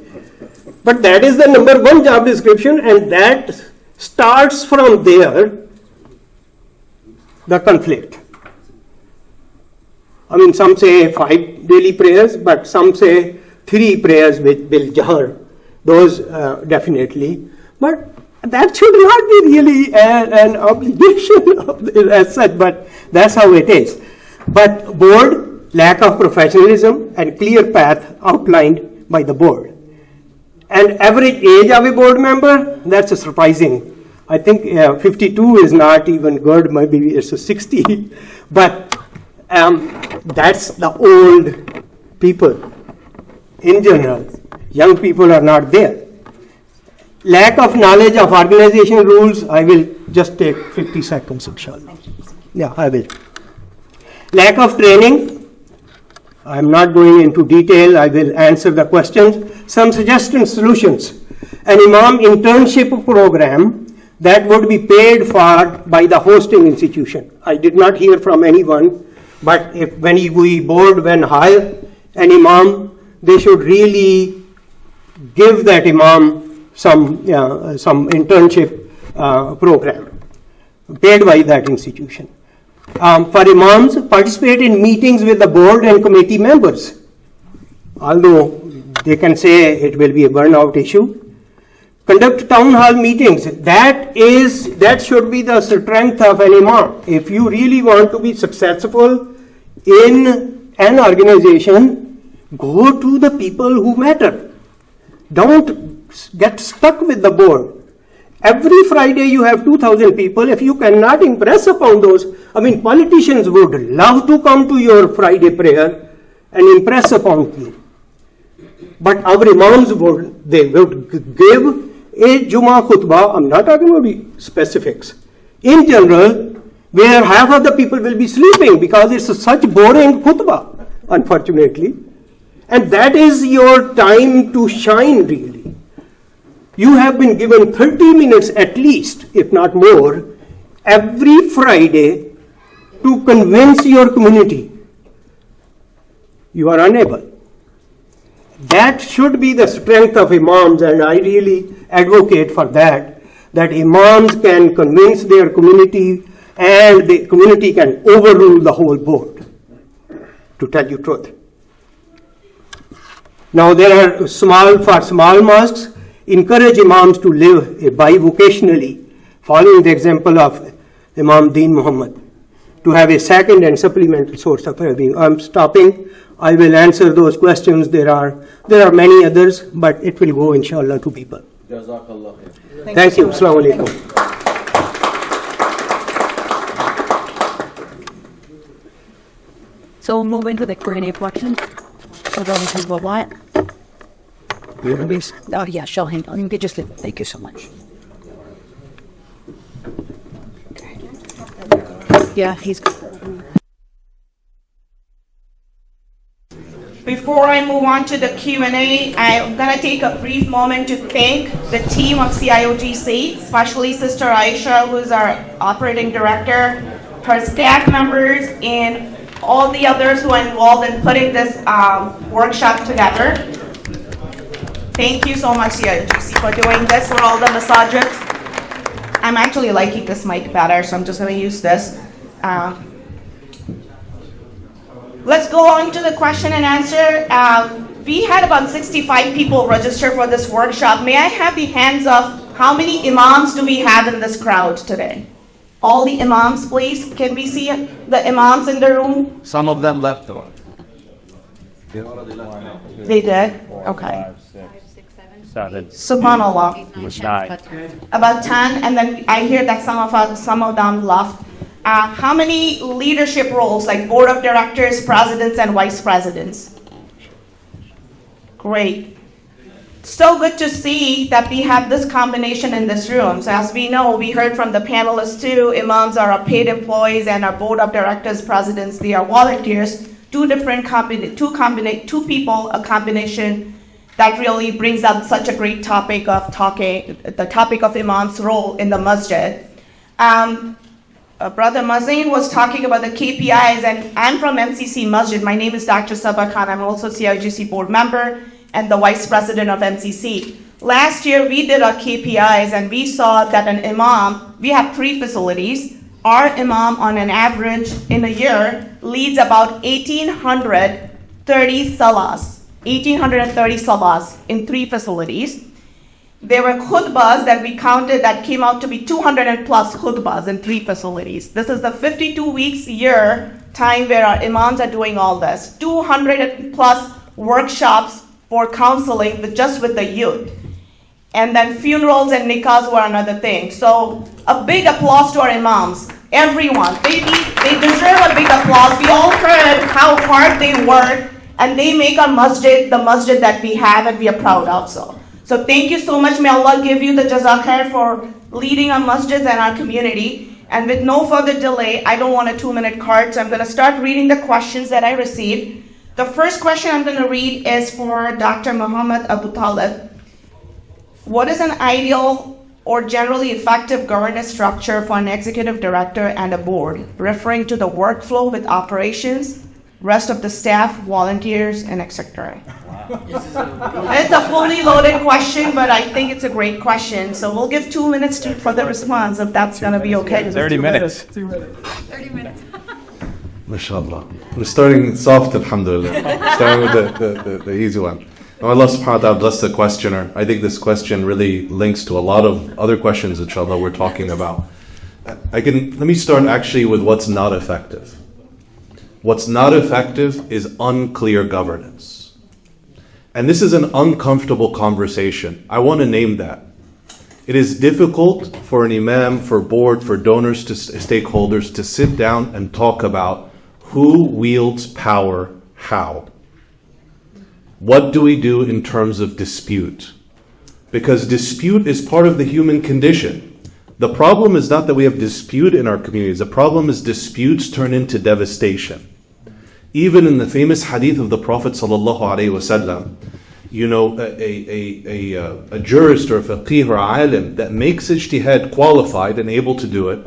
But that is the number one job description, and that starts from there, the conflict. I mean, some say 5 daily prayers, but some say 3 prayers with bil jahr. Those definitely. But that should not be really an obligation as such, but that's how it is. But board, lack of professionalism and clear path outlined by the board. And average age of a board member, that's surprising. I think 52 is not even good, maybe it's a 60. But that's the old people in general. Young people are not there. Lack of knowledge of organization rules, I will just take 50 seconds, inshallah. Yeah, I will. Lack of training, I'm not going into detail, I will answer the questions. Some suggestions, solutions. An Imam internship program that would be paid for by the hosting institution. I did not hear from anyone, but when hire an Imam, they should really give that Imam some internship program paid by that institution. For Imams, participate in meetings with the board and committee members. Although they can say it will be a burnout issue. Conduct town hall meetings. That should be the strength of an Imam. If you really want to be successful in an organization, go to the people who matter. Don't get stuck with the board. Every Friday you have 2,000 people. If you cannot impress upon those, I mean, politicians would love to come to your Friday prayer and impress upon you. But our Imams would give a Jummah khutbah, I'm not talking about the specifics, in general, where half of the people will be sleeping because it's such boring khutbah, unfortunately. And that is your time to shine, really. You have been given 30 minutes at least, if not more, every Friday to convince your community. You are unable. That should be the strength of Imams, and I really advocate for that Imams can convince their community and the community can overrule the whole board, to tell you truth. Now there are for small mosques, encourage Imams to live bivocationally, following the example of Imam Deen Muhammad, to have a second and supplemental source of revenue. I'm stopping. I will answer those questions. There are many others, but it will go, inshallah, to people. Thank you. Assalamu alaikum. So we'll move into the Q&A questions. So then we can go what? Oh yeah, show him. You can just thank you so much. Yeah, he's. Before I move on to the Q&A, I'm going to take a brief moment to thank the team of CIOGC, especially Sister Aisha, who's our operating director, her staff members, and all the others who are involved in putting this workshop together. Thank you so much, CIOGC, for doing this for all the massages. I'm actually liking this mic better, so I'm just going to use this. Let's go on to the question and answer. We had about 65 people register for this workshop. May I have the hands of how many imams do we have in this crowd today? All the imams, please. Can we see the imams in the room? Some of them left though. They did? Okay. 7, Subhanallah. 9. About 10, and then I hear that some of them left. How many leadership roles, like board of directors, presidents, and vice presidents? Great. So good to see that we have this combination in this room. So as we know, we heard from the panelists too, imams are our paid employees and our board of directors, presidents, they are volunteers. Two people, a combination that really brings up such a great topic of the topic of imam's role in the masjid. Brother Mazin was talking about the KPIs, and I'm from MCC Masjid. My name is Dr. Sabah Khan. I'm also CIOGC board member and the vice president of MCC. Last year, we did our KPIs, and we saw that an imam, we have 3 facilities. Our imam, on an average in a year, leads about 1,830 salahs in 3 facilities. There were khutbahs that we counted that came out to be 200 plus khutbahs in 3 facilities. This is the 52 weeks a year time where our imams are doing all this. 200 plus workshops for counseling just with the youth. And then funerals and nikahs were another thing. So a big applause to our imams. Everyone, they deserve a big applause. We all heard how hard they work, and they make our masjid the masjid that we have and we are proud of. So thank you so much. May Allah give you the jazak khair for leading our masjids and our community. And with no further delay, I don't want a 2-minute card, so I'm going to start reading the questions that I received. The first question I'm going to read is for Dr. Muhammad Abu Talib. What is an ideal or generally effective governance structure for an executive director and a board, referring to the workflow with operations, rest of the staff, volunteers, and etc.? It's a fully loaded question, but I think it's a great question. So we'll give 2 minutes for the response, if that's going to be okay. 30 minutes. 30 minutes. MashaAllah. We're starting soft, alhamdulillah. Starting with the easy one. Allah subhanahu wa ta'ala bless the questioner. I think this question really links to a lot of other questions, inshallah, we're talking about. Let me start actually with what's not effective. What's not effective is unclear governance. And this is an uncomfortable conversation. I want to name that. It is difficult for an imam, for board, for donors, to stakeholders to sit down and talk about who wields power how. What do we do in terms of dispute? Because dispute is part of the human condition. The problem is not that we have dispute in our communities. The problem is disputes turn into devastation. Even in the famous hadith of the Prophet ﷺ, you know, a jurist or a faqih or alim that makes ijtihad qualified and able to do it,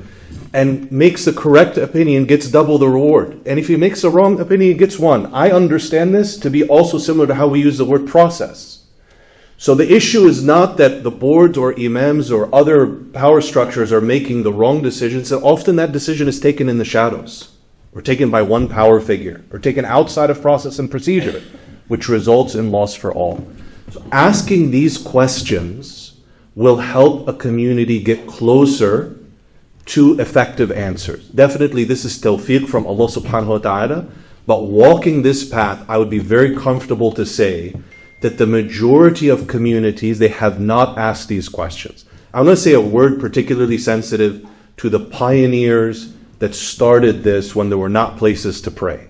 and makes the correct opinion gets double the reward. And if he makes a wrong opinion, he gets 1. I understand this to be also similar to how we use the word process. So the issue is not that the boards or imams or other power structures are making the wrong decisions. Often that decision is taken in the shadows, or taken by one power figure, or taken outside of process and procedure, which results in loss for all. So asking these questions will help a community get closer to effective answers. Definitely this is tawfiq from Allah subhanahu wa ta'ala, but walking this path, I would be very comfortable to say that the majority of communities, they have not asked these questions. I want to say a word particularly sensitive to the pioneers that started this when there were not places to pray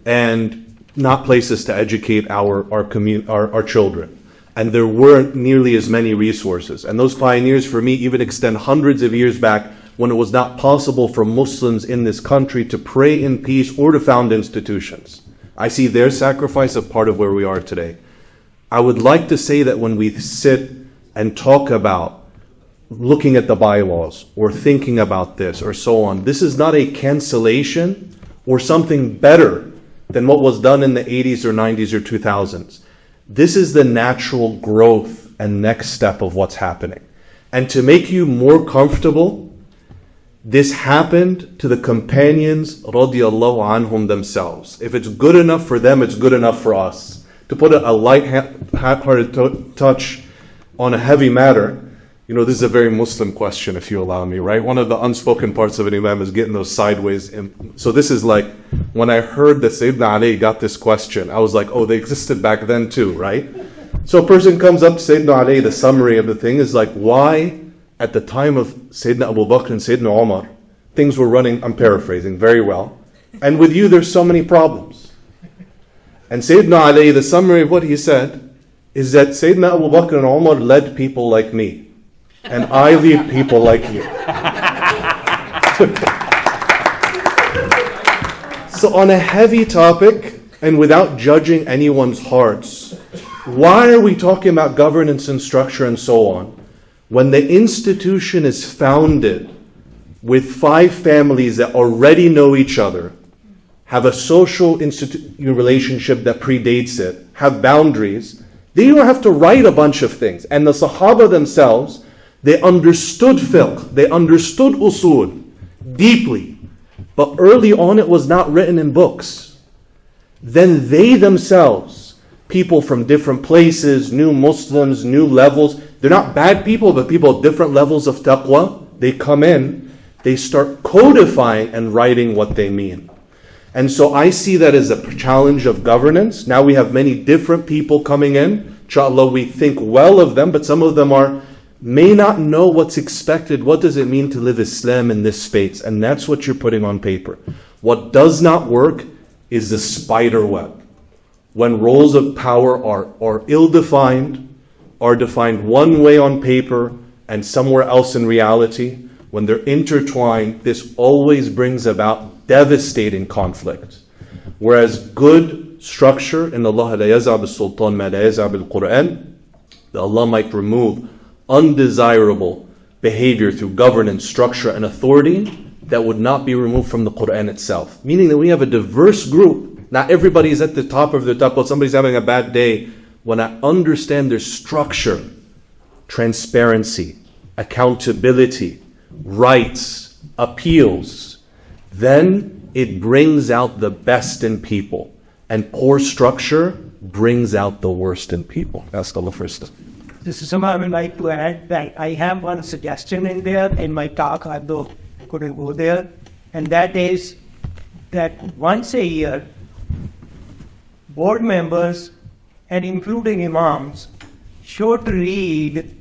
and not places to educate our children. And there weren't nearly as many resources. And those pioneers, for me, even extend hundreds of years back when it was not possible for Muslims in this country to pray in peace or to found institutions. I see their sacrifice as part of where we are today. I would like to say that when we sit and talk about looking at the bylaws or thinking about this or so on, this is not a cancellation or something better than what was done in the 80s or 90s or 2000s. This is the natural growth and next step of what's happening. And to make you more comfortable, this happened to the companions radiallahu anhum themselves. If it's good enough for them, it's good enough for us. to put a light-hearted touch on a heavy matter, this is a very Muslim question, if you allow me, right? One of the unspoken parts of an Imam is getting those sideways. So this is like, when I heard that Sayyidina Ali got this question, I was like, oh, they existed back then too, right? So a person comes up to Sayyidina Ali, the summary of the thing is like, why at the time of Sayyidina Abu Bakr and Sayyidina Umar, things were running, I'm paraphrasing very well, and with you there's so many problems. And Sayyidina Ali, the summary of what he said, is that Sayyidina Abu Bakr and Umar led people like me, and I lead people like you. So on a heavy topic, and without judging anyone's hearts, why are we talking about governance and structure and so on, when the institution is founded with 5 families that already know each other, have a social relationship that predates it, have boundaries? They don't have to write a bunch of things. And the Sahaba themselves, they understood fiqh, they understood usul deeply, but early on it was not written in books. Then they themselves, people from different places, new Muslims, new levels, they're not bad people, but people at different levels of taqwa, they come in, they start codifying and writing what they mean. And so I see that as a challenge of governance. Now we have many different people coming in. Inshallah, we think well of them, but some of them may not know what's expected. What does it mean to live Islam in this space? And that's what you're putting on paper. What does not work is the spider web. When roles of power are ill-defined, are defined one way on paper and somewhere else in reality, when they're intertwined, this always brings about devastating conflict. Whereas good structure, in Allah la yaz'ab al-sultan ma la yaz'ab al-Quran, that Allah might remove undesirable behavior through governance, structure, and authority that would not be removed from the Quran itself. Meaning that we have a diverse group. Not everybody is at the top of their taqwa. Somebody's having a bad day. When I understand their structure, transparency, accountability, rights, appeals, then it brings out the best in people. And poor structure brings out the worst in people. Ask Allah first. This is something I would like to add that I have one suggestion in there in my talk, although I couldn't go there, and that is that once a year, board members and including imams should read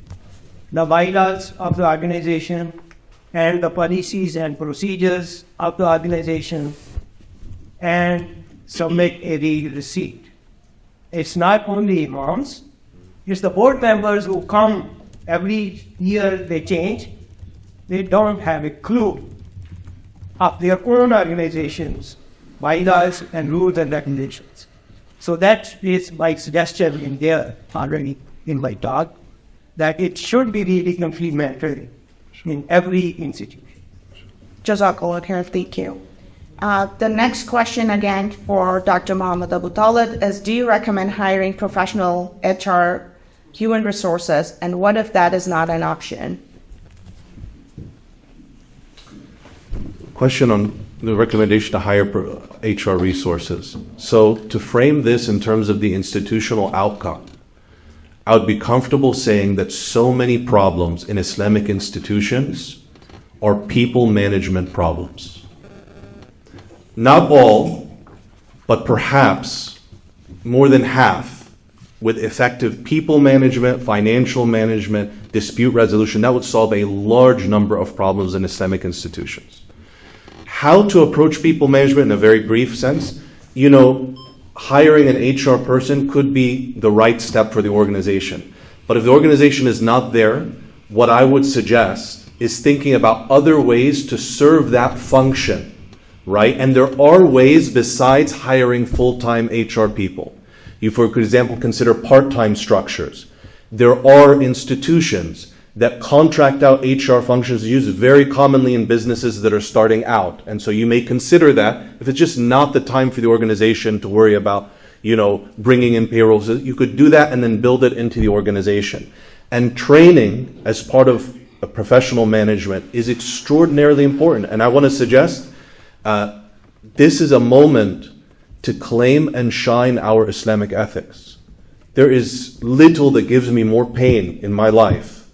the bylaws of the organization and the policies and procedures of the organization and submit a receipt. It's not only imams, it's the board members who come every year, they change. They don't have a clue of their own organizations, bylaws and rules and regulations. So that is my suggestion in there already in my talk, that it should be really complementary in every institution. Jazakallah khair, thank you. The next question again for Dr. Muhammad Abu Talib is, do you recommend hiring professional HR human resources, and what if that is not an option? Question on the recommendation to hire HR resources. So to frame this in terms of the institutional outcome, I would be comfortable saying that so many problems in Islamic institutions are people management problems. Not all, but perhaps more than half, with effective people management, financial management, dispute resolution, that would solve a large number of problems in Islamic institutions. How to approach people management in a very brief sense, hiring an HR person could be the right step for the organization. But if the organization is not there, what I would suggest is thinking about other ways to serve that function, right? And there are ways besides hiring full-time HR people. You, for example, consider part-time structures. There are institutions that contract out HR functions used very commonly in businesses that are starting out. And so you may consider that if it's just not the time for the organization to worry about, bringing in payrolls, you could do that and then build it into the organization. And training as part of a professional management is extraordinarily important. And I want to suggest this is a moment to claim and shine our Islamic ethics. there is little that gives me more pain in my life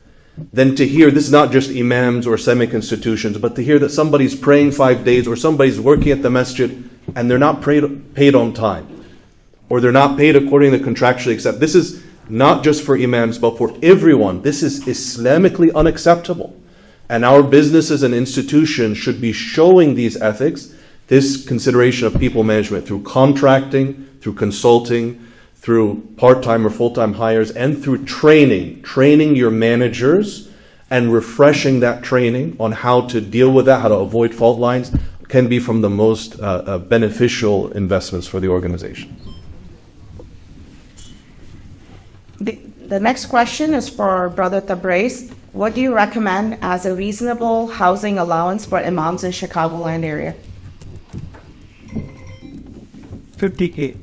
than to hear, this is not just imams or Islamic institutions, but to hear that somebody's praying 5 days or somebody's working at the masjid and they're not paid on time, or they're not paid according to contractually accept. This is not just for imams, but for everyone. This is Islamically unacceptable. And our businesses and institutions should be showing these ethics, this consideration of people management through contracting, through consulting, through part-time or full-time hires, and through training your managers and refreshing that training on how to deal with that, how to avoid fault lines, can be from the most beneficial investments for the organization. The next question is for Brother Tabriz. What do you recommend as a reasonable housing allowance for imams in Chicagoland area? 50K.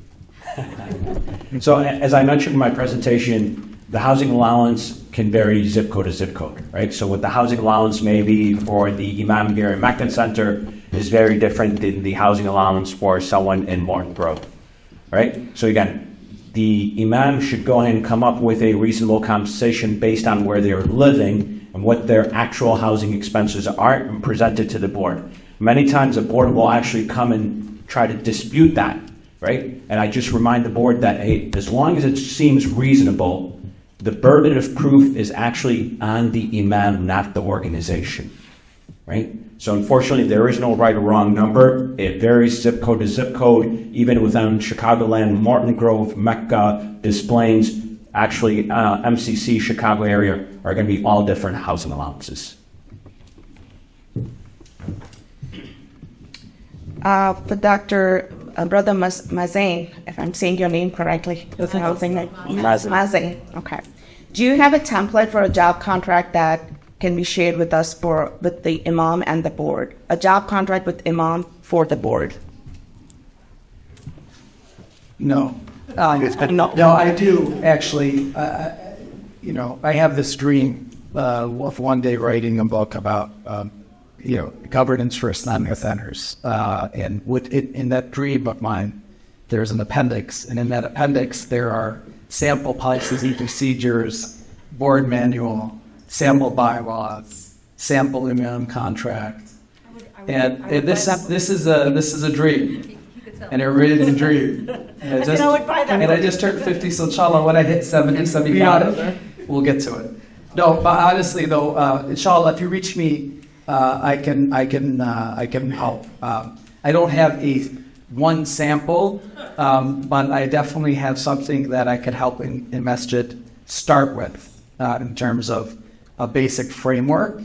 So as I mentioned in my presentation, the housing allowance can vary zip code to zip code, right? So what the housing allowance may be for the Imam here in Meccan Center is very different than the housing allowance for someone in Morton Grove, right? So again, the Imam should go ahead and come up with a reasonable compensation based on where they're living and what their actual housing expenses are and present it to the board. Many times the board will actually come and try to dispute that, right? And I just remind the board that, hey, as long as it seems reasonable, the burden of proof is actually on the Imam, not the organization, right? So unfortunately, there is no right or wrong number. It varies zip code to zip code. Even within Chicagoland, Morton Grove, Mecca, Des Plaines, actually MCC, Chicago area are going to be all different housing allowances. For Dr. Brother Mazain, if I'm saying your name correctly. Mazain. Okay. Do you have a template for a job contract that can be shared with us with the Imam and the board? A job contract with Imam for the board? No. No, I do actually. I have this dream of one day writing a book about governance for Islamic centers. And in that dream of mine, there's an appendix, and in that appendix there are sample policies and procedures, board manual, sample bylaws, sample Imam contract, and this is a dream, and a written dream. And I just turned 50, so inshallah, when I hit 70, 75, we'll get to it. No, but honestly though, inshallah, if you reach me, I can help. I don't have one sample, but I definitely have something that I could help in masjid start with in terms of a basic framework.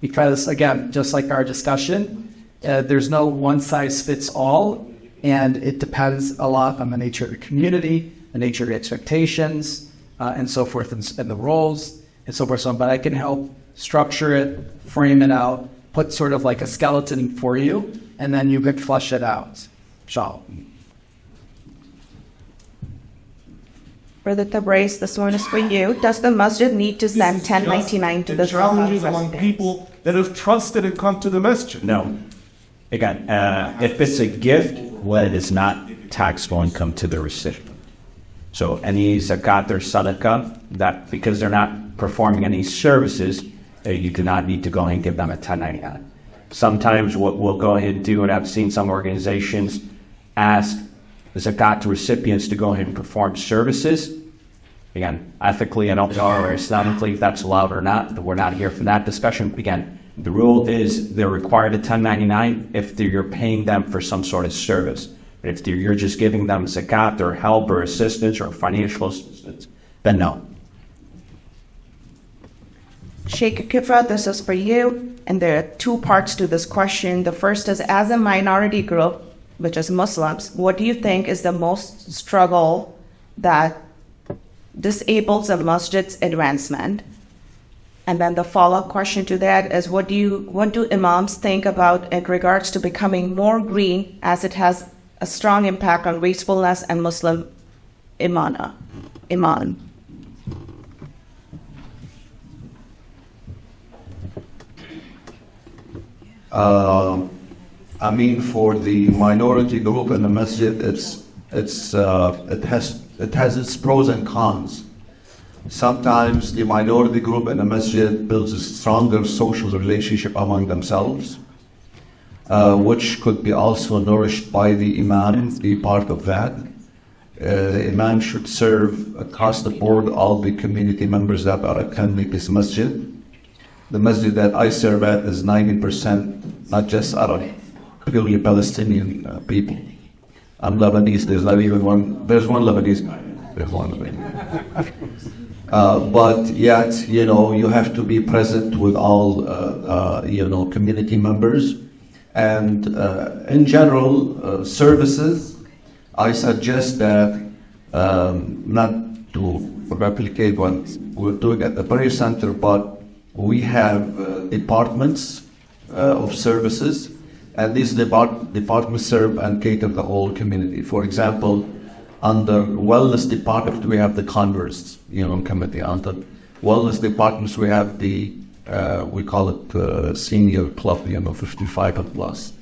Because again, just like our discussion, there's no one size fits all, and it depends a lot on the nature of the community, the nature of the expectations, and so forth, and the roles, and so forth. But I can help structure it, frame it out, put sort of like a skeleton for you, and then you can flush it out. Inshallah. Brother Tabriz, this one is for you. Does the masjid need to send 1099 to the challenges among people that have trusted and come to the masjid? No. Again, if it's a gift, well, it is not taxable income to the recipient. So any zakat or sadaqah, that because they're not performing any services, you do not need to go ahead and give them a 1099. Sometimes what we'll go ahead and do, and I've seen some organizations ask the zakat recipients to go ahead and perform services. Again, ethically, I don't know, or Islamically, if that's allowed or not. We're not here for that discussion. Again, the rule is they're required a 1099 if you're paying them for some sort of service. But if you're just giving them zakat or help or assistance or financial assistance, then no. Sheikh Kifra, this is for you, and there are two parts to this question. The first is, as a minority group, which is Muslims, what do you think is the most struggle that disables the masjid's advancement? And then the follow-up question to that is, what do imams think about in regards to becoming more green, as it has a strong impact on wastefulness and Muslim iman? For the minority group in the masjid, it has it has its pros and cons. Sometimes the minority group in a masjid builds a stronger social relationship among themselves, which could be also nourished by the imam, be part of that. The imam should serve across the board all the community members that are attending this masjid. The masjid that I serve at is 90% not just Arab, purely Palestinian people. I'm Lebanese, there's not even one, there's one Lebanese guy. There's one Lebanese. But yet, you have to be present with all, community members. And in general, services, I suggest that not to replicate what we're doing at the prayer center, but we have departments of services, and these departments serve and cater the whole community. For example, under wellness department, we have the converts, committee. Under wellness departments, we have the, we call it senior club, 55 and plus.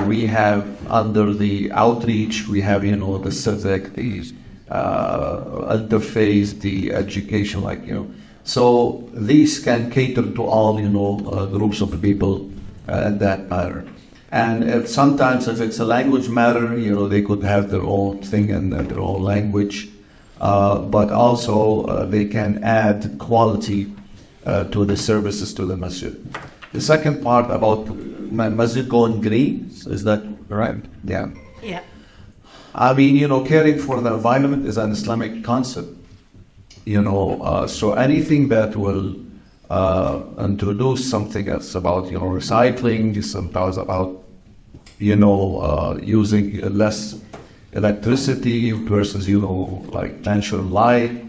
We have under the outreach, we have, the civic, the interface, the education, So these can cater to all, groups of people that matter. And sometimes if it's a language matter, they could have their own thing and their own language. But also they can add quality to the services to the masjid. The second part about masjid going green, is that right? Yeah. Yeah. I mean, caring for the environment is an Islamic concept. So anything that will introduce something that's about, recycling, sometimes about, using less electricity versus, like natural light,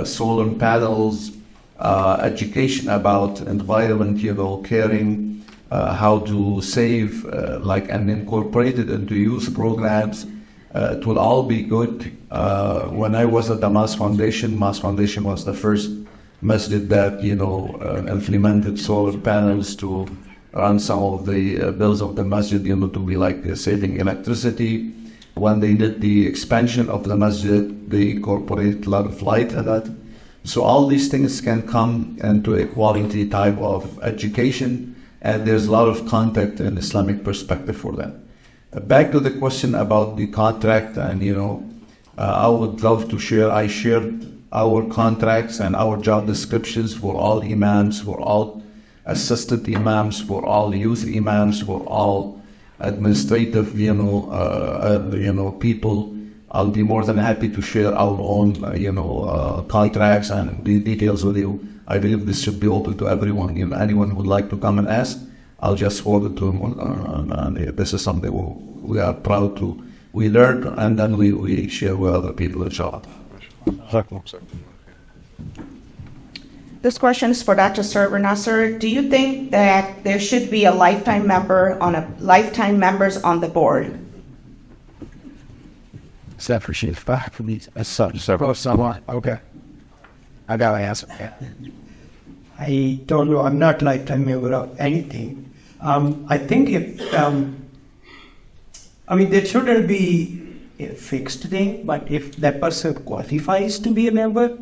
solar panels, education about environment, caring, how to save, and incorporate it into youth programs. It will all be good. When I was at the Mass Foundation was the first masjid that, implemented solar panels to run some of the bills of the masjid, to be like saving electricity. When they did the expansion of the masjid, they incorporated a lot of light in that. So all these things can come into a quality type of education, and there's a lot of contact in Islamic perspective for that. Back to the question about the contract, and I would love to share. I shared our contracts and our job descriptions for all imams, for all assistant imams, for all youth imams, for all administrative, people. I'll be more than happy to share our own, contracts and the details with you. I believe this should be open to everyone. Anyone who would like to come and ask, I'll just forward it to them. And this is something we are proud to. We learn and then we share with other people, inshallah. This question is for Dr. Server Nasser. Do you think that there should be a lifetime members on the board? Okay. I gotta answer that. I don't know. I'm not lifetime member of anything. I think there shouldn't be a fixed thing, but if that person qualifies to be a member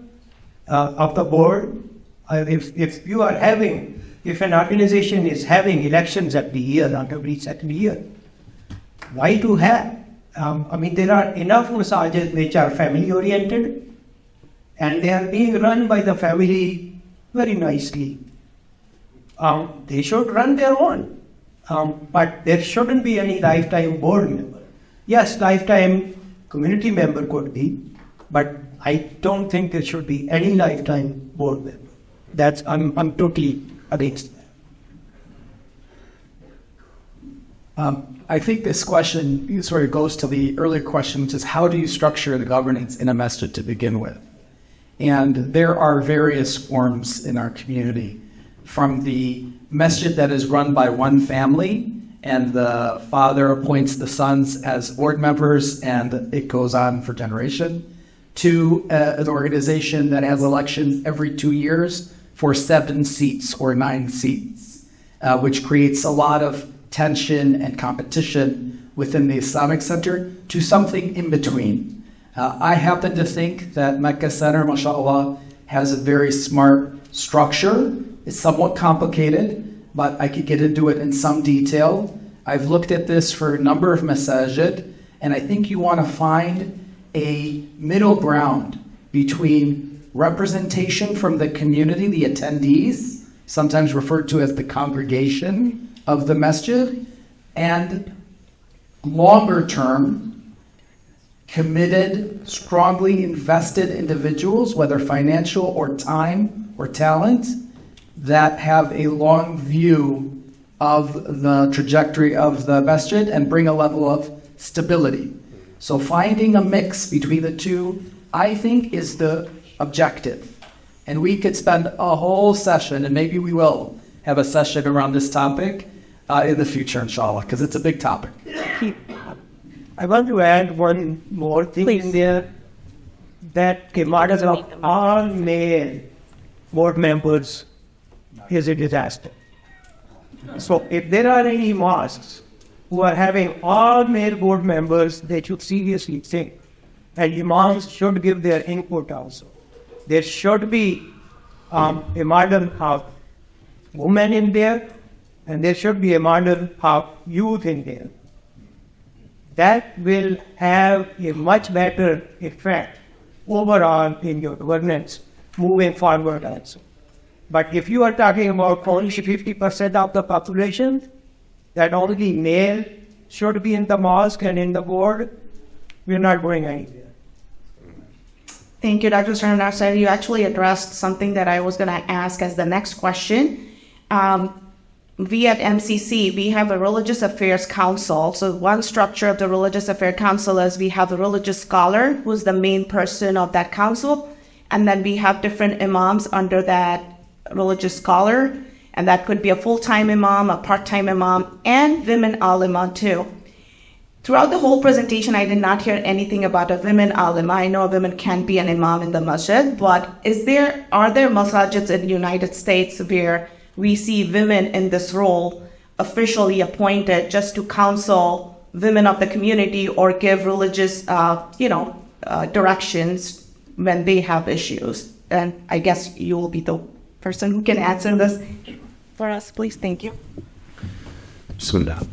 of the board, if an organization is having elections every year, not every second year, why to have? There are enough massages which are family oriented, and they are being run by the family very nicely. They should run their own, but there shouldn't be any lifetime board member. Yes, lifetime community member could be, but I don't think there should be any lifetime board member. I'm totally against that. I think this question sort of goes to the earlier question, which is how do you structure the governance in a masjid to begin with? And there are various forms in our community, from the masjid that is run by one family and the father appoints the sons as board members and it goes on for generation, to an organization that has election every 2 years for 7 seats or 9 seats, which creates a lot of tension and competition within the Islamic Center, to something in between. I happen to think that Mecca Center, mashallah, has a very smart structure. It's somewhat complicated, but I could get into it in some detail. I've looked at this for a number of masajid, and I think you want to find a middle ground between representation from the community, the attendees, sometimes referred to as the congregation of the masjid, and longer term, committed, strongly invested individuals, whether financial or time or talent, that have a long view of the trajectory of the masjid and bring a level of stability. So finding a mix between the two, I think, is the objective. And we could spend a whole session, and maybe we will have a session around this topic in the future, inshallah, because it's a big topic. I want to add one more thing in there, that Kemardas of all male board members is a disaster. So if there are any mosques who are having all male board members, they should seriously think, and imams should give their input also. There should be a model of women in there, and there should be a model of youth in there. That will have a much better effect overall in your governance moving forward also. But if you are talking about only 50% of the population, that only male should be in the mosque and in the board, we're not going anywhere. Thank you, Dr. Srinathar. You actually addressed something that I was going to ask as the next question. We at MCC, we have a Religious Affairs Council. So one structure of the Religious Affairs Council is we have a religious scholar who's the main person of that council. And then we have different imams under that religious scholar. And that could be a full-time imam, a part-time imam, and women alima too. Throughout the whole presentation, I did not hear anything about a women alima. I know a woman can be an imam in the masjid, but are there masajids in the United States where we see women in this role officially appointed just to counsel women of the community or give religious, directions when they have issues? And I guess you will be the person who can answer this for us, please. Thank you. Bismillah.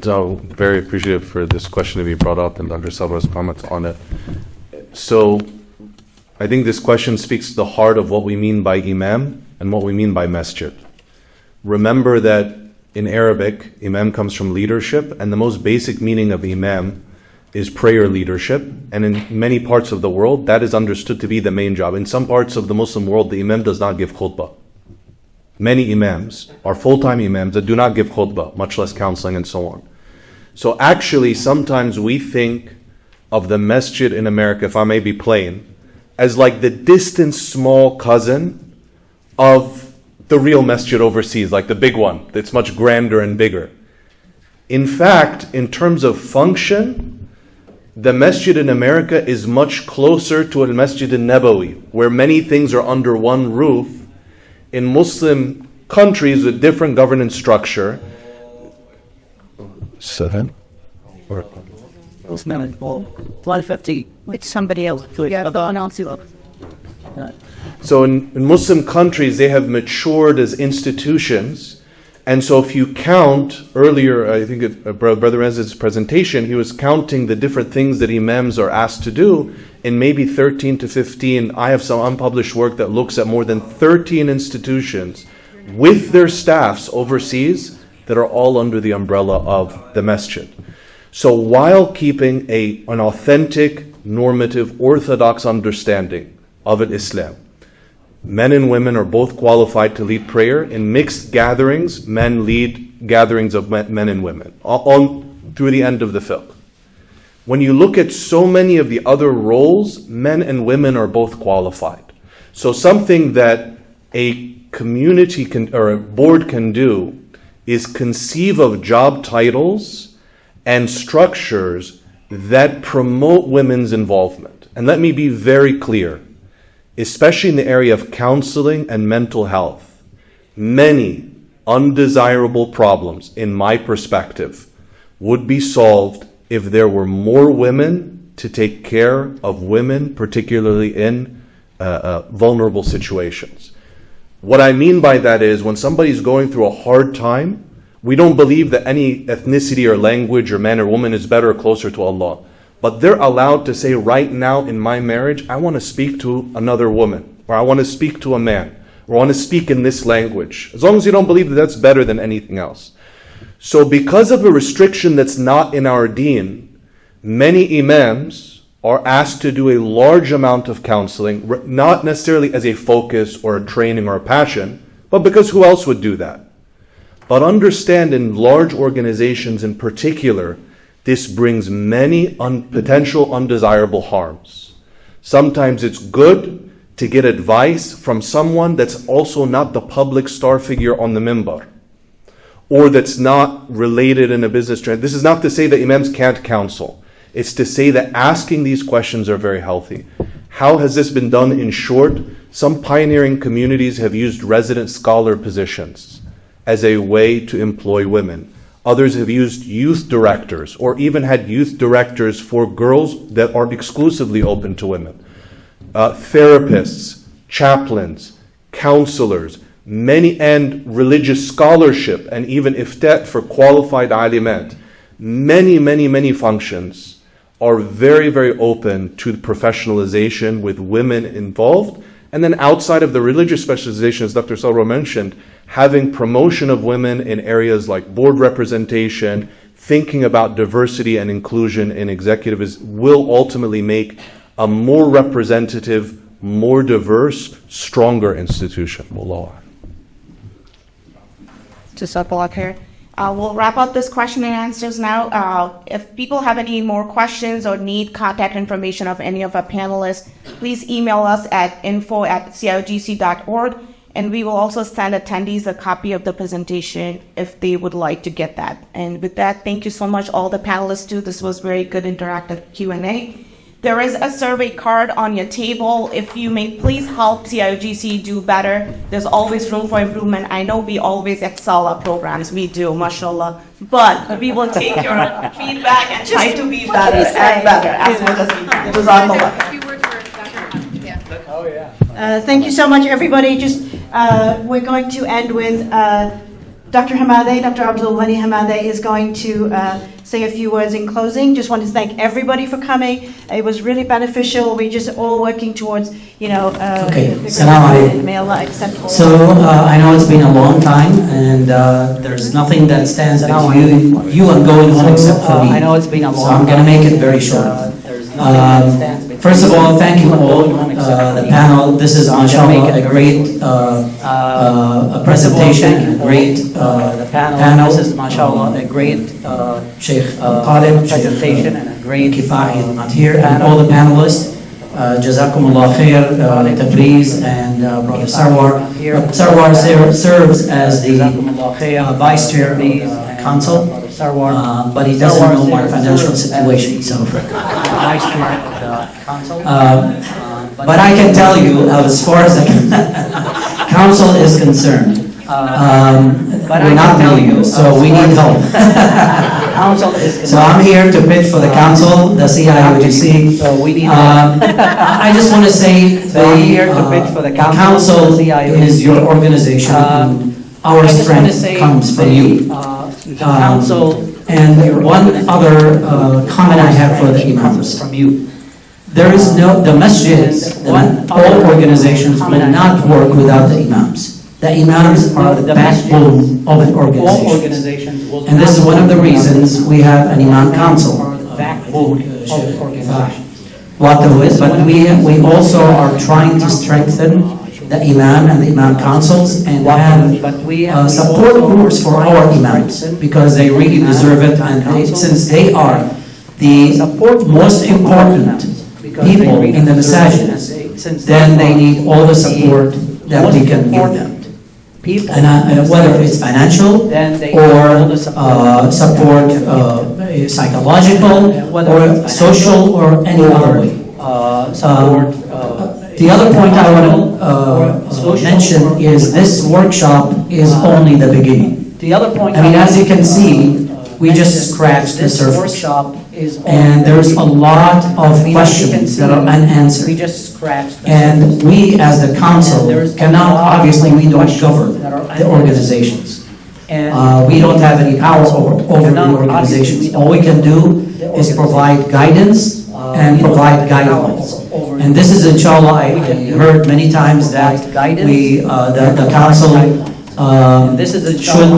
So, very appreciative for this question to be brought up and Dr. Sabra's comments on it. So, I think this question speaks to the heart of what we mean by imam and what we mean by masjid. Remember that in Arabic, imam comes from leadership, and the most basic meaning of imam is prayer leadership. And in many parts of the world, that is understood to be the main job. In some parts of the Muslim world, the imam does not give khutbah. Many imams are full-time imams that do not give khutbah, much less counseling and so on. So actually, sometimes we think of the masjid in America, if I may be plain, as like the distant small cousin of the real masjid overseas, like the big one that's much grander and bigger. In fact, in terms of function, the masjid in America is much closer to al Masjid al-Nabawi, where many things are under one roof. In Muslim countries with different governance structure, It's somebody else. so in Muslim countries, they have matured as institutions. And so if you count, earlier, I think Brother Rez's presentation, he was counting the different things that imams are asked to do. In maybe 13 to 15, I have some unpublished work that looks at more than 13 institutions with their staffs overseas that are all under the umbrella of the masjid. So while keeping an authentic, normative, orthodox understanding of Islam, men and women are both qualified to lead prayer. In mixed gatherings, men lead gatherings of men and women, all through the end of the fiqh. When you look at so many of the other roles, men and women are both qualified. So something that a community or a board can do is conceive of job titles and structures that promote women's involvement. And let me be very clear, especially in the area of counseling and mental health, many undesirable problems, in my perspective, would be solved if there were more women to take care of women, particularly in vulnerable situations. What I mean by that is when somebody's going through a hard time, we don't believe that any ethnicity or language or man or woman is better or closer to Allah. But they're allowed to say, right now in my marriage, I want to speak to another woman, or I want to speak to a man, or I want to speak in this language. As long as you don't believe that that's better than anything else. So because of a restriction that's not in our deen, many imams are asked to do a large amount of counseling, not necessarily as a focus or a training or a passion, but because who else would do that? But understand, in large organizations in particular, this brings many potential undesirable harms. Sometimes it's good to get advice from someone that's also not the public star figure on the minbar, or that's not related in a business trend. This is not to say that imams can't counsel. It's to say that asking these questions are very healthy. How has this been done? In short, some pioneering communities have used resident scholar positions as a way to employ women. Others have used youth directors, or even had youth directors for girls that aren't exclusively open to women. Therapists, chaplains, counselors, and religious scholarship, and even iftat for qualified alimat. Many functions are very, very open to professionalization with women involved. And then outside of the religious specialization, as Dr. Salwa mentioned, having promotion of women in areas like board representation, thinking about diversity and inclusion in executives will ultimately make a more representative, more diverse, stronger institution. Wallahu a'lam. Jazakallah khair. We'll wrap up this question and answers now. If people have any more questions or need contact information of any of our panelists, please email us at info@ciogc.org, and we will also send attendees a copy of the presentation if they would like to get that. And with that, thank you so much all the panelists too. This was very good interactive Q&A. There is a survey card on your table. If you may please help CIOGC do better. There's always room for improvement. I know we always excel our programs. We do, mashallah. But we will take your feedback and try to be better and better as much as we can. Jazakallah. Thank you so much, everybody. We're going to end with Dr. Hamadeh. Dr. Abdul Ghani Hamadeh is going to say a few words in closing. Just want to thank everybody for coming. It was really beneficial. We're just all working towards, Okay. Assalamu alaikum. May Allah accept all. So I know it's been a long time, and there's nothing that stands between you and going home except for me. I know it's been a long So I'm going to make it very short. First of all, thank you all, the panel. This is, mashallah, a great presentation, a great panel. This is, mashallah, a great Sheikh Talib, presentation, and a great Kifahi is not here, and all the panelists. Jazakumullah khair, Tabriz, and Brother Sarwar. Sarwar serves as the Vice Chair of Council, but he doesn't know my financial situation, so. Vice Chair of the Council. But I can tell you, as far as the Council is concerned, we're not million, so we need help. So I'm here to pitch for the council, the CIOGC. So we need I just want to say the council is your organization. Our strength comes from you. And one other comment I have for the imams. From you. There is the masjids, all organizations will not work without the imams. The imams are the backbone of an organization. And this is one of the reasons we have an imam council. But we also are trying to strengthen the imam and the imam councils and have support groups for our imams because they really deserve it, and since they are the most important people in the masajid, then they need all the support that we can give them. And whether it's financial or support, psychological or social or any other way. The other point I want to mention is this workshop is only the beginning. I mean, as you can see, we just scratched the this surface. workshop is And there's a lot of we questions can see that are we unanswered. just scratched the And we, as the council, there's a cannot, lot of obviously, we don't questions govern that are the organizations. And We don't have any power over the cannot- organizations. All we can do is provide guidance and provide guidelines. And this is, inshallah, I heard many times that we, the council should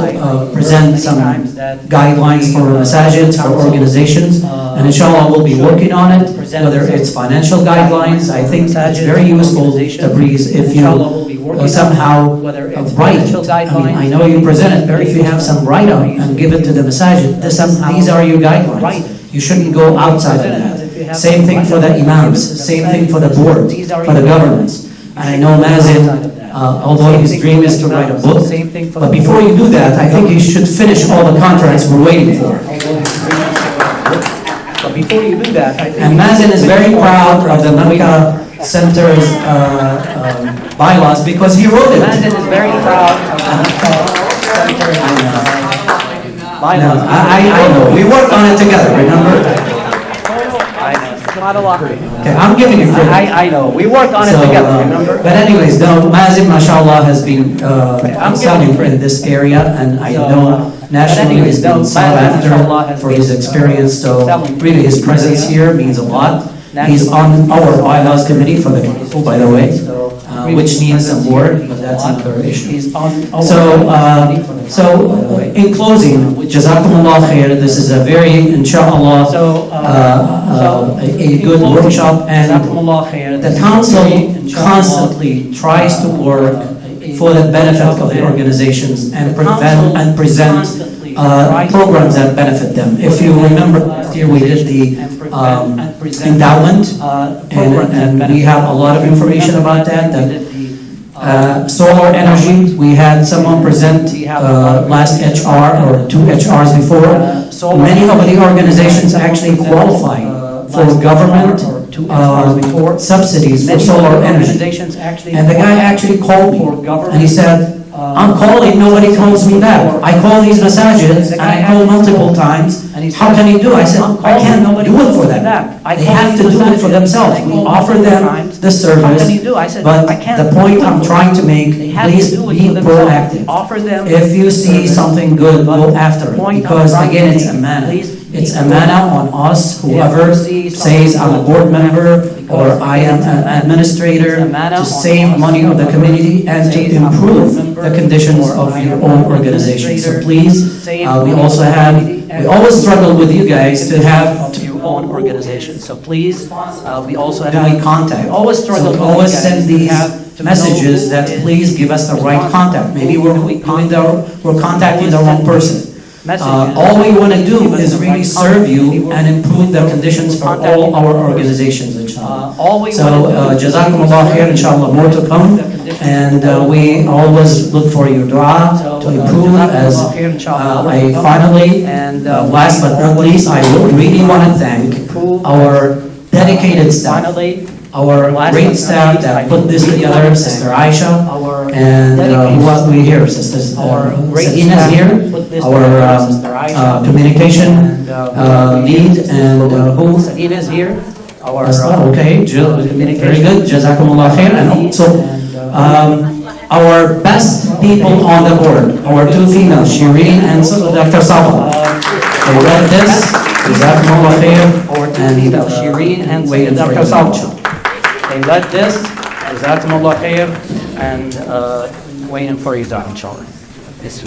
present some guidelines for masajids, for organizations, and inshallah we'll be working on it, whether it's financial guidelines. I think it's very useful, Tabriz, if you somehow write, I know you present it, but if you have some write-up and give it to the masajid, these are your guidelines. You shouldn't go outside of that. Same thing for the imams, same thing for the board, for the governments. And I know Mazin, although his dream is to write a book, but before you do that, I think you should finish all the contracts we're waiting for. But before you do that, I think And Mazin is very proud of the Mecca Center's bylaws because he wrote it. Mazin is very proud of No, I know, we worked on it together, remember? Okay, I'm giving you credit. I know, we worked on it So, together, remember? But anyways, no, Mazin, mashallah, has been excelling in this area, and I know nationally he's been sought after for his experience, so really his presence here means a lot. He's on our bylaws committee for the council, by the way, which needs some work, but that's another issue. So, in closing, Jazakumullah khair, this is a very, inshallah, a good workshop, and the council constantly tries to work for the benefit of the organizations and present programs that benefit them. If you remember, last year we did the endowment, and we have a lot of information about that. Solar energy, we had someone present last HR or 2 HRs before. Many of the organizations actually qualify for government subsidies for solar energy. And the guy actually called me and he said, I'm calling, nobody calls me back. I call these masajids and I call multiple times. How can you do? I said, I can't do it for them. They have to do it for themselves. We offer them the service, but the point I'm trying to make, please be proactive. If you see something good, go after it, because again, it's amana. It's amana on us, whoever says I'm a board member or I am an administrator, to save money of the community and to improve the conditions of your own organization. So please, we always struggle with you guys to have your own organization. So please, we also do we contact. always struggle. So we always send these messages that please give us the right contact. Maybe we're contacting the wrong person. All we want to do is really serve you and improve the conditions for all our organizations, inshallah. So, Jazakumullah khair, inshallah, more to come. And we always look for your dua to improve. As I finally, last but not least, I really want to thank our dedicated staff, our great staff that put this together, Sister Aisha, and who else we here? Sister Sakina's here, our communication lead, and who? Sakina's here. Okay, very good, Jazakumullah khair. And also, our best people on the board, our 2 females, Shireen and Dr. Sabah. They read this, Jazakumullah khair, and Shireen and Dr. Sabah. They led this, Jazakumullah khair, and waiting for you, done, inshallah. This